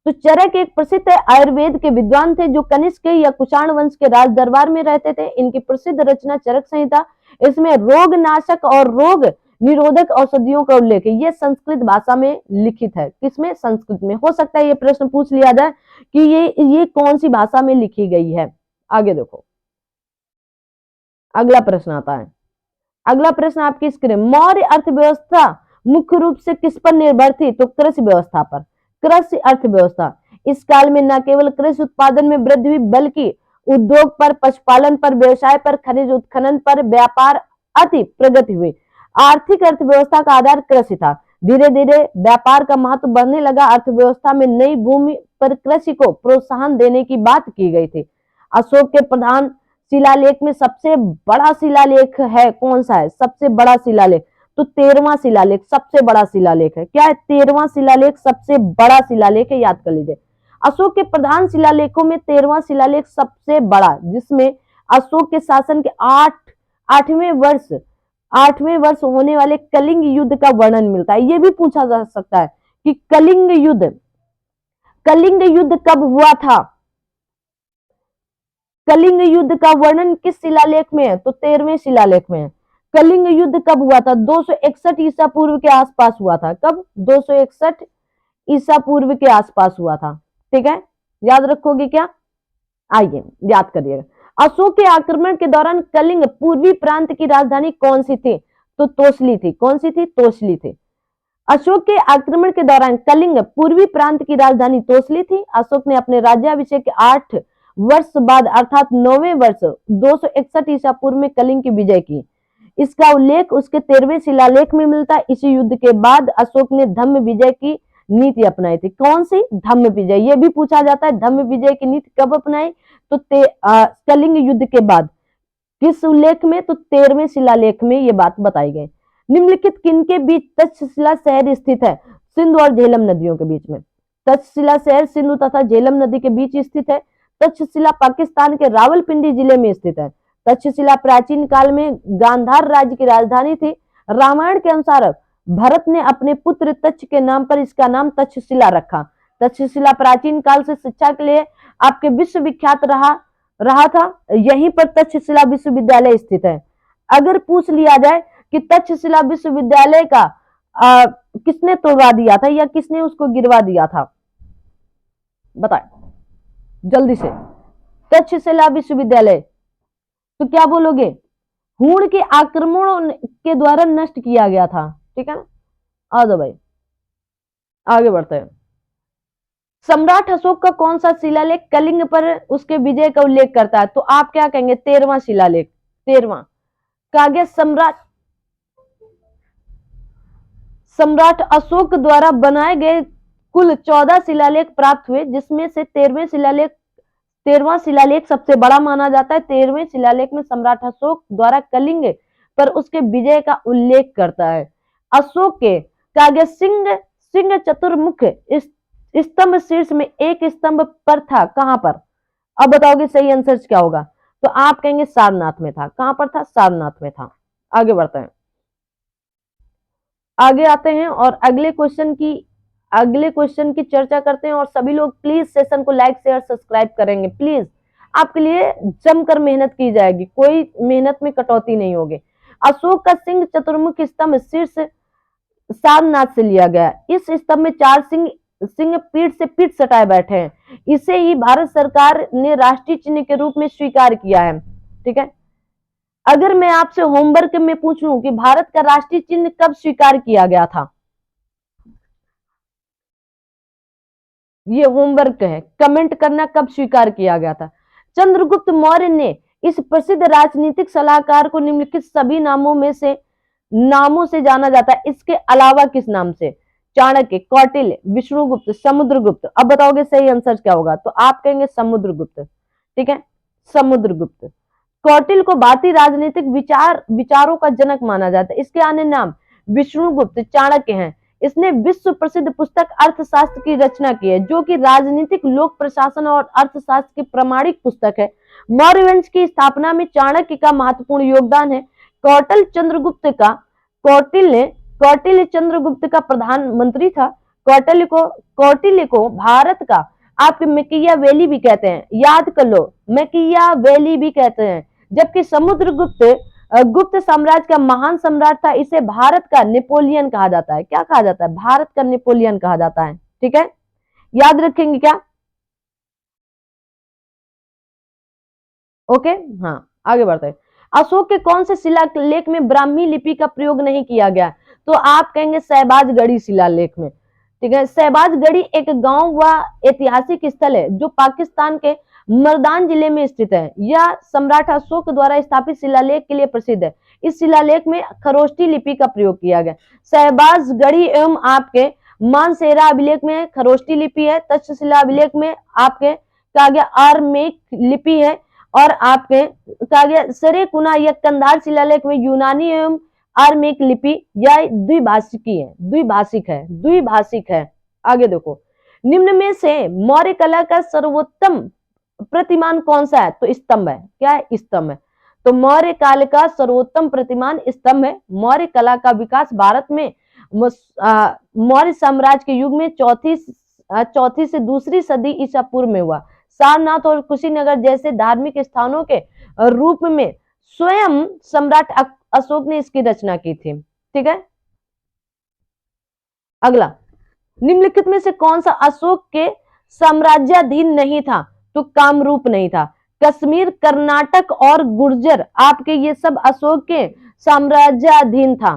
तो चरक एक प्रसिद्ध आयुर्वेद के विद्वान थे जो कनिष्क या कुषाण वंश के राज दरबार में रहते थे। इनकी प्रसिद्ध रचना चरक संहिता। इसमें रोग नाशक और रोग निरोधक औषधियों का उल्लेख है। यह संस्कृत भाषा में लिखित है। किसमें? संस्कृत में। हो सकता है ये प्रश्न पूछ लिया जाए कि ये कौन सी भाषा में लिखी गई है। आगे देखो, अगला प्रश्न आता है। अगला प्रश्न आपकी स्क्रीन। मौर्य अर्थव्यवस्था मुख्य रूप से किस पर निर्भर थी? तो कृषि व्यवस्था पर। कृषि अर्थव्यवस्था। इस काल में न केवल कृषि उत्पादन में वृद्धि हुई बल्कि उद्योग पर, पशुपालन पर, व्यवसाय पर, खनिज उत्खनन पर, व्यापार अति प्रगति हुई। आर्थिक अर्थव्यवस्था का आधार कृषि था। धीरे धीरे व्यापार का महत्व बढ़ने लगा। अर्थव्यवस्था में नई भूमि पर कृषि को प्रोत्साहन देने की बात की गई थी। अशोक के प्रधान शिलालेख में सबसे बड़ा शिलालेख है कौन सा है? सबसे बड़ा शिलालेख तो 13वां शिलालेख सबसे बड़ा शिलालेख है। क्या है? 13वां शिलालेख सबसे बड़ा शिलालेख है, याद कर लीजिए। अशोक के प्रधान शिलालेखों में 13वां शिलालेख सबसे बड़ा, जिसमें अशोक के शासन के 8वें वर्ष होने वाले कलिंग युद्ध का वर्णन मिलता है। यह भी पूछा जा सकता है कि कलिंग युद्ध कब हुआ था? कलिंग युद्ध का वर्णन किस शिलालेख में है? तो 13वें शिलालेख में है। कलिंग युद्ध कब हुआ था? 261 ईसा पूर्व के आसपास हुआ था। कब? 261 ईसा पूर्व के आसपास हुआ था। ठीक है, याद रखोगे क्या? आइए याद करिएगा। अशोक के आक्रमण के दौरान कलिंग पूर्वी प्रांत की राजधानी कौन सी थी? तो तोसली थी। कौन सी थी? तोसली थी। अशोक के आक्रमण के दौरान कलिंग पूर्वी प्रांत की राजधानी तोसली थी। अशोक ने अपने राज्याभिषेक के 8 वर्ष बाद अर्थात 9वें वर्ष 261 ईसा पूर्व में कलिंग की विजय की। इसका उल्लेख उसके 13वें शिलालेख में मिलता है। इसी युद्ध के बाद अशोक ने धम्म विजय की नीति अपनाई थी। कौन सी? धम्म विजय। यह भी पूछा जाता है धम्म विजय की नीति कब अपनाई? तो कलिंग युद्ध के बाद। किस उल्लेख में? तो 13वें शिलालेख में यह बात बताई गई। निम्नलिखित किनके बीच तक्षशिला शहर स्थित है? सिंधु और झेलम नदियों के बीच में। तक्षशिला शहर सिंधु तथा झेलम नदी के बीच स्थित है। तक्षशिला पाकिस्तान के रावलपिंडी जिले में स्थित है। तक्षशिला प्राचीन काल में गांधार राज्य की राजधानी थी। रामायण के अनुसार भरत ने अपने पुत्र तक्ष के नाम पर इसका नाम तक्षशिला रखा। तक्षशिला प्राचीन काल से शिक्षा के लिए आपके विश्वविख्यात रहा था। यहीं पर तक्षशिला विश्वविद्यालय स्थित है। अगर पूछ लिया जाए कि तक्षशिला विश्वविद्यालय का किसने तोड़वा दिया था या किसने उसको गिरवा दिया था, बताए जल्दी से। तक्षशिला विश्वविद्यालय, तो क्या बोलोगे? हूण के आक्रमणों के द्वारा नष्ट किया गया था। ठीक है ना, आ जाओ भाई आगे बढ़ते हैं। सम्राट अशोक का कौन सा शिलालेख कलिंग पर उसके विजय का उल्लेख करता है? तो आप क्या कहेंगे? 13वां शिलालेख। 13वां कहा गया सम्राट अशोक द्वारा बनाए गए कुल 14 शिलालेख प्राप्त हुए, जिसमें से 13वां शिलालेख सबसे बड़ा माना जाता है। 13वें शिलालेख में सम्राट अशोक द्वारा कलिंग पर उसके विजय का उल्लेख करता है। अशोक के काव्य सिंह चतुर्मुख स्तंभ शीर्ष में एक स्तंभ पर था, कहां पर? अब बताओगे सही आंसर क्या होगा? तो आप कहेंगे सारनाथ में था। कहां पर था? सारनाथ में था। आगे बढ़ते हैं, आगे आते हैं और अगले क्वेश्चन की चर्चा करते हैं। और सभी लोग प्लीज सेशन को लाइक शेयर सब्सक्राइब करेंगे प्लीज, आपके लिए जमकर मेहनत की जाएगी, कोई मेहनत में कटौती नहीं होगी। अशोक का सिंह चतुर्मुख स्तंभ शीर्ष सारनाथ से लिया गया। इस स्तंभ में 4 सिंह पीठ से पीठ सटाए बैठे हैं। इसे ही भारत सरकार ने राष्ट्रीय चिन्ह के रूप में स्वीकार किया है। ठीक है, अगर मैं आपसे होमवर्क में पूछूं कि भारत का राष्ट्रीय चिन्ह कब स्वीकार किया गया था, ये होमवर्क है, कमेंट करना कब स्वीकार किया गया था। चंद्रगुप्त मौर्य ने इस प्रसिद्ध राजनीतिक सलाहकार को निम्नलिखित सभी नामों से जाना जाता है, इसके अलावा किस नाम से? चाणक्य, कौटिल्य, विष्णुगुप्त, समुद्रगुप्त। अब बताओगे सही आंसर क्या होगा? तो आप कहेंगे समुद्रगुप्त। ठीक है, समुद्रगुप्त। कौटिल्य को भारतीय राजनीतिक विचारों का जनक माना जाता है। इसके अन्य नाम विष्णुगुप्त, चाणक्य हैं। इसने विश्व प्रसिद्ध पुस्तक अर्थशास्त्र की रचना की है, जो कि राजनीतिक, लोक प्रशासन और अर्थशास्त्र की प्रमाणिक पुस्तक है। मौर्य वंश की स्थापना में चाणक्य का महत्वपूर्ण योगदान है। कौटिल्य चंद्रगुप्त का प्रधानमंत्री था। कौटिल्य को भारत का आपके मैकियावेली भी कहते हैं, याद कर लो, मैकियावेली भी कहते हैं। जबकि गुप्त साम्राज्य का महान सम्राट था। इसे भारत का नेपोलियन कहा जाता है। क्या कहा जाता है? भारत का नेपोलियन कहा जाता है। ठीक है, याद रखेंगे क्या? ओके, हाँ आगे बढ़ते हैं। अशोक के कौन से शिलालेख में ब्राह्मी लिपि का प्रयोग नहीं किया गया? तो आप कहेंगे शहबाजगढ़ी शिलालेख में। ठीक है, शहबाजगढ़ी एक गांव व ऐतिहासिक स्थल है जो पाकिस्तान के मर्दान जिले में स्थित है। यह सम्राट अशोक द्वारा स्थापित शिलालेख के लिए प्रसिद्ध है। इस शिलालेख में खरोष्टी लिपि का प्रयोग किया गया। शहबाजगढ़ी एवं आपके मानसेरा अभिलेख में खरोष्टी लिपि है। तक्षशिला अभिलेख में आपके कहा गया अरमेक लिपि है। और आपके कहा गया सरेकुना या कंधार शिलालेख में यूनानी एवं अरमेक लिपि या द्विभाषिक है। आगे देखो, निम्न में से मौर्य कला का सर्वोत्तम प्रतिमान कौन सा है? तो स्तंभ है। क्या है? स्तंभ है। तो मौर्य काल का सर्वोत्तम प्रतिमान स्तंभ है। मौर्य कला का विकास भारत में मौर्य साम्राज्य के युग में चौथी से दूसरी सदी ईसा पूर्व में हुआ। सारनाथ और कुशीनगर जैसे धार्मिक स्थानों के रूप में स्वयं सम्राट अशोक ने इसकी रचना की थी। ठीक है, अगला, निम्नलिखित में से कौन सा अशोक के साम्राज्याधीन नहीं था? तो कामरूप नहीं था। कश्मीर, कर्नाटक और गुर्जर आपके ये सब अशोक के साम्राज्याधीन था।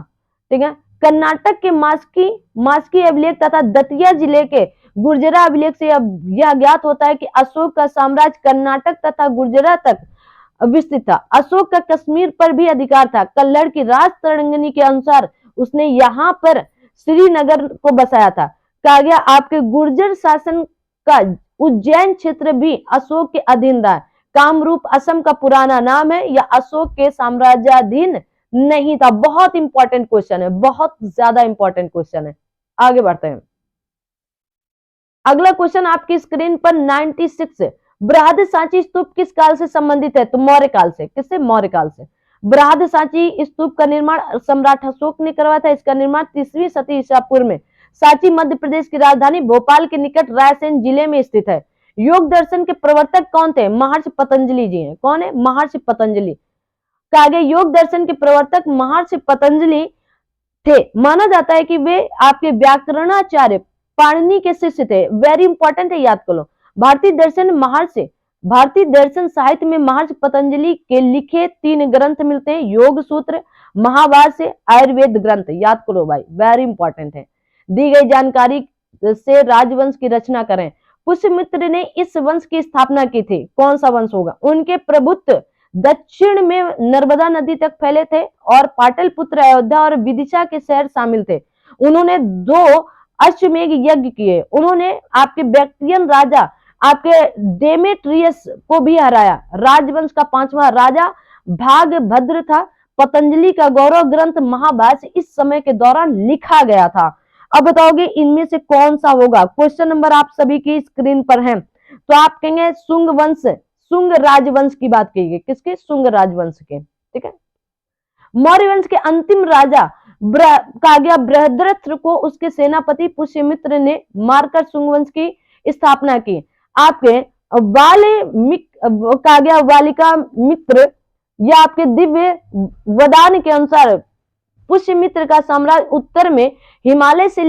ठीक है, कर्नाटक के मास्की अभिलेख तथा दतिया जिले के गुर्जरा अभिलेख से यह ज्ञात होता है कि अशोक का साम्राज्य कर्नाटक तथा गुर्जरा तक विस्तृत था। अशोक का कश्मीर पर भी अधिकार था। कल्हड़ की राज तरंगिणी के अनुसार उसने यहाँ पर श्रीनगर को बसाया था। कहा गया आपके गुर्जर शासन का उज्जैन क्षेत्र भी अशोक के अधीन रहा। कामरूप असम का पुराना नाम है। यह अशोक के साम्राज्याधीन नहीं था। बहुत इंपॉर्टेंट क्वेश्चन है, बहुत ज्यादा इंपॉर्टेंट क्वेश्चन है। आगे बढ़ते हैं, अगला क्वेश्चन आपकी स्क्रीन पर 96 बृहद सांची स्तूप किस काल से संबंधित है? तो मौर्य काल से। किससे? मौर्य काल से। बृहद सांची स्तूप का निर्माण सम्राट अशोक ने करवाया था। इसका निर्माण 3वीं शती ईसा पूर्व में सांची मध्य प्रदेश की राजधानी भोपाल के निकट रायसेन जिले में स्थित है। योग दर्शन के प्रवर्तक कौन थे? महर्षि पतंजलि जी हैं। कौन है? महर्षि पतंजलि। तो आगे योग दर्शन के प्रवर्तक महर्षि पतंजलि थे। माना जाता है कि वे आपके व्याकरणाचार्य पाणिनि के शिष्य थे। वेरी इंपॉर्टेंट है, याद कर लो। भारतीय दर्शन साहित्य में महर्षि पतंजलि के लिखे 3 ग्रंथ मिलते हैं, योग सूत्र, महाभाष्य, आयुर्वेद ग्रंथ। याद करो भाई, वेरी इंपॉर्टेंट है। दी गई जानकारी से राजवंश की रचना करें। पुष्यमित्र ने इस वंश की स्थापना की थी। कौन सा वंश होगा? उनके प्रभुत्व दक्षिण में नर्मदा नदी तक फैले थे और पाटलिपुत्र, अयोध्या और विदिशा के शहर शामिल थे। उन्होंने 2 अश्वमेध यज्ञ किए। उन्होंने आपके बैक्ट्रियन राजा आपके डेमेट्रियस को भी हराया। राजवंश का 5वां राजा भागभद्र था। पतंजलि का गौरव ग्रंथ महाभाष्य इस समय के दौरान लिखा गया था। अब बताओगे इनमें से कौन सा होगा? क्वेश्चन नंबर आप सभी की स्क्रीन पर है। तो आप कहेंगे शुंग वंश, शुंग राजवंश की बात की गई। किसके? शुंग राजवंश के। ठीक है। मौर्य वंश के अंतिम राजा कहा गया बृहद्रथ को उसके सेनापति पुष्यमित्र ने मारकर शुंग वंश की स्थापना की। आपके कहा गया वालिका मित्र या आपके दिव्य वदान के अनुसार पुष्यमित्र का साम्राज्य उत्तर में हिमालय से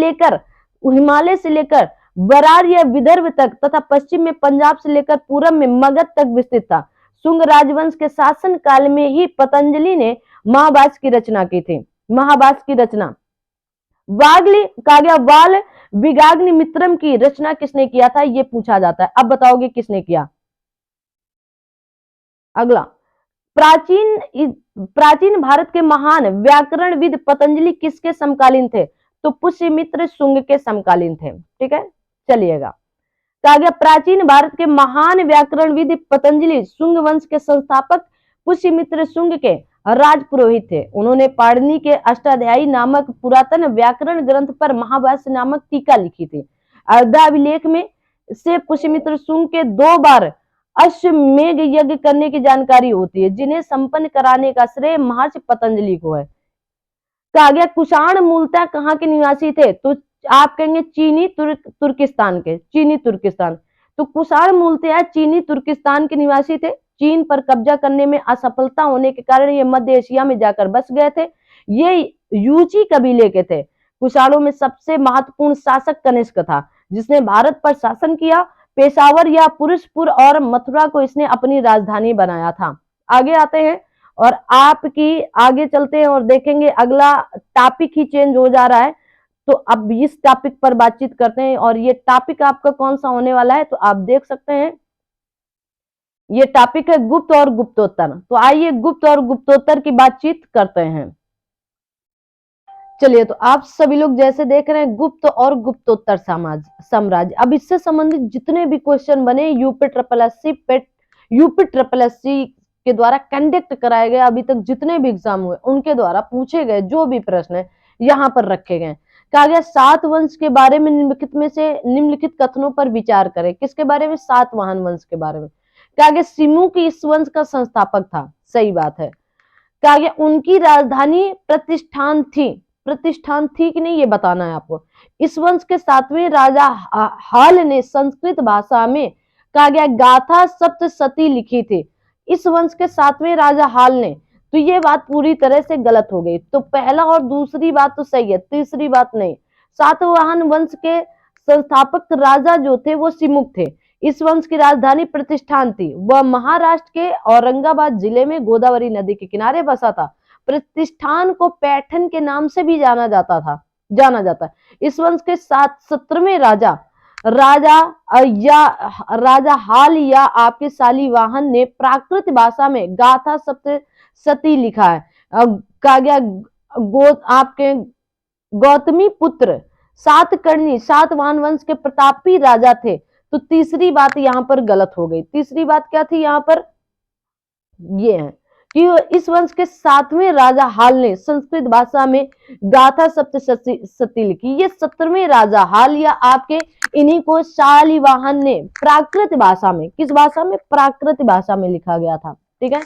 लेकर बरार या विदर्भ तक तथा पश्चिम में पंजाब से लेकर पूरब में मगध तक विस्तृत था। शुंग राजवंश के शासन काल में ही पतंजलि ने महाभाष्य की रचना की थी। महाभाष्य की रचना वाल विगाग्नि मित्रम की रचना किसने किया था? यह पूछा जाता है। अब बताओगे किसने किया? अगला, प्राचीन भारत के महान व्याकरणविद पतंजलि किसके समकालीन थे? तो पुष्यमित्र शुंग के समकालीन थे। ठीक है, चलिएगा। कहा गया प्राचीन भारत के महान व्याकरणविद पतंजलि शुंग वंश के संस्थापक पुष्यमित्र शुंग के राजपुरोहित थे। उन्होंने पाणिनि के अष्टाध्यायी नामक पुरातन व्याकरण ग्रंथ पर महाभाष्य नामक टीका लिखी थी। अयोध्याभिलेख में से पुष्यमित्र शुंग के 2 बार अश्वमेध यज्ञ करने की जानकारी होती है, जिन्हें संपन्न कराने का श्रेय महर्षि पतंजलि को है। कहा गया कुषाण मूलतः कहाँ के निवासी थे? तो आप कहेंगे चीनी तुर्किस्तान के। चीनी तुर्किस्तान। तो कुषाण मूलतः चीनी तुर्किस्तान के निवासी थे। चीन पर कब्जा करने में असफलता होने के कारण ये मध्य एशिया में जाकर बस गए थे। ये यूची कबीले के थे। कुषाणों में सबसे महत्वपूर्ण शासक कनिष्क था, जिसने भारत पर शासन किया। पेशावर या पुरुषपुर और मथुरा को इसने अपनी राजधानी बनाया था। आगे आते हैं और आपकी आगे चलते हैं और देखेंगे अगला टॉपिक ही चेंज हो जा रहा है। तो अब इस टॉपिक पर बातचीत करते हैं और ये टॉपिक आपका कौन सा होने वाला है? तो आप देख सकते हैं ये टॉपिक है गुप्त और गुप्तोत्तर। तो आइए गुप्त और गुप्तोत्तर की बातचीत करते हैं। चलिए, तो आप सभी लोग जैसे देख रहे हैं गुप्त और गुप्तोत्तर साम्राज्य। अब इससे संबंधित जितने भी क्वेश्चन बने यूपी ट्रिपल एस सी के द्वारा कंडक्ट कराए गए अभी तक जितने भी एग्जाम हुए उनके द्वारा पूछे गए जो भी प्रश्न है यहाँ पर रखे गए। कहा गया सातवंश के बारे में निम्नलिखित कथनों पर विचार करें। किसके बारे में? सातवाहन वंश के बारे में। कहा गया सिमुक इस वंश का संस्थापक था। सही बात है। कहा गया उनकी राजधानी प्रतिष्ठान थी कि नहीं ये बताना है आपको। इस वंश के 7वें राजा हाल ने संस्कृत भाषा में कहा गया गाथा सप्तशती लिखी थी। इस वंश के 7वें राजा हाल ने, तो ये बात पूरी तरह से गलत हो गई। तो पहला और दूसरी बात तो सही है, तीसरी बात नहीं। सातवाहन वंश के संस्थापक राजा जो थे वो सिमुक थे। इस वंश की राजधानी प्रतिष्ठान थी। वह महाराष्ट्र के औरंगाबाद जिले में गोदावरी नदी के किनारे बसा था। प्रतिष्ठान को पैठन के नाम से भी जाना जाता है। इस वंश के 17वें राजा हाल या आपके शालिवाहन ने प्राकृत भाषा में गाथा सप्तशती लिखा है। कहा गया आपके गौतमी पुत्र सातकर्णी सातवाहन वंश के प्रतापी राजा थे। तो तीसरी बात यहाँ पर गलत हो गई। तीसरी बात क्या थी यहाँ पर? ये है कि इस वंश के 7वें राजा हाल ने संस्कृत भाषा में गाथा सप्तशती लिखी। ये 17वें राजा हाल या आपके इन्हीं को शालिवाहन ने प्राकृत भाषा में, किस भाषा में? प्राकृत भाषा में लिखा गया था। ठीक है,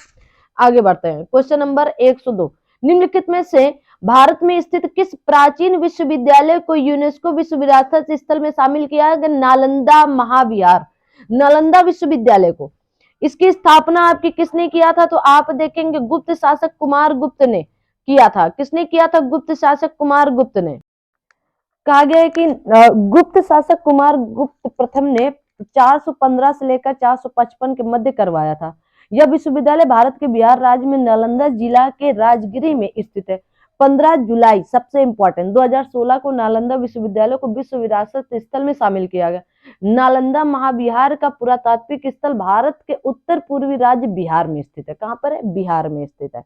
आगे बढ़ते हैं। क्वेश्चन नंबर 102, निम्नलिखित में से भारत में स्थित किस प्राचीन विश्वविद्यालय को यूनेस्को विश्व विरासत स्थल में शामिल किया गया? नालंदा महाविहार, नालंदा विश्वविद्यालय को। इसकी स्थापना आपकी किसने किया था? तो आप देखेंगे गुप्त शासक कुमार गुप्त ने किया था। किसने किया था? गुप्त शासक कुमार गुप्त ने। कहा गया है कि गुप्त शासक कुमार गुप्त प्रथम ने 415 से लेकर 455 के मध्य करवाया था। यह विश्वविद्यालय भारत के बिहार राज्य में नालंदा जिला के राजगिरी में स्थित है। 15 जुलाई सबसे इंपॉर्टेंट 2016 को नालंदा विश्वविद्यालय को विश्व विरासत स्थल में शामिल किया गया। नालंदा महाविहार का पुरातात्विक स्थल भारत के उत्तर पूर्वी राज्य बिहार में स्थित है। कहां पर है? बिहार में स्थित है।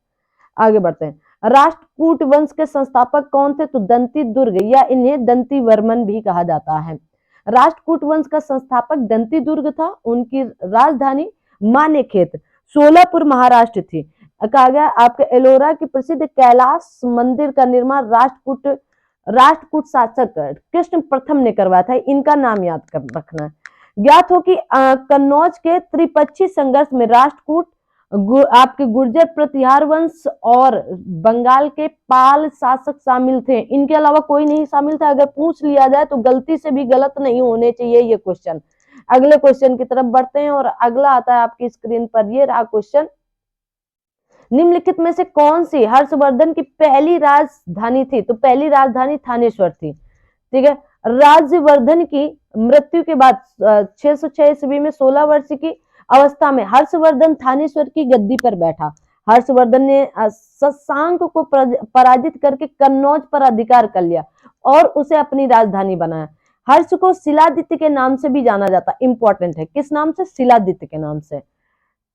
आगे बढ़ते हैं। राष्ट्रकूट वंश के संस्थापक कौन थे? तो दंती दुर्ग, या इन्हें दंती वर्मन भी कहा जाता है। राष्ट्रकूट वंश का संस्थापक दंती दुर्ग था। उनकी राजधानी मानेखेत सोलापुर महाराष्ट्र थी। कहा गया आपके एलोरा की प्रसिद्ध कैलाश मंदिर का निर्माण राष्ट्रकूट शासक कृष्ण प्रथम ने करवाया था। इनका नाम याद कर रखना है। ज्ञात हो कि कन्नौज के त्रिपक्षी संघर्ष में राष्ट्रकूट आपके गुर्जर प्रतिहार वंश और बंगाल के पाल शासक शामिल थे। इनके अलावा कोई नहीं शामिल था। अगर पूछ लिया जाए तो गलती से भी गलत नहीं होने चाहिए ये क्वेश्चन। अगले क्वेश्चन की तरफ बढ़ते हैं और अगला आता है आपकी स्क्रीन पर। ये रहा क्वेश्चन, निम्नलिखित में से कौन सी हर्षवर्धन की पहली राजधानी थी? तो पहली राजधानी थानेश्वर थी। ठीक है। राज्यवर्धन की मृत्यु के बाद 606 ईस्वी में 16 वर्ष की अवस्था में हर्षवर्धन थानेश्वर की गद्दी पर बैठा। हर्षवर्धन ने शशांक को पराजित करके कन्नौज पर अधिकार कर लिया और उसे अपनी राजधानी बनाया। हर्ष को शिलादित्य के नाम से भी जाना जाता। इंपॉर्टेंट है। किस नाम से? शिलादित्य के नाम से।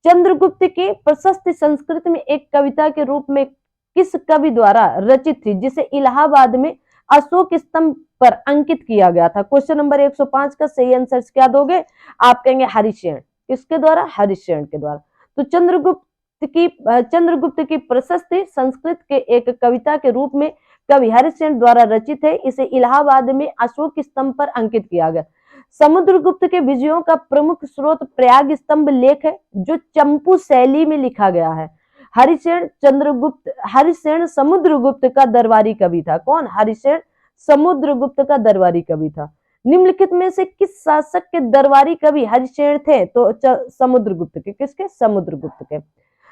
चंद्रगुप्त की प्रशस्ति संस्कृत में एक कविता के रूप में किस कवि द्वारा रचित थी, जिसे इलाहाबाद में अशोक स्तंभ पर अंकित किया गया था? क्वेश्चन नंबर 105 का सही आंसर क्या दोगे? आप कहेंगे हरिशेन। किसके द्वारा? हरिशेन के द्वारा। तो चंद्रगुप्त की प्रशस्ति संस्कृत के एक कविता के रूप में कवि हरिशेन द्वारा रचित है। इसे इलाहाबाद में अशोक स्तंभ पर अंकित किया गया। समुद्रगुप्त के विजयों का प्रमुख स्रोत प्रयाग स्तंभ लेख है, जो चंपू शैली में लिखा गया है। हरिशेन समुद्रगुप्त का दरबारी कवि था। कौन? हरिशेन समुद्रगुप्त का दरबारी कवि था। निम्नलिखित में से किस शासक के दरबारी कवि हरिशेन थे? तो समुद्रगुप्त के। किसके? समुद्रगुप्त के।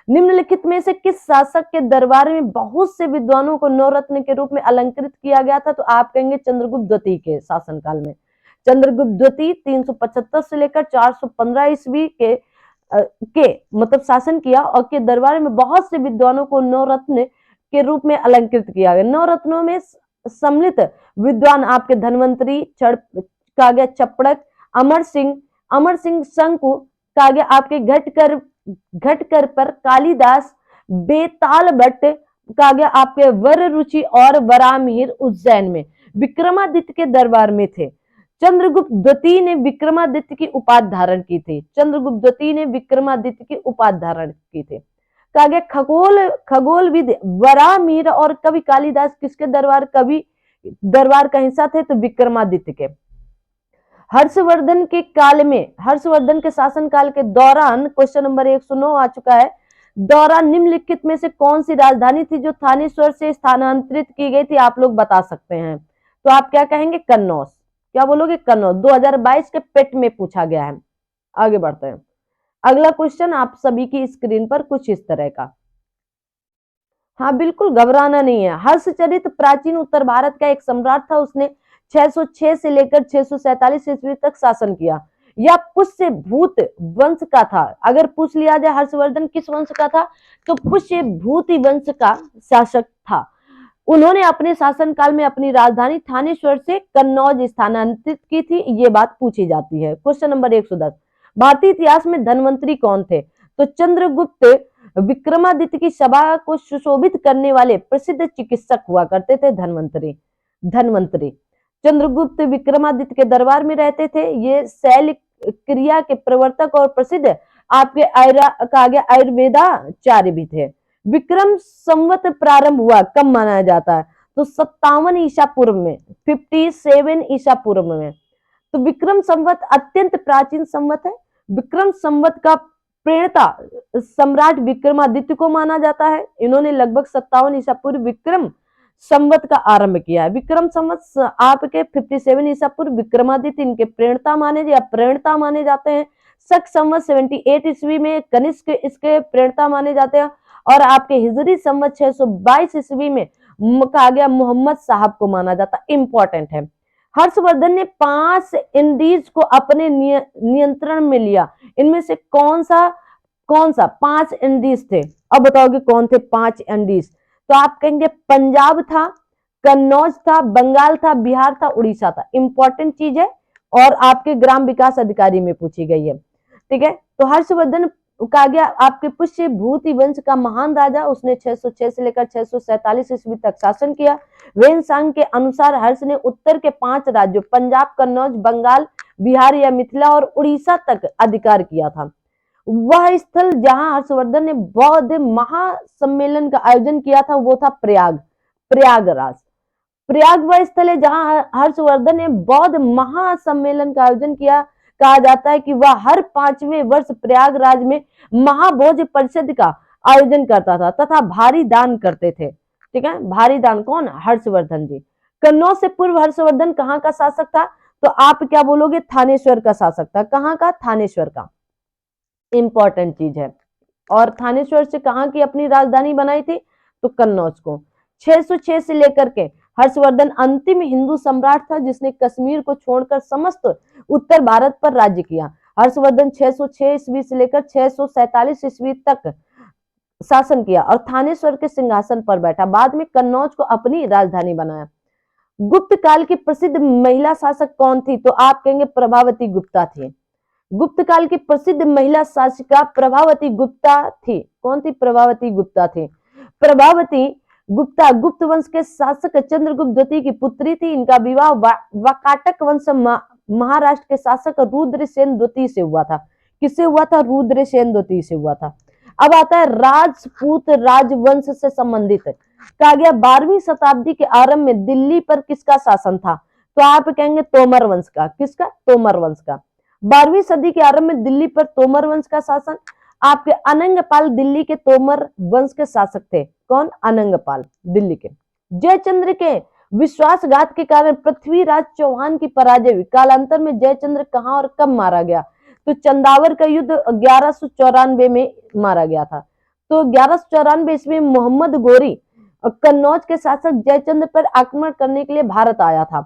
निम्नलिखित में से किस शासक के दरबार में बहुत से विद्वानों को नवरत्न के रूप में अलंकृत किया गया था? तो आप कहेंगे चंद्रगुप्त द्वितीय के शासनकाल में। चंद्रगुप्त द्वितीय 375 से लेकर 415 ईस्वी के मतलब शासन किया और के दरबार में बहुत से विद्वानों को नवरत्न के रूप में अलंकृत किया गया। नवरत्नों में सम्मिलित विद्वान आपके धन्वंतरी, कागे चपड़क, अमर सिंह शंकु, कागे आपके घटकर पर कालिदास, बेताल भट्ट, कागे आपके वर रुचि और वरामिहिर उज्जैन में विक्रमादित्य के दरबार में थे। चंद्रगुप्त द्वितीय ने विक्रमादित्य की उपाधि धारण की थी। चंद्रगुप्त द्वितीय ने विक्रमादित्य की उपाधि धारण की थी। कहा गया खगोलविद वरामिहिर और कवि कालिदास किसके दरबार का हिस्सा थे? तो विक्रमादित्य के। हर्षवर्धन के शासन काल के दौरान, क्वेश्चन नंबर 109 आ चुका है, दौरान निम्नलिखित में से कौन सी राजधानी थी जो थानेश्वर से स्थानांतरित की गई थी? आप लोग बता सकते हैं। तो आप क्या कहेंगे? कन्नौज। क्या बोलोगे? कन्नौज। 2022 के पेट में पूछा गया है। आगे बढ़ते हैं। अगला क्वेश्चन आप सभी की स्क्रीन पर कुछ इस तरह का। हाँ बिल्कुल घबराना नहीं है। हर्षचरित प्राचीन उत्तर भारत का एक सम्राट था। उसने 606 से लेकर 647 ईस्वी तक शासन किया। यह पुष्य भूत वंश का था। अगर पूछ लिया जाए हर्षवर्धन किस वंश का था, तो पुष्य भूति वंश का शासक था। उन्होंने अपने शासनकाल में अपनी राजधानी थानेश्वर से कन्नौज स्थानांतरित की थी। ये बात पूछी जाती है। क्वेश्चन नंबर 110, भारतीय इतिहास में धनवंतरी कौन थे? तो चंद्रगुप्त विक्रमादित्य की सभा को सुशोभित करने वाले प्रसिद्ध चिकित्सक हुआ करते थे। धनवंतरी चंद्रगुप्त विक्रमादित्य के दरबार में रहते थे। ये शैल क्रिया के प्रवर्तक और प्रसिद्ध आपके आयुर्वेदाचार्य भी थे। विक्रम संवत प्रारंभ हुआ कब माना जाता है? तो 57 ईसा पूर्व में, 57 ईसा पूर्व में। तो विक्रम संवत अत्यंत प्राचीन संवत है। विक्रम संवत का प्रणेता सम्राट विक्रमादित्य को माना जाता है। इन्होंने लगभग 57 ईसा पूर्व विक्रम संवत का आरंभ किया है। विक्रम संवत आपके 57 ईसा पूर्व विक्रमादित्य इनके प्रणेता माने जाते हैं। शक संवत 78 ईस्वी में कनिष्क इसके प्रणेता माने जाते हैं। और आपके हिजरी संवत 622 ईस्वी में कहा गया मोहम्मद साहब को माना जाता। इंपॉर्टेंट है। हर्षवर्धन ने 5 इंडीज को अपने नियंत्रण में लिया। इनमें से कौन सा 5 इंडीज थे? अब बताओगे कौन थे 5 इंडीज? तो आप कहेंगे पंजाब था, कन्नौज था, बंगाल था, बिहार था, उड़ीसा था। इंपॉर्टेंट चीज है और आपके ग्राम विकास अधिकारी में पूछी गई है। ठीक है, तो हर्षवर्धन कहा गया आपके पुष्य भूति वंश का महान राजा। उसने 606 से लेकर 647 ईस्वी तक शासन किया। वेनसांग के अनुसार हर्ष ने उत्तर के 5 राज्यों पंजाब, कन्नौज, बंगाल, बिहार या मिथिला और उड़ीसा तक अधिकार किया था। वह स्थल जहां हर्षवर्धन ने बौद्ध महासम्मेलन का आयोजन किया था वो था प्रयागराज। प्रयाग वह स्थल है जहां हर्षवर्धन ने बौद्ध महासम्मेलन का आयोजन किया। कहा जाता है कि वह हर 5वें वर्ष प्रयागराज में महाभोज परिषद का आयोजन करता था तथा भारी दान करते थे। ठीक है, भारी दान कौन? हर्षवर्धन जी। कन्नौज से पूर्व हर्षवर्धन कहाँ का शासक था? तो आप क्या बोलोगे? थानेश्वर का शासक था। कहाँ का? थानेश्वर का। इंपॉर्टेंट चीज है। और थानेश्वर से कहाँ की अपनी राजधानी बनाई थी? तो कन्नौज को। 606 से लेकर के हर्षवर्धन अंतिम हिंदू सम्राट था जिसने कश्मीर को छोड़कर समस्त उत्तर भारत पर राज्य किया। हर्षवर्धन 606 ईस्वी से लेकर 647 ईस्वी तक शासन किया और थानेश्वर के सिंहासन पर बैठा। बाद में कन्नौज को अपनी राजधानी बनाया। गुप्त काल की प्रसिद्ध महिला शासक कौन थी? तो आप कहेंगे प्रभावती गुप्ता थी। गुप्त काल की प्रसिद्ध महिला शासिका प्रभावती गुप्ता थी। कौन थी? प्रभावती गुप्ता थी। प्रभावती गुप्ता गुप्त वंश के शासक चंद्रगुप्त द्वितीय की पुत्री थी। इनका विवाह वाकाटक वंश महाराष्ट्र के शासक रुद्रसेन द्वितीय से हुआ था। किससे हुआ था? रुद्रसेन द्वितीय से हुआ था। अब आता है राजपूत राजवंश से संबंधित। कहा गया 12वीं शताब्दी के आरंभ में दिल्ली पर किसका शासन था? तो आप कहेंगे तोमर वंश का। किसका? तोमर वंश का। 12वीं सदी के आरंभ में दिल्ली पर तोमर वंश का शासन। आपके अनंगपाल दिल्ली के तोमर वंश के शासक थे। कौन? अनंगपाल दिल्ली के। जयचंद्र के विश्वासघात के कारण पृथ्वीराज चौहान की पराजय हुई। कालांतर में जयचंद्र कहां और कब मारा गया? तो चंदावर का युद्ध 1194 में मारा गया था। तो 1194 ईस्वी में मोहम्मद गोरी कन्नौज के शासक जयचंद्र पर आक्रमण करने के लिए भारत आया था।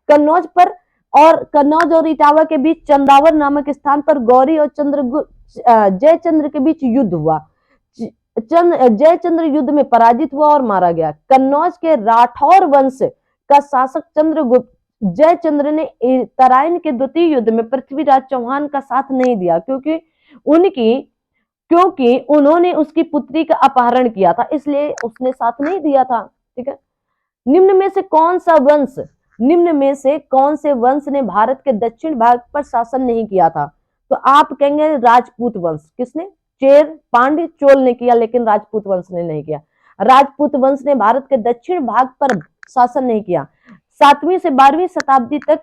कन्नौज और इटावा के बीच चंदावर नामक स्थान पर गौरी और जयचंद्र के बीच युद्ध हुआ। जयचंद्र युद्ध में पराजित हुआ और मारा गया। कन्नौज के राठौर वंश का शासक चंद्रगुप्त जयचंद्र ने तराइन के द्वितीय युद्ध में पृथ्वीराज चौहान का साथ नहीं दिया क्योंकि उन्होंने उसकी पुत्री का अपहरण किया था, इसलिए उसने साथ नहीं दिया था। ठीक है, निम्न में से कौन से वंश ने भारत के दक्षिण भाग पर शासन नहीं किया था? तो आप कहेंगे राजपूत वंश। किसने? चेर, पांड्य, चोल ने किया, लेकिन राजपूत वंश ने नहीं किया। राजपूत वंश ने भारत के दक्षिण भाग पर शासन नहीं किया। 7वीं से 12वीं शताब्दी तक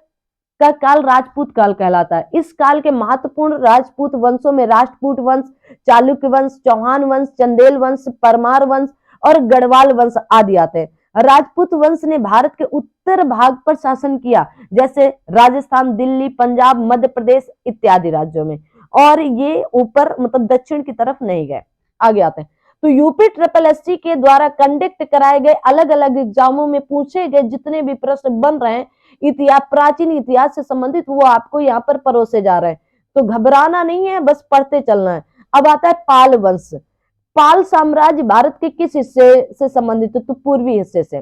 का काल राजपूत काल कहलाता है। इस काल के महत्वपूर्ण राजपूत वंशों में राष्ट्रकूट वंश, चालुक्य वंश, चौहान वंश, चंदेल वंश, परमार वंश और गढ़वाल वंश आदि आते हैं। राजपूत वंश ने भारत के उत्तर भाग पर शासन किया, जैसे राजस्थान, दिल्ली, पंजाब, मध्य प्रदेश इत्यादि राज्यों में, और ये ऊपर मतलब दक्षिण की तरफ नहीं गए। आगे आते हैं। तो यूपी SSSC के द्वारा कंडक्ट कराए गए अलग अलग एग्जामों में पूछे गए जितने भी प्रश्न बन रहे हैं प्राचीन इतिहास से संबंधित, वो आपको यहाँ पर परोसे जा रहे हैं, तो घबराना नहीं है, बस पढ़ते चलना है। अब आता है पाल वंश। पाल साम्राज्य भारत के किस हिस्से से संबंधित है? तो पूर्वी हिस्से से।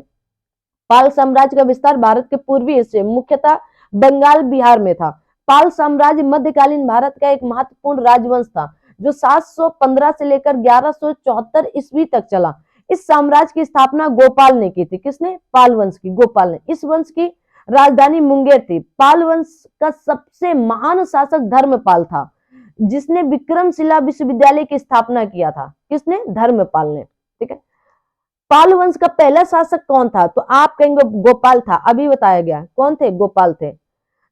पाल साम्राज्य का विस्तार भारत के पूर्वी हिस्से मुख्यतः बंगाल, बिहार में था। पाल साम्राज्य मध्यकालीन भारत का एक महत्वपूर्ण राजवंश था जो 715 से लेकर 1174 ईस्वी तक चला। इस साम्राज्य की स्थापना गोपाल ने की थी। किसने? पाल वंश की, गोपाल ने। इस वंश की राजधानी मुंगेर थी। पाल वंश का सबसे महान शासक धर्मपाल था जिसने विक्रमशिला विश्वविद्यालय की स्थापना किया था। किसने? धर्मपाल ने। ठीक है, पाल वंश का पहला शासक कौन था? तो आप कहेंगे गोपाल था। अभी बताया गया कौन थे? गोपाल थे।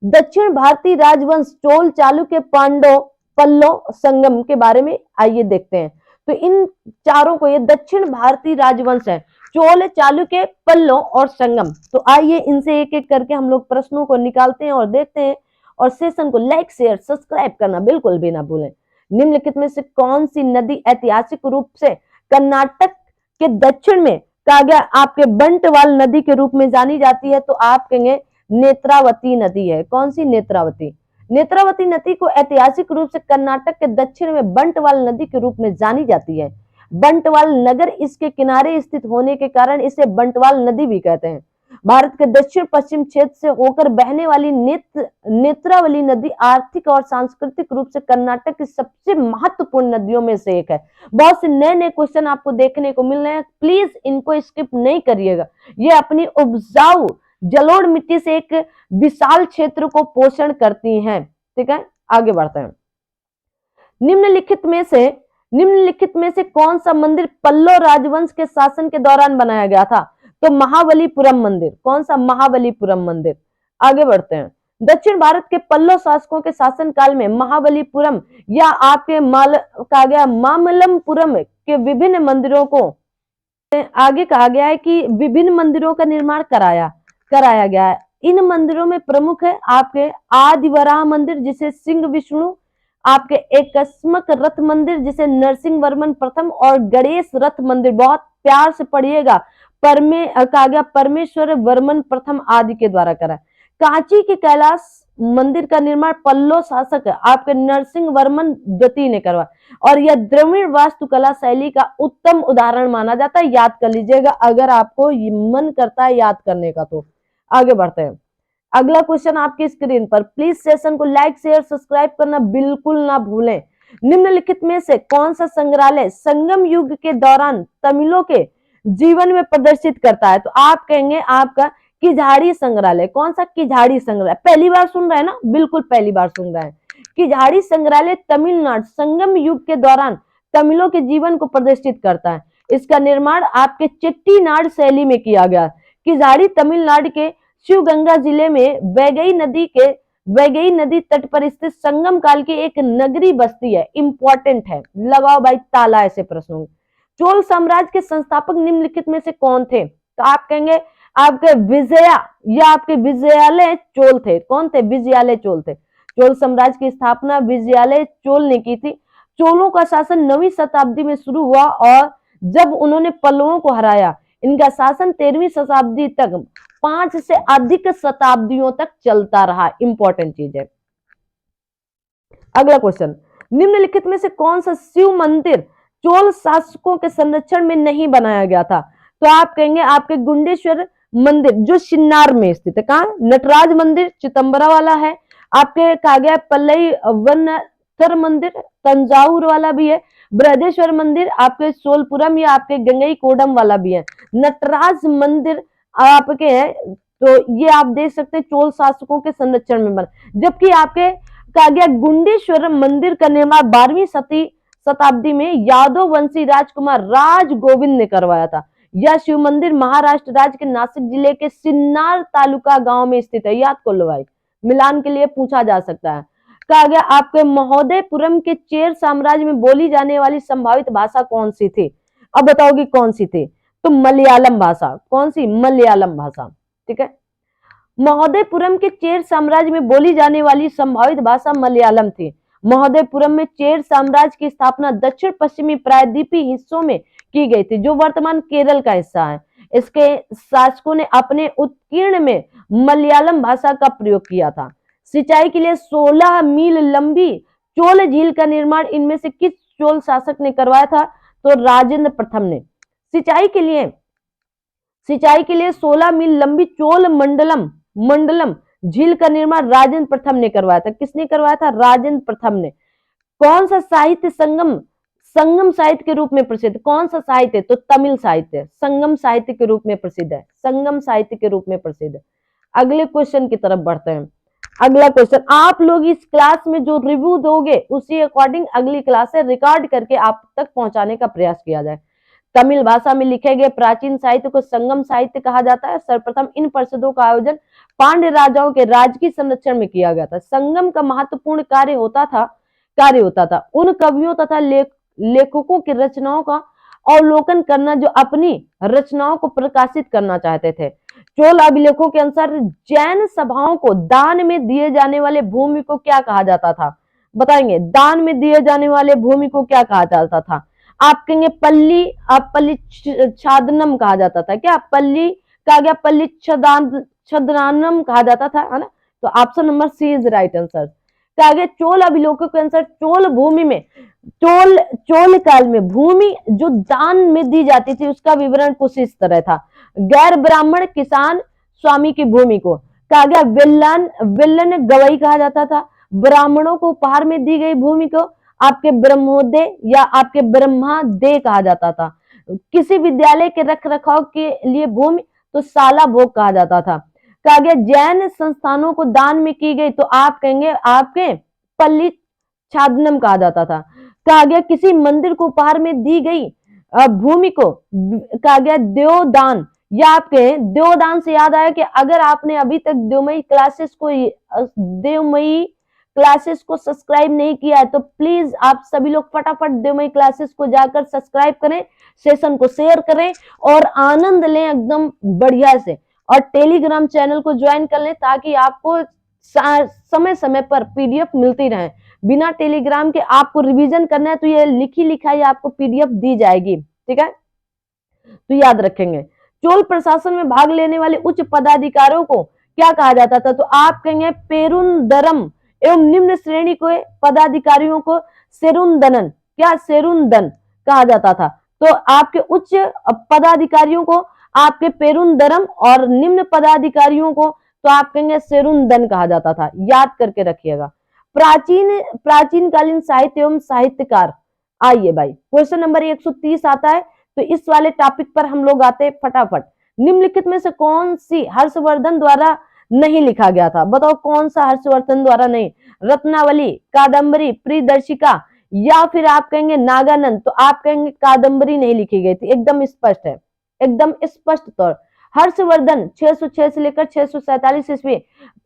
दक्षिण भारतीय राजवंश चोल, चालुक्य, पल्लव, संगम के बारे में आइए देखते हैं। तो इन चारों को, ये दक्षिण भारतीय राजवंश है, चोल, चालुक्य, पल्लव और संगम। तो आइए इनसे एक एक करके हम लोग प्रश्नों को निकालते हैं और देखते हैं। और सेशन को लाइक, शेयर, सब्सक्राइब करना बिल्कुल भी ना भूलें। निम्नलिखित में से कौन सी नदी ऐतिहासिक रूप से कर्नाटक के दक्षिण में कहा गया आपके बंटवाल नदी के रूप में जानी जाती है? तो आप कहेंगे नेत्रावती नदी है। कौन सी? नेत्रावती। नेत्रावती नदी को ऐतिहासिक रूप से कर्नाटक के दक्षिण में बंटवाल नदी के रूप में जानी जाती है। बंटवाल नगर इसके किनारे स्थित होने के कारण इसे बंटवाल नदी भी कहते हैं। भारत के दक्षिण पश्चिम क्षेत्र से होकर बहने वाली नेत्रावली नदी आर्थिक और सांस्कृतिक रूप से कर्नाटक की सबसे महत्वपूर्ण नदियों में से एक है। बहुत से नए नए क्वेश्चन आपको देखने को मिल रहे हैं, प्लीज इनको स्किप नहीं करिएगा। ये अपनी उपजाऊ जलोढ़ मिट्टी से एक विशाल क्षेत्र को पोषण करती हैं। ठीक है, आगे बढ़ते हैं। निम्नलिखित में से कौन सा मंदिर पल्लव राजवंश के शासन के दौरान बनाया गया था? तो महाबलीपुरम मंदिर। कौन सा? महाबलीपुरम मंदिर। आगे बढ़ते हैं। दक्षिण भारत के पल्लव शासकों के शासन काल में महाबलीपुरम या आपके कहा गया मामल्लपुरम के विभिन्न मंदिरों को आगे कहा गया है कि विभिन्न मंदिरों का निर्माण कराया गया है। इन मंदिरों में प्रमुख है आपके आदिवराह मंदिर जिसे सिंह विष्णु, आपके एकस्मक रथ मंदिर जिसे नरसिंह वर्मन प्रथम, और गणेश रथ मंदिर, बहुत प्यार से पढ़िएगा, कहा गया परमेश्वर वर्मन प्रथम आदि के द्वारा करा। कांची के कैलाश मंदिर का निर्माण पल्लव शासक आपके नरसिंह वर्मन द्वितीय ने करवाया और यह द्रविड़ वास्तुकला शैली का उत्तम उदाहरण माना जाता है। याद कर लीजिएगा अगर आपको मन करता है याद करने का तो। आगे बढ़ते हैं। अगला क्वेश्चन आपकी स्क्रीन पर, प्लीज सेशन को लाइक, शेयर, सब्सक्राइब करना बिल्कुल ना भूलें। निम्नलिखित में से कौन सा संग्रहालय संगम युग के दौरान तमिलों के जीवन में प्रदर्शित करता है? तो आप कहेंगे आपका किझाड़ी संग्रहालय। कौन सा? किझाड़ी संग्रहालय। पहली बार सुन रहे हैं ना? बिल्कुल पहली बार सुन रहे हैं। किझाड़ी संग्रहालय तमिलनाडु संगम युग के दौरान तमिलों के जीवन को प्रदर्शित करता है। इसका निर्माण आपके चेट्टीनाड शैली में किया गया। किझाड़ी तमिलनाडु के शिवगंगा जिले में वैगई नदी तट पर स्थित संगम काल की एक नगरी बस्ती है। इंपॉर्टेंट है, लगाओ भाई ताला ऐसे प्रश्नों। चोल साम्राज्य के संस्थापक निम्नलिखित में से कौन थे? तो आप कहेंगे आपके विजया या आपके विजयालय चोल थे। कौन थे? विजयालय चोल थे। चोल साम्राज्य की स्थापना विजयालय चोल ने की थी। चोलों का शासन 9वीं शताब्दी में शुरू हुआ और जब उन्होंने पल्लवों को हराया, इनका शासन 13वीं शताब्दी तक 5 से अधिक शताब्दियों तक चलता रहा। इंपॉर्टेंट चीज है। अगला क्वेश्चन, निम्नलिखित में से कौन सा शिव मंदिर चोल शासकों के संरक्षण में नहीं बनाया गया था? तो आप कहेंगे आपके गुंडेश्वर मंदिर जो शिन्नार में स्थित है। कहा? नटराज मंदिर चिदम्बरा वाला है, आपके कहा गया पल्लई वनथर मंदिर तंजावुर वाला भी है, बृहदेश्वर मंदिर आपके सोलपुरम या आपके गंगई कोडम वाला भी है। नटराज मंदिर आपके है, तो ये आप देख सकते हैं चोल शासकों के संरक्षण में बना। जबकि आपके कहा गया गुंडेश्वर मंदिर का निर्माण 12वीं शताब्दी में यादव वंशी राजकुमार राज गोविंद ने करवाया था। यह शिव मंदिर महाराष्ट्र राज्य के नासिक जिले के सिन्नार तालुका गांव में स्थित है। याद कर लो भाई, मिलान के लिए पूछा जा सकता है। कहा गया आपके महोदयपुरम के चेर साम्राज्य में बोली जाने वाली संभावित भाषा कौन सी थी? अब बताओगी कौन सी थी? तो मलयालम भाषा। कौन सी? मलयालम भाषा। ठीक है, महोदयपुरम के चेर साम्राज्य में बोली जाने वाली संभावित भाषा मलयालम थी। महोदयपुरम में चेर साम्राज्य की स्थापना दक्षिण पश्चिमी प्रायद्वीपीय हिस्सों में की गई थी जो वर्तमान केरल का हिस्सा है। इसके शासकों ने अपने उत्कीर्ण में मलयालम भाषा का प्रयोग किया था। सिंचाई के लिए 16 मील लंबी चोल झील का निर्माण इनमें से किस चोल शासक ने करवाया था? तो राजेंद्र प्रथम ने। सिंचाई के लिए 16 मील लंबी चोल मंडलम झील का निर्माण राजेंद्र प्रथम ने करवाया था। किसने करवाया था? राजेंद्र प्रथम ने। कौन सा साहित्य संगम साहित्य के रूप में प्रसिद्ध? कौन सा साहित्य? तो तमिल साहित्य संगम साहित्य के रूप में प्रसिद्ध है। संगम साहित्य के रूप में प्रसिद्ध है। अगले क्वेश्चन की तरफ बढ़ते हैं। अगला क्वेश्चन, आप लोग इस क्लास में जो रिव्यू दोगे उसी अकॉर्डिंग अगली क्लास से रिकॉर्ड करके आप तक पहुंचाने का प्रयास किया जाए। तमिल भाषा में लिखे गए प्राचीन साहित्य को संगम साहित्य कहा जाता है। सर्वप्रथम इन परिषदों का आयोजन पांड्य राजाओं के राजकीय संरक्षण में किया गया था। संगम का महत्वपूर्ण कार्य होता था कार्य होता था। उन कवियों तथा लेखकों की रचनाओं का अवलोकन करना जो अपनी रचनाओं को प्रकाशित करना चाहते थे। चोल अभिलेखों के अनुसार जैन सभाओं को दान में दिए जाने वाले भूमि को क्या कहा जाता था? बताएंगे, दान में दिए जाने वाले भूमि को क्या कहा जाता था? आप कहेंगे पल्ली, पल्ली छादनम कहा जाता था। क्या पल्ली कहा गया? पल्ली छदनानम कहा जाता था, है ना? तो option number C is right answer. कहा गया चोल अभिलेखों के अनुसार चोल भूमि में, चोल काल में भूमि जो दान में दी जाती थी उसका विवरण कुछ इस तरह था। गैर ब्राह्मण किसान स्वामी की भूमि को कहा गया विल्लन गवई कहा जाता था। ब्राह्मणों को उपहार में दी गई भूमि को आपके ब्रह्मोदय या आपके ब्रह्मादय कहा जाता था। किसी विद्यालय के रख रखाव के लिए भूमि तो शाला भोग कहा जाता था। कहा गया जैन संस्थानों को दान में की गई तो आप कहेंगे आपके पल्ली छादनम कहा जाता था। कहा गया किसी मंदिर को उपहार में दी गई भूमि को कहा गया देवदान, या आपके देवदान से याद आया कि अगर आपने अभी तक देवमयी क्लासेस को सब्सक्राइब नहीं किया है तो प्लीज आप सभी लोग फटाफट देवमयी क्लासेस को जाकर सब्सक्राइब करें, सेशन को शेयर करें और आनंद लें एकदम बढ़िया से, और टेलीग्राम चैनल को ज्वाइन कर लें ताकि आपको समय समय पर पीडीएफ मिलती रहे। बिना टेलीग्राम के आपको रिवीजन करना है तो ये लिखी लिखाई आपको पीडीएफ दी जाएगी, ठीक है? तो याद रखेंगे। चोल प्रशासन में भाग लेने वाले उच्च पदाधिकारियों को क्या कहा जाता था? तो आप कहेंगे पेरुंदरम एवं निम्न श्रेणी के पदाधिकारियों को सेरुंदनन, क्या सेरुंदन कहा जाता था। तो आपके उच्च पदाधिकारियों को आपके पेरुंदरम और निम्न पदाधिकारियों को तो आप कहेंगे सेरुंदन कहा जाता था। याद करके रखिएगा। प्राचीन कालीन साहित्य एवं साहित्यकार, आइए भाई क्वेश्चन नंबर 130 आता है। तो इस वाले टॉपिक पर हम लोग आते हैं फटाफट। निम्नलिखित में से कौन सी हर्षवर्धन द्वारा नहीं लिखा गया था? बताओ कौन सा हर्षवर्धन द्वारा नहीं? रत्नावली, कादम्बरी, प्रियदर्शिका या फिर आप कहेंगे नागानंद। तो आप कहेंगे कादम्बरी नहीं लिखी गई थी, एकदम स्पष्ट है, एकदम स्पष्ट तौर। हर्षवर्धन 606 से लेकर 647 ईस्वी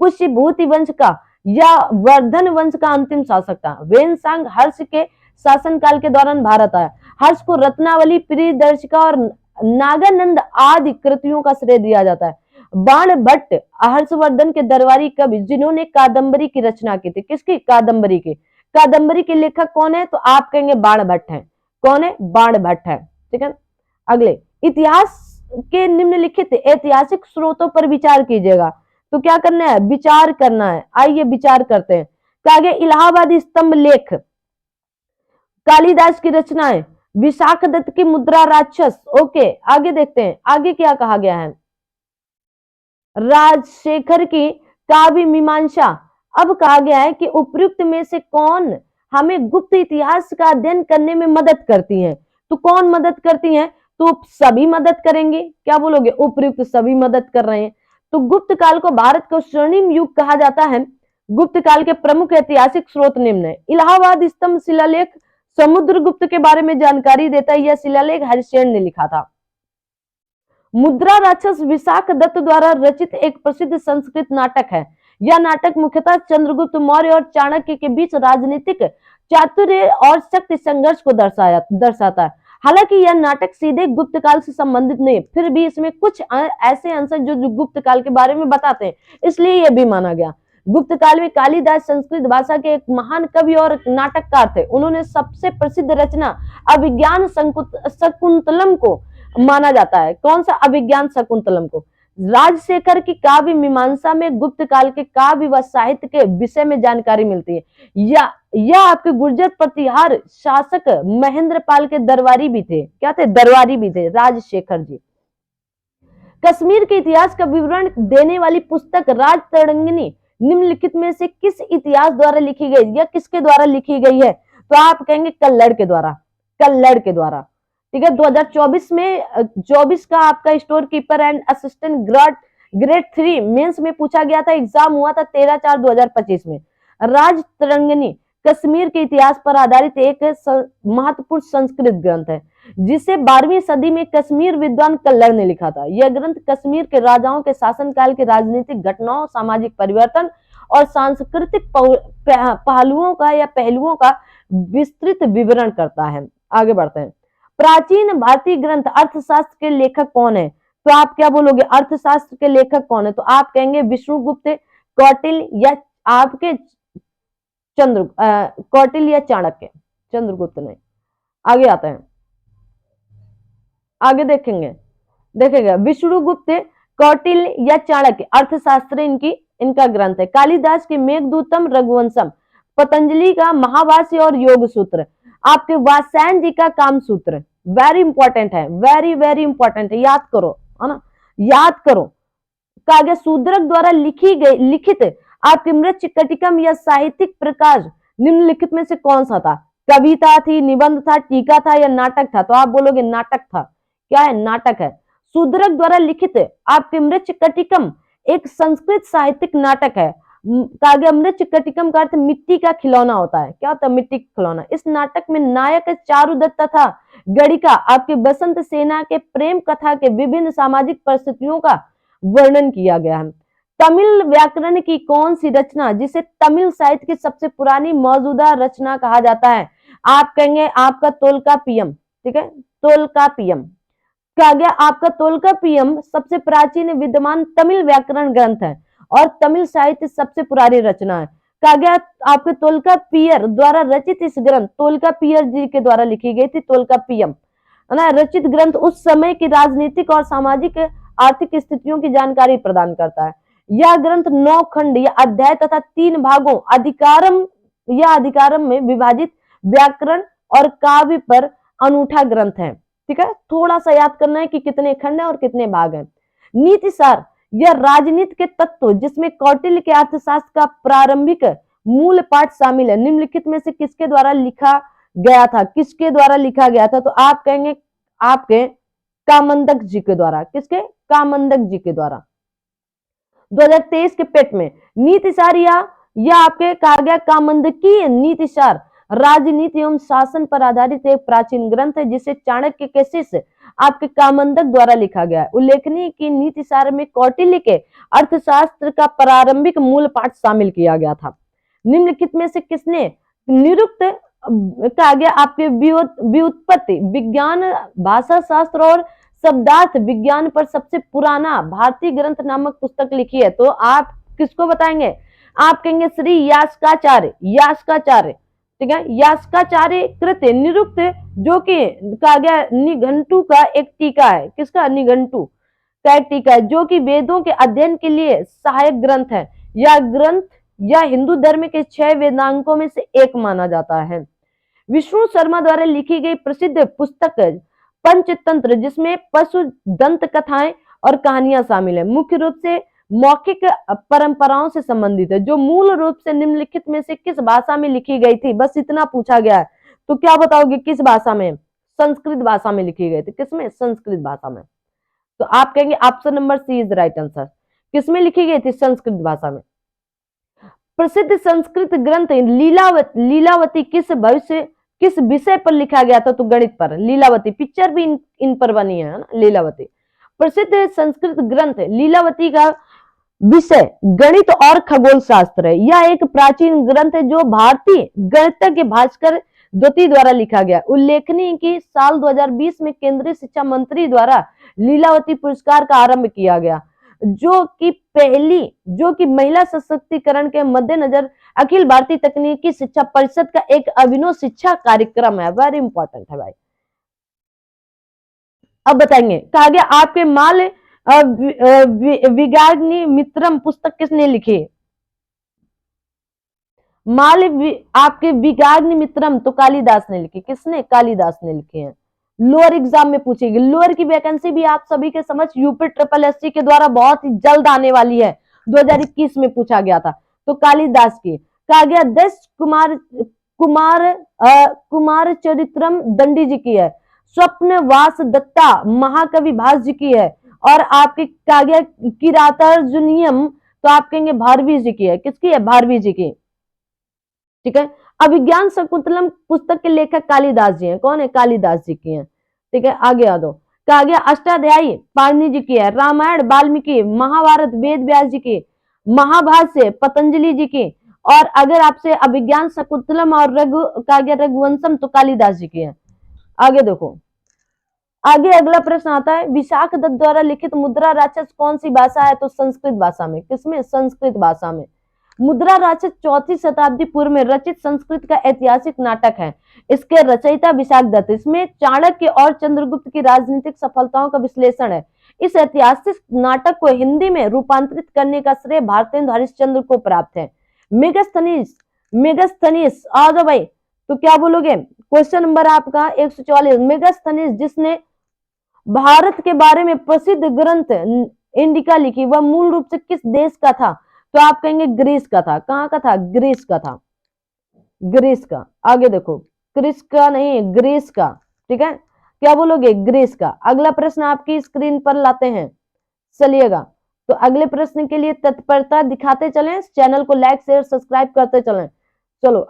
पुष्यभूति वंश का या वर्धन वंश का अंतिम शासक था। वेनसांग हर्ष के शासनकाल के दौरान भारत आया। हर्ष को रत्नावली, प्रियदर्शिका और नागानंद आदि कृतियों का श्रेय दिया जाता है। बाण भट्ट हर्षवर्धन के दरबारी कवि जिन्होंने कादम्बरी की रचना की थी। किसकी? कादम्बरी की। कादम्बरी के लेखक कौन है? तो आप कहेंगे बाण भट्ट है। कौन है? बाण भट्ट है, ठीक है। अगले, इतिहास के निम्नलिखित ऐतिहासिक स्रोतों पर विचार कीजिएगा। तो क्या करना है? विचार करना है। आइए विचार करते हैं। कहा गया इलाहाबादी स्तंभ लेख कालिदास की रचना है। विशाख दत्त की मुद्रा राक्षस। ओके, आगे देखते हैं आगे क्या कहा गया है। राजशेखर की काव्य मीमांसा। अब कहा गया है कि उपयुक्त में से कौन हमें गुप्त इतिहास का अध्ययन करने में मदद करती है? तो कौन मदद करती है? तो सभी मदद करेंगे। क्या बोलोगे? उपयुक्त सभी मदद कर रहे हैं। तो गुप्त काल को भारत का स्वर्णिम युग कहा जाता है। गुप्त काल के प्रमुख ऐतिहासिक स्रोत निम्न है। इलाहाबाद स्तंभ शिलालेख समुद्रगुप्त के बारे में जानकारी देता है। यह शिलालेख हरिशेन ने लिखा था। मुद्रा राक्षस विशाख दत्त द्वारा रचित एक प्रसिद्ध संस्कृत नाटक है। यह नाटक मुख्यतः चंद्रगुप्त मौर्य और चाणक्य के बीच राजनीतिक चातुर्य और शक्ति संघर्ष को दर्शाता है। हालांकि यह नाटक सीधे गुप्त काल से संबंधित नहीं, फिर भी इसमें कुछ ऐसे अंश जो गुप्त काल के बारे में बताते हैं, इसलिए यह भी माना गया। गुप्त काल में कालिदास संस्कृत भाषा के एक महान कवि और नाटककार थे। उन्होंने सबसे प्रसिद्ध रचना अभिज्ञान शकुंतलम को माना जाता है। कौन सा? अभिज्ञान शकुंतलम को। राजशेखर की काव्य मीमांसा में गुप्त काल के काव्य व साहित्य के विषय में जानकारी मिलती है। यह आपके गुर्जर प्रतिहार शासक महेंद्रपाल के दरबारी भी थे। क्या थे? दरबारी भी थे राजशेखर जी। कश्मीर के इतिहास का विवरण देने वाली पुस्तक राजतरंगिणी निम्नलिखित में से किस इतिहास द्वारा लिखी गई या किसके द्वारा लिखी गई है? तो आप कहेंगे कल्लड़ के द्वारा। कल्लड़ के द्वारा, ठीक है। 2024 में 24 का आपका store keeper and assistant grade 3 mains में पूछा गया था। एग्जाम हुआ था 13/4/2025 में। राजतरंगिणी कश्मीर के इतिहास पर आधारित एक महत्वपूर्ण संस्कृत ग्रंथ है जिसे 12वीं सदी में कश्मीर विद्वान कल्लड़ ने लिखा था। यह ग्रंथ कश्मीर के राजाओं के शासनकाल के राजनीतिक घटनाओं, सामाजिक परिवर्तन और सांस्कृतिक पहलुओं का या पहलुओं का विस्तृत विवरण करता है। आगे बढ़ते हैं। प्राचीन भारतीय ग्रंथ अर्थशास्त्र के लेखक कौन है? तो आप क्या बोलोगे, अर्थशास्त्र के लेखक कौन है? तो आप कहेंगे विष्णुगुप्त, कौटिल्य या आपके कौटिल्य या चाणक्य। चंद्रगुप्त नहीं। आगे आते हैं, आगे देखेंगे विष्णुगुप्त, कौटिल्य या चाणक्य। अर्थशास्त्र इनका ग्रंथ है। कालिदास के मेघदूतम, रघुवंशम, पतंजलि का महाभाष्य और योग सूत्र, आपके वात्स्यायन जी का काम सूत्र। वेरी इंपॉर्टेंट है, वेरी वेरी इंपॉर्टेंट है, याद करो, है ना, याद करो। काव्य शूद्रक द्वारा लिखित आपके मृच्छकटिकम या साहित्यिक प्रकाश निम्नलिखित में से कौन सा था? कविता थी, निबंध था, टीका था या नाटक था? तो आप बोलोगे नाटक था। क्या है? नाटक है। शूद्रक द्वारा लिखित आपके मृच्छकटिकम एक संस्कृत साहित्यिक नाटक है। काव्य मृच्छकटिकम का अर्थ मिट्टी का खिलौना होता है। क्या होता है? मिट्टी का खिलौना। इस नाटक में नायक चारुदत्त तथा गणिका आपके बसंत सेना के प्रेम कथा के विभिन्न सामाजिक परिस्थितियों का वर्णन किया गया है। तमिल व्याकरण की कौन सी रचना, जिसे तमिल साहित्य की सबसे पुरानी मौजूदा रचना कहा जाता है? आप कहेंगे आपका तोल्कापियम। ठीक है, तोल्कापियम। कहा गया आपका तोल्कापियम सबसे प्राचीन विद्यमान तमिल व्याकरण ग्रंथ है और तमिल साहित्य सबसे पुरानी रचना है। कहा गया आपके तोल्कापियर द्वारा रचित इस ग्रंथ, तोल्कापियर जी के द्वारा लिखी गई थी तोल्कापियम, है ना, रचित ग्रंथ उस समय की राजनीतिक और सामाजिक आर्थिक स्थितियों की जानकारी प्रदान करता है। यह ग्रंथ 9 खंड या अध्याय तथा 3 भागों अधिकारम में विभाजित व्याकरण और काव्य पर अनूठा ग्रंथ है। ठीक है, थोड़ा सा याद करना है कि कितने खंड है और कितने भाग हैं। नीतिसार यह राजनीति के तत्व जिसमें कौटिल्य के अर्थशास्त्र का प्रारंभिक मूल पाठ शामिल है, निम्नलिखित में से किसके द्वारा लिखा गया था? किसके द्वारा लिखा गया था? तो आप कहेंगे आपके कामंदक जी के द्वारा। किसके? कामंदक जी के द्वारा। 2023 के पेट में नीतिसार या आपके कहा गया कामंदकीय नीतिसार राजनीति एवं शासन पर आधारित एक प्राचीन ग्रंथ है जिसे चाणक्य के शिष्य आपके कामंदक द्वारा लिखा गया है। उल्लेखनीय कि नीतिसार में कौटिल्य के अर्थशास्त्र का प्रारंभिक मूल पाठ शामिल किया गया था। निम्नलिखित में से किसने निरुक्त कहा गया आपके व्युत्पत्ति विज्ञान, भाषा शास्त्र और शब्दार्थ विज्ञान पर सबसे पुराना भारतीय ग्रंथ नामक पुस्तक लिखी है? तो आप किसको बताएंगे? आप कहेंगे श्री यास्काचार्य। ठीक है, यास्काचार्य कृत निरुक्त, जो कि कहा गया निघंटु का एक टीका है। किसका? निघंटु का एक टीका है, जो कि वेदों के अध्ययन के लिए सहायक ग्रंथ है। यह ग्रंथ हिंदू धर्म के 6 वेदांगों में से एक माना जाता है। विष्णु शर्मा द्वारा लिखी गई प्रसिद्ध पुस्तक पंचतंत्र, जिसमें पशु दंत कथाएं और कहानियां शामिल है, मुख्य रूप से मौखिक परंपराओं से संबंधित है, जो मूल रूप से निम्नलिखित में से किस भाषा में लिखी गई थी? बस इतना पूछा गया है। तो क्या बताओगे किस भाषा में? संस्कृत भाषा में लिखी गई थी। किसमें? संस्कृत भाषा में। तो आप कहेंगे option number C is right answer. किसमें लिखी गई थी? संस्कृत भाषा में। प्रसिद्ध संस्कृत ग्रंथ लीलावती किस विषय पर लिखा गया था? तो गणित पर। लीलावती पिक्चर भी इन पर बनी है ना, लीलावती। प्रसिद्ध संस्कृत ग्रंथ लीलावती का विषय गणित और खगोल शास्त्र है। यह एक प्राचीन ग्रंथ है जो भारतीय गणितज्ञ भास्कर द्वितीय द्वारा लिखा गया। उल्लेखनीय कि साल 2020 में केंद्रीय शिक्षा मंत्री द्वारा लीलावती पुरस्कार का आरंभ किया गया, जो कि महिला सशक्तिकरण के मद्देनजर अखिल भारतीय तकनीकी शिक्षा परिषद का एक अभिनव शिक्षा कार्यक्रम है। वेरी इंपॉर्टेंट है भाई। अब बताएंगे, कहा गया आपके माल विगाग्नि मित्रम पुस्तक किसने लिखी? आपके विगाग्नि मित्रम तो कालिदास ने लिखी। किसने? कालिदास ने लिखी है। लोअर एग्जाम में पूछेगी। लोअर की वैकेंसी भी आप सभी के समझ यूपी ट्रिपल एससी के द्वारा बहुत ही जल्द आने वाली है। 2021 में पूछा गया था। तो कालिदास की। कहा गया दस कुमार चरित्रम दंडी जी की है। स्वप्न वास दत्ता महाकवि भास जी की है। और आपके कहा गया किरातार्जुनियम तो आप कहेंगे भारवी जी की है। किसकी है? भारवी जी की। ठीक है, अभिज्ञान शकुंतलम पुस्तक के लेखक कालिदास जी हैं। कौन है? कालिदास जी की हैं। ठीक है, आगे आ दो। कहा गया अष्टाध्यायी पाणिनि जी की है। रामायण वाल्मीकि, महाभारत वेद व्यास जी की, महाभाष्य पतंजलि जी की, और अगर आपसे अभिज्ञान शकुंतलम और रघुवंशम तो कालिदास जी की है। आगे देखो, आगे अगला प्रश्न आता है, विशाख दत्त द्वारा लिखित मुद्रा राक्षस कौन सी भाषा है? तो संस्कृत भाषा में। किसमें? संस्कृत भाषा में। मुद्रा राक्षस 4वीं शताब्दी पूर्व में रचित संस्कृत का ऐतिहासिक नाटक है। इसके रचयिता विशाख दत्त। इसमें चाणक्य और चंद्रगुप्त की राजनीतिक सफलताओं का विश्लेषण है। इस ऐतिहासिक नाटक को हिंदी में रूपांतरित करने का श्रेय भारतेंदु हरिश्चंद्र को प्राप्त है। मेगास्थनीज, मेगास्थनीज आ जाओ भाई, तो क्या बोलोगे? क्वेश्चन नंबर आपका 144, मेगास्थनीज जिसने भारत के बारे में प्रसिद्ध ग्रंथ इंडिका लिखी, वह मूल रूप से किस देश का था? तो आप कहेंगे ग्रीस का था। कहां का था? ग्रीस का था, ग्रीस का। आगे देखो, क्रिस का नहीं, ग्रीस का। ठीक है, क्या बोलोगे? ग्रीस का। अगला प्रश्न आपकी स्क्रीन पर लाते हैं, चलिएगा। तो अगले प्रश्न के लिए तत्परता दिखाते चलें, चैनल को लाइक शेयर सब्सक्राइब करते चलें। चलो,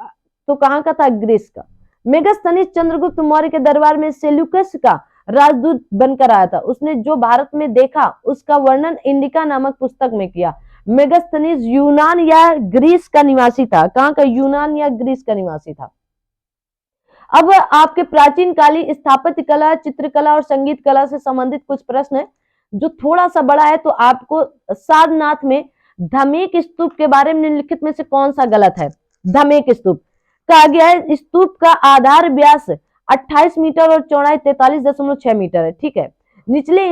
तो कहां का था? ग्रीस का। मेगास्थनीज चंद्रगुप्त मौर्य के दरबार में सेल्यूकस का राजदूत बनकर आया था। उसने जो भारत में देखा उसका वर्णन इंडिका नामक पुस्तक में किया। मेगास्थनीज यूनान या ग्रीस का निवासी था। कहां का? यूनान या ग्रीस का निवासी था। अब आपके प्राचीन कालीन स्थापत्य कला, चित्रकला और संगीत कला से संबंधित कुछ प्रश्न है जो थोड़ा सा बड़ा है। तो आपको सारनाथ में धमेक स्तूप के बारे में निम्नलिखित में से कौन सा गलत है? धमेक स्तूप कहा गया है, स्तूप का आधार व्यास 28 मीटर और चौड़ाई 43.6 मीटर है। ठीक है, निचले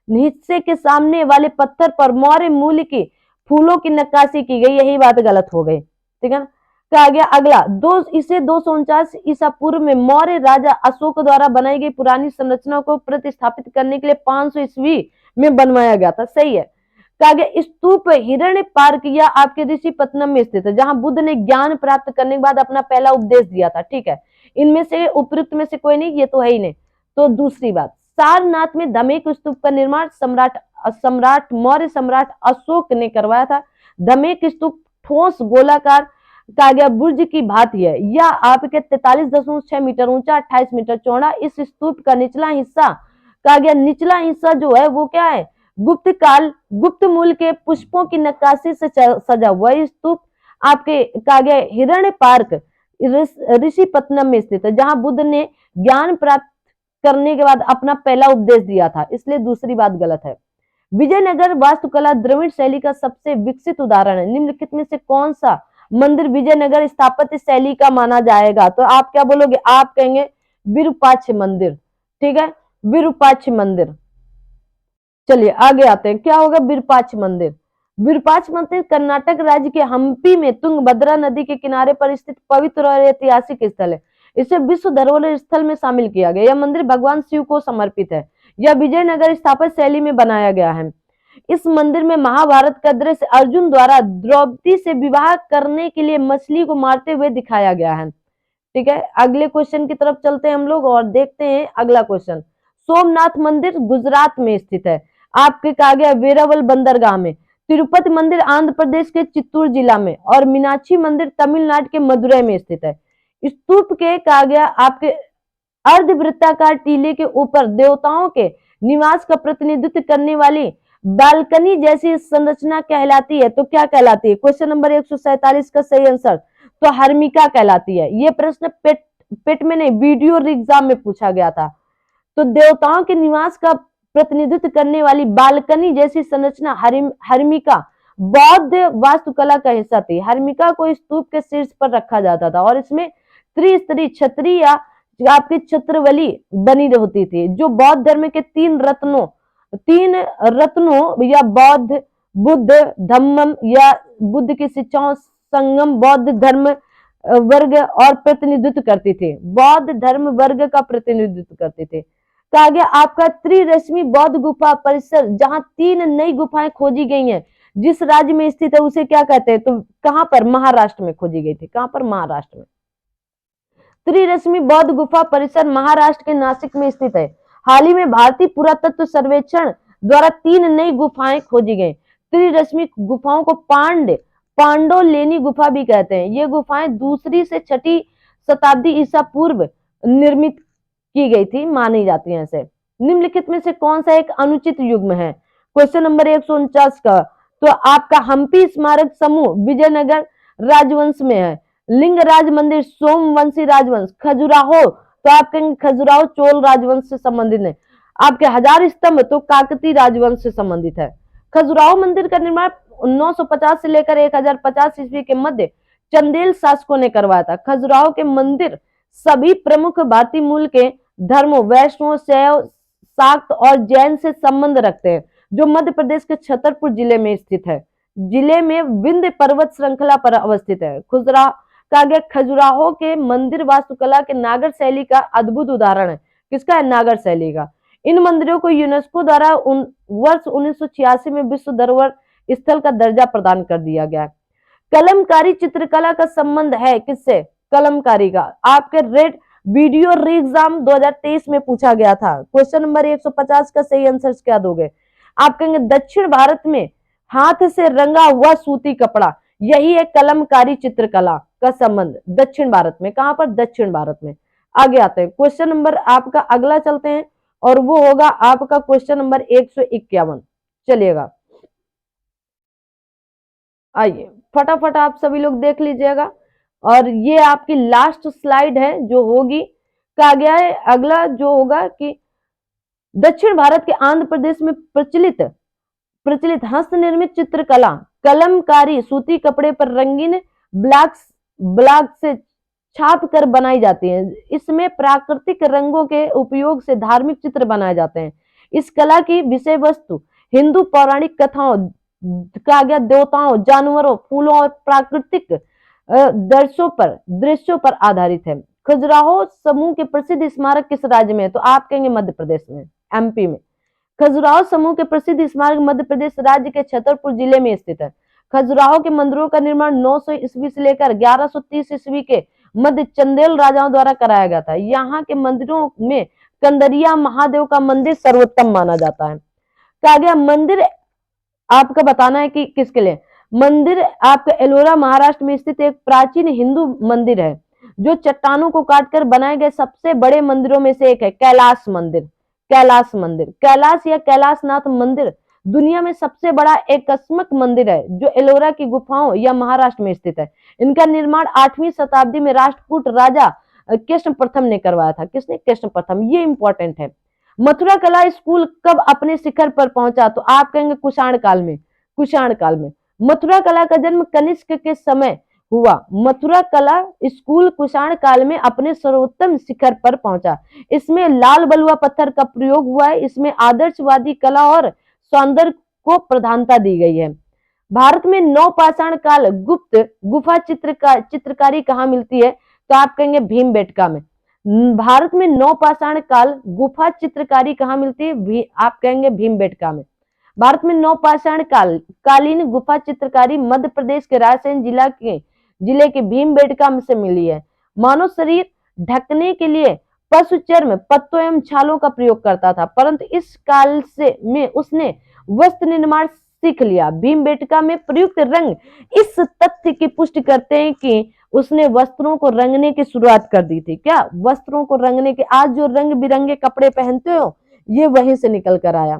हिस्से के सामने वाले पत्थर पर मौर्य मूल की फूलों की नक्काशी की गई। यही बात गलत हो गई। ठीक है ना। कहा गया अगला, 249 ईसा पूर्व में मौर्य राजा अशोक द्वारा बनाई गई पुरानी संरचना को प्रतिस्थापित करने के लिए 500 ईस्वी में बनवाया गया था। सही है। कहा गया स्तूप हिरण्य पार्क या आपके ऋषिपत्तनम में स्थित है, जहां बुद्ध ने ज्ञान प्राप्त करने के बाद अपना पहला उपदेश दिया था। ठीक है, इनमें से उपयुक्त में से कोई नहीं, ये तो है ही नहीं। तो दूसरी बात, सारनाथ में धमेक स्तूप का निर्माण सम्राट मौर्य सम्राट अशोक ने करवाया था। धमेक स्तूप ठोस गोलाकार कहा गया बुर्ज की भांति है। यह आपके 43.6 मीटर ऊंचा, 28 मीटर चौड़ा। इस स्तूप का निचला हिस्सा कहा गया, निचला हिस्सा जो है वो क्या है? गुप्त मूल के पुष्पों की नक्काशी से सजा हुआ। स्तूप आपके कहा गया हिरण्य पार्क ऋषिपत्तनम में स्थित है, जहां बुद्ध ने ज्ञान प्राप्त करने के बाद अपना पहला उपदेश दिया था। इसलिए दूसरी बात गलत है। विजयनगर वास्तुकला द्रविड़ शैली का सबसे विकसित उदाहरण है। निम्नलिखित में से कौन सा मंदिर विजयनगर स्थापत्य शैली का माना जाएगा? तो आप क्या बोलोगे? आप कहेंगे विरूपाक्ष मंदिर। ठीक है, विरूपाक्ष मंदिर। चलिए आगे आते हैं, क्या होगा? विरूपाक्ष मंदिर। विरूपाक्ष मंदिर कर्नाटक राज्य के हम्पी में तुंगभद्रा नदी के किनारे पर स्थित पवित्र और ऐतिहासिक स्थल है। इसे विश्व धरोहर स्थल में शामिल किया गया। यह मंदिर भगवान शिव को समर्पित है। यह विजयनगर स्थापत्य शैली में बनाया गया है। इस मंदिर में महाभारत का दृश्य अर्जुन द्वारा द्रौपदी से विवाह करने के लिए मछली को मारते हुए दिखाया गया है। ठीक है, अगले क्वेश्चन की तरफ चलते हैं हम लोग और देखते हैं अगला क्वेश्चन। सोमनाथ मंदिर गुजरात में स्थित है। आपके कहा गया वेरावल बंदरगाह में। तिरुपति मंदिर आंध्र प्रदेश के चित्तूर जिला में और मीनाक्षी मंदिर तमिलनाडु के मदुरई में स्थित है। स्तूप के कहा गया आपके अर्धवृत्ताकार टीले के ऊपर देवताओं के निवास का प्रतिनिधित्व करने वाली बालकनी जैसी संरचना कहलाती है। तो क्या कहलाती है? क्वेश्चन नंबर 147 का सही आंसर तो हर्मिका कहलाती है। ये प्रश्न पेट में नहीं, वीडियो एग्जाम में पूछा गया था। तो देवताओं के निवास का प्रतिनिधित्व करने वाली बालकनी जैसी संरचना हर्मिका बौद्ध वास्तुकला का हिस्सा थी। हर्मिका को स्तूप के शीर्ष पर रखा जाता था और इसमें त्रिस्तरीय छतरी या आपकी छत्रवली बनी होती थी, जो बौद्ध धर्म के तीन रत्नों या बौद्ध बुद्ध धम्मम या बुद्ध की शिक्षाओं संगम बौद्ध धर्म वर्ग और प्रतिनिधित्व करती थी। बौद्ध धर्म वर्ग का प्रतिनिधित्व करते थे। कहा गया आपका त्रिरश्मि बौद्ध गुफा परिसर, जहां 3 नई गुफाएं खोजी गई हैं, जिस राज्य में स्थित है उसे क्या कहते हैं? तो कहां पर? महाराष्ट्र में खोजी गई थी। कहां पर? महाराष्ट्र में। त्रिरश्मि बौद्ध गुफा परिसर महाराष्ट्र के नासिक में स्थित है। हाल ही में भारतीय पुरातत्व सर्वेक्षण द्वारा 3 नई गुफाएं खोजी गई। त्रिरश्मि गुफाओं को पांडोलेनी गुफा भी कहते हैं। ये गुफाएं 2री से 6ठी शताब्दी ईसा पूर्व निर्मित की गई थी, मानी जाती है ऐसे। निम्नलिखित में से कौन सा एक अनुचित युग्म है? क्वेश्चन नंबर 149 का तो आपका हम्पी स्मारक समूह विजयनगर राजवंश में है। लिंगराज मंदिर सोमवंशी राजवंश। खजुराहो तो आप कहेंगे खजुराहो चोल राजवंश से संबंधित है। आपके हजार स्तंभ तो काकतीय राजवंश से संबंधित है। खजुराहो मंदिर का निर्माण 950 से लेकर 1050 ईस्वी के मध्य चंदेल शासकों ने करवाया था। खजुराहो के मंदिर सभी प्रमुख भारतीय मूल के धर्मों वैष्णव, शैव, शाक्त और जैन से संबंध रखते हैं, जो मध्य प्रदेश के छतरपुर जिले में स्थित है। जिले में विंध्य पर्वत श्रृंखला पर अवस्थित है। खजुराहो के मंदिर वास्तुकला के नागर शैली का अद्भुत उदाहरण है। किसका है? नागर शैली का। इन मंदिरों को यूनेस्को द्वारा वर्ष 1986 में विश्व धरोहर स्थल का दर्जा प्रदान कर दिया गया। कलमकारी चित्रकला का संबंध है किससे? कलमकारी का आपके रेड वीडियो री एग्जाम 2023 में पूछा गया था। क्वेश्चन नंबर 150 का सही आंसर क्या दोगे? आप कहेंगे दक्षिण भारत में हाथ से रंगा हुआ सूती कपड़ा, यही है कलमकारी चित्रकला का संबंध। दक्षिण भारत में, कहां पर? दक्षिण भारत में। आगे आते हैं क्वेश्चन नंबर आपका अगला चलते हैं और वो होगा आपका क्वेश्चन नंबर 151। चलिएगा, आइए फटाफट आप सभी लोग देख लीजिएगा और ये आपकी लास्ट स्लाइड है जो होगी। कहा गया है अगला जो होगा कि दक्षिण भारत के आंध्र प्रदेश में प्रचलित हस्तनिर्मित चित्रकला कलमकारी सूती कपड़े पर रंगीन ब्लॉक से छाप कर बनाई जाती है। इसमें प्राकृतिक रंगों के उपयोग से धार्मिक चित्र बनाए जाते हैं। इस कला की विषय वस्तु हिंदू पौराणिक कथाओं, कहा गया देवताओं, जानवरों, फूलों और प्राकृतिक दृश्यों पर आधारित है। खजुराहो समूह के प्रसिद्ध स्मारक किस राज्य में है? तो आप कहेंगे मध्य प्रदेश में, एमपी में। खजुराहो समूह के प्रसिद्ध स्मारक मध्य प्रदेश राज्य के छतरपुर जिले में स्थित है। खजुराहो के मंदिरों का निर्माण 900 ईस्वी से लेकर 1130 ईस्वी के मध्य चंदेल राजाओं द्वारा कराया गया था। यहाँ के मंदिरों में कंदरिया महादेव का मंदिर सर्वोत्तम माना जाता है। कहा गया मंदिर आपका बताना है कि किसके लिए। मंदिर आपका एलोरा महाराष्ट्र में स्थित एक प्राचीन हिंदू मंदिर है जो चट्टानों को काटकर बनाए गए सबसे बड़े मंदिरों में से एक है। कैलाश मंदिर, कैलाश या कैलाशनाथ मंदिर दुनिया में सबसे बड़ा एकात्मक मंदिर है जो एलोरा की गुफाओं या महाराष्ट्र में स्थित है। इनका निर्माण 8वीं शताब्दी में राष्ट्रकूट राजा कृष्ण प्रथम ने करवाया था। किसने? कृष्ण प्रथम। ये इंपॉर्टेंट है। मथुरा कला स्कूल कब अपने शिखर पर पहुंचा? तो आप कहेंगे कुषाण काल में। मथुरा कला का जन्म कनिष्क के समय हुआ। मथुरा कला स्कूल कुषाण काल में अपने सर्वोत्तम शिखर पर पहुंचा। इसमें लाल बलुआ पत्थर का प्रयोग हुआ है। इसमें आदर्शवादी कला और सौंदर्य को प्रधानता दी गई है। भारत में नवपाषाण काल गुप्त गुफा चित्रकारी कहाँ मिलती है? तो आप कहेंगे भीमबेटका में। भारत में नवपाषाण काल गुफा चित्रकारी कहाँ मिलती है? आप कहेंगे भीमबेटका में। भारत में नवपाषाण कालीन गुफा चित्रकारी मध्य प्रदेश के रायसेन जिले के भीमबेटका से मिली है। मानव शरीर ढकने के लिए पशु चर्म, पत्तों एवं छालों का प्रयोग करता था, परंतु इस काल में उसने वस्त्र निर्माण सीख लिया। भीमबेटका में प्रयुक्त रंग इस तथ्य की पुष्टि करते हैं कि उसने वस्त्रों को रंगने की शुरुआत कर दी थी। क्या? वस्त्रों को रंगने के। आज जो रंग बिरंगे कपड़े पहनते हो ये वहीं से निकल कर आया।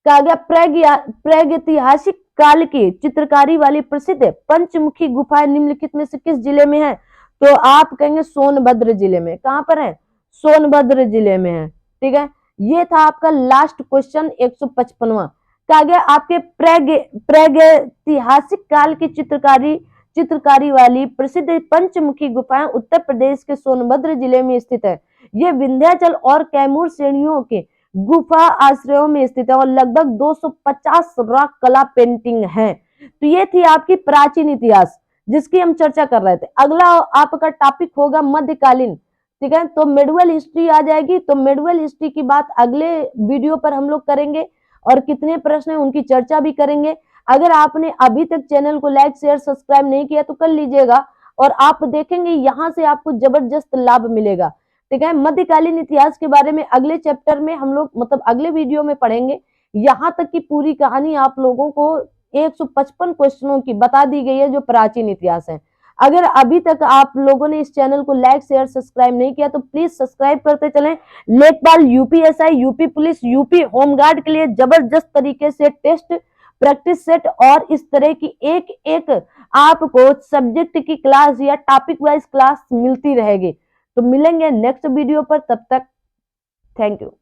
कहा गया प्रागैतिहासिक काल की चित्रकारी वाली प्रसिद्ध पंचमुखी गुफाएं निम्नलिखित में से किस जिले में है? तो आप कहेंगे सोनभद्र जिले में। कहां पर है? सोनभद्र जिले में है। ठीक है, ये था आपका लास्ट क्वेश्चन 155वां। कहा गया आपके प्रागैतिहासिक काल की चित्रकारी वाली प्रसिद्ध पंचमुखी गुफाएं उत्तर प्रदेश के सोनभद्र जिले में स्थित है। ये विंध्याचल और कैमूर श्रेणियों के गुफा आश्रयों में स्थित है और लगभग 250 रॉक कला पेंटिंग है। तो ये थी आपकी प्राचीन इतिहास जिसकी हम चर्चा कर रहे थे। अगला आपका टॉपिक होगा मध्यकालीन। ठीक है, तो मेडुअल हिस्ट्री आ जाएगी। तो मेडुअल हिस्ट्री की बात अगले वीडियो पर हम लोग करेंगे और कितने प्रश्न है उनकी चर्चा भी करेंगे। अगर आपने अभी तक चैनल को लाइक शेयर सब्सक्राइब नहीं किया तो कर लीजिएगा और आप देखेंगे यहाँ से आपको जबरदस्त लाभ मिलेगा। ठीक है, मध्यकालीन इतिहास के बारे में अगले चैप्टर में हम लोग मतलब अगले वीडियो में पढ़ेंगे। यहाँ तक की पूरी कहानी आप लोगों को 155 क्वेश्चनों की बता दी गई है जो प्राचीन इतिहास है। अगर अभी तक आप लोगों ने इस चैनल को लाइक शेयर सब्सक्राइब नहीं किया तो प्लीज सब्सक्राइब करते चलें। लेखपाल, UPSI, UP police, UP home guard के लिए जबरदस्त तरीके से टेस्ट प्रैक्टिस सेट और इस तरह की एक एक आपको सब्जेक्ट की क्लास या टॉपिक वाइज क्लास मिलती रहेगी। तो मिलेंगे नेक्स्ट वीडियो पर, तब तक थैंक यू।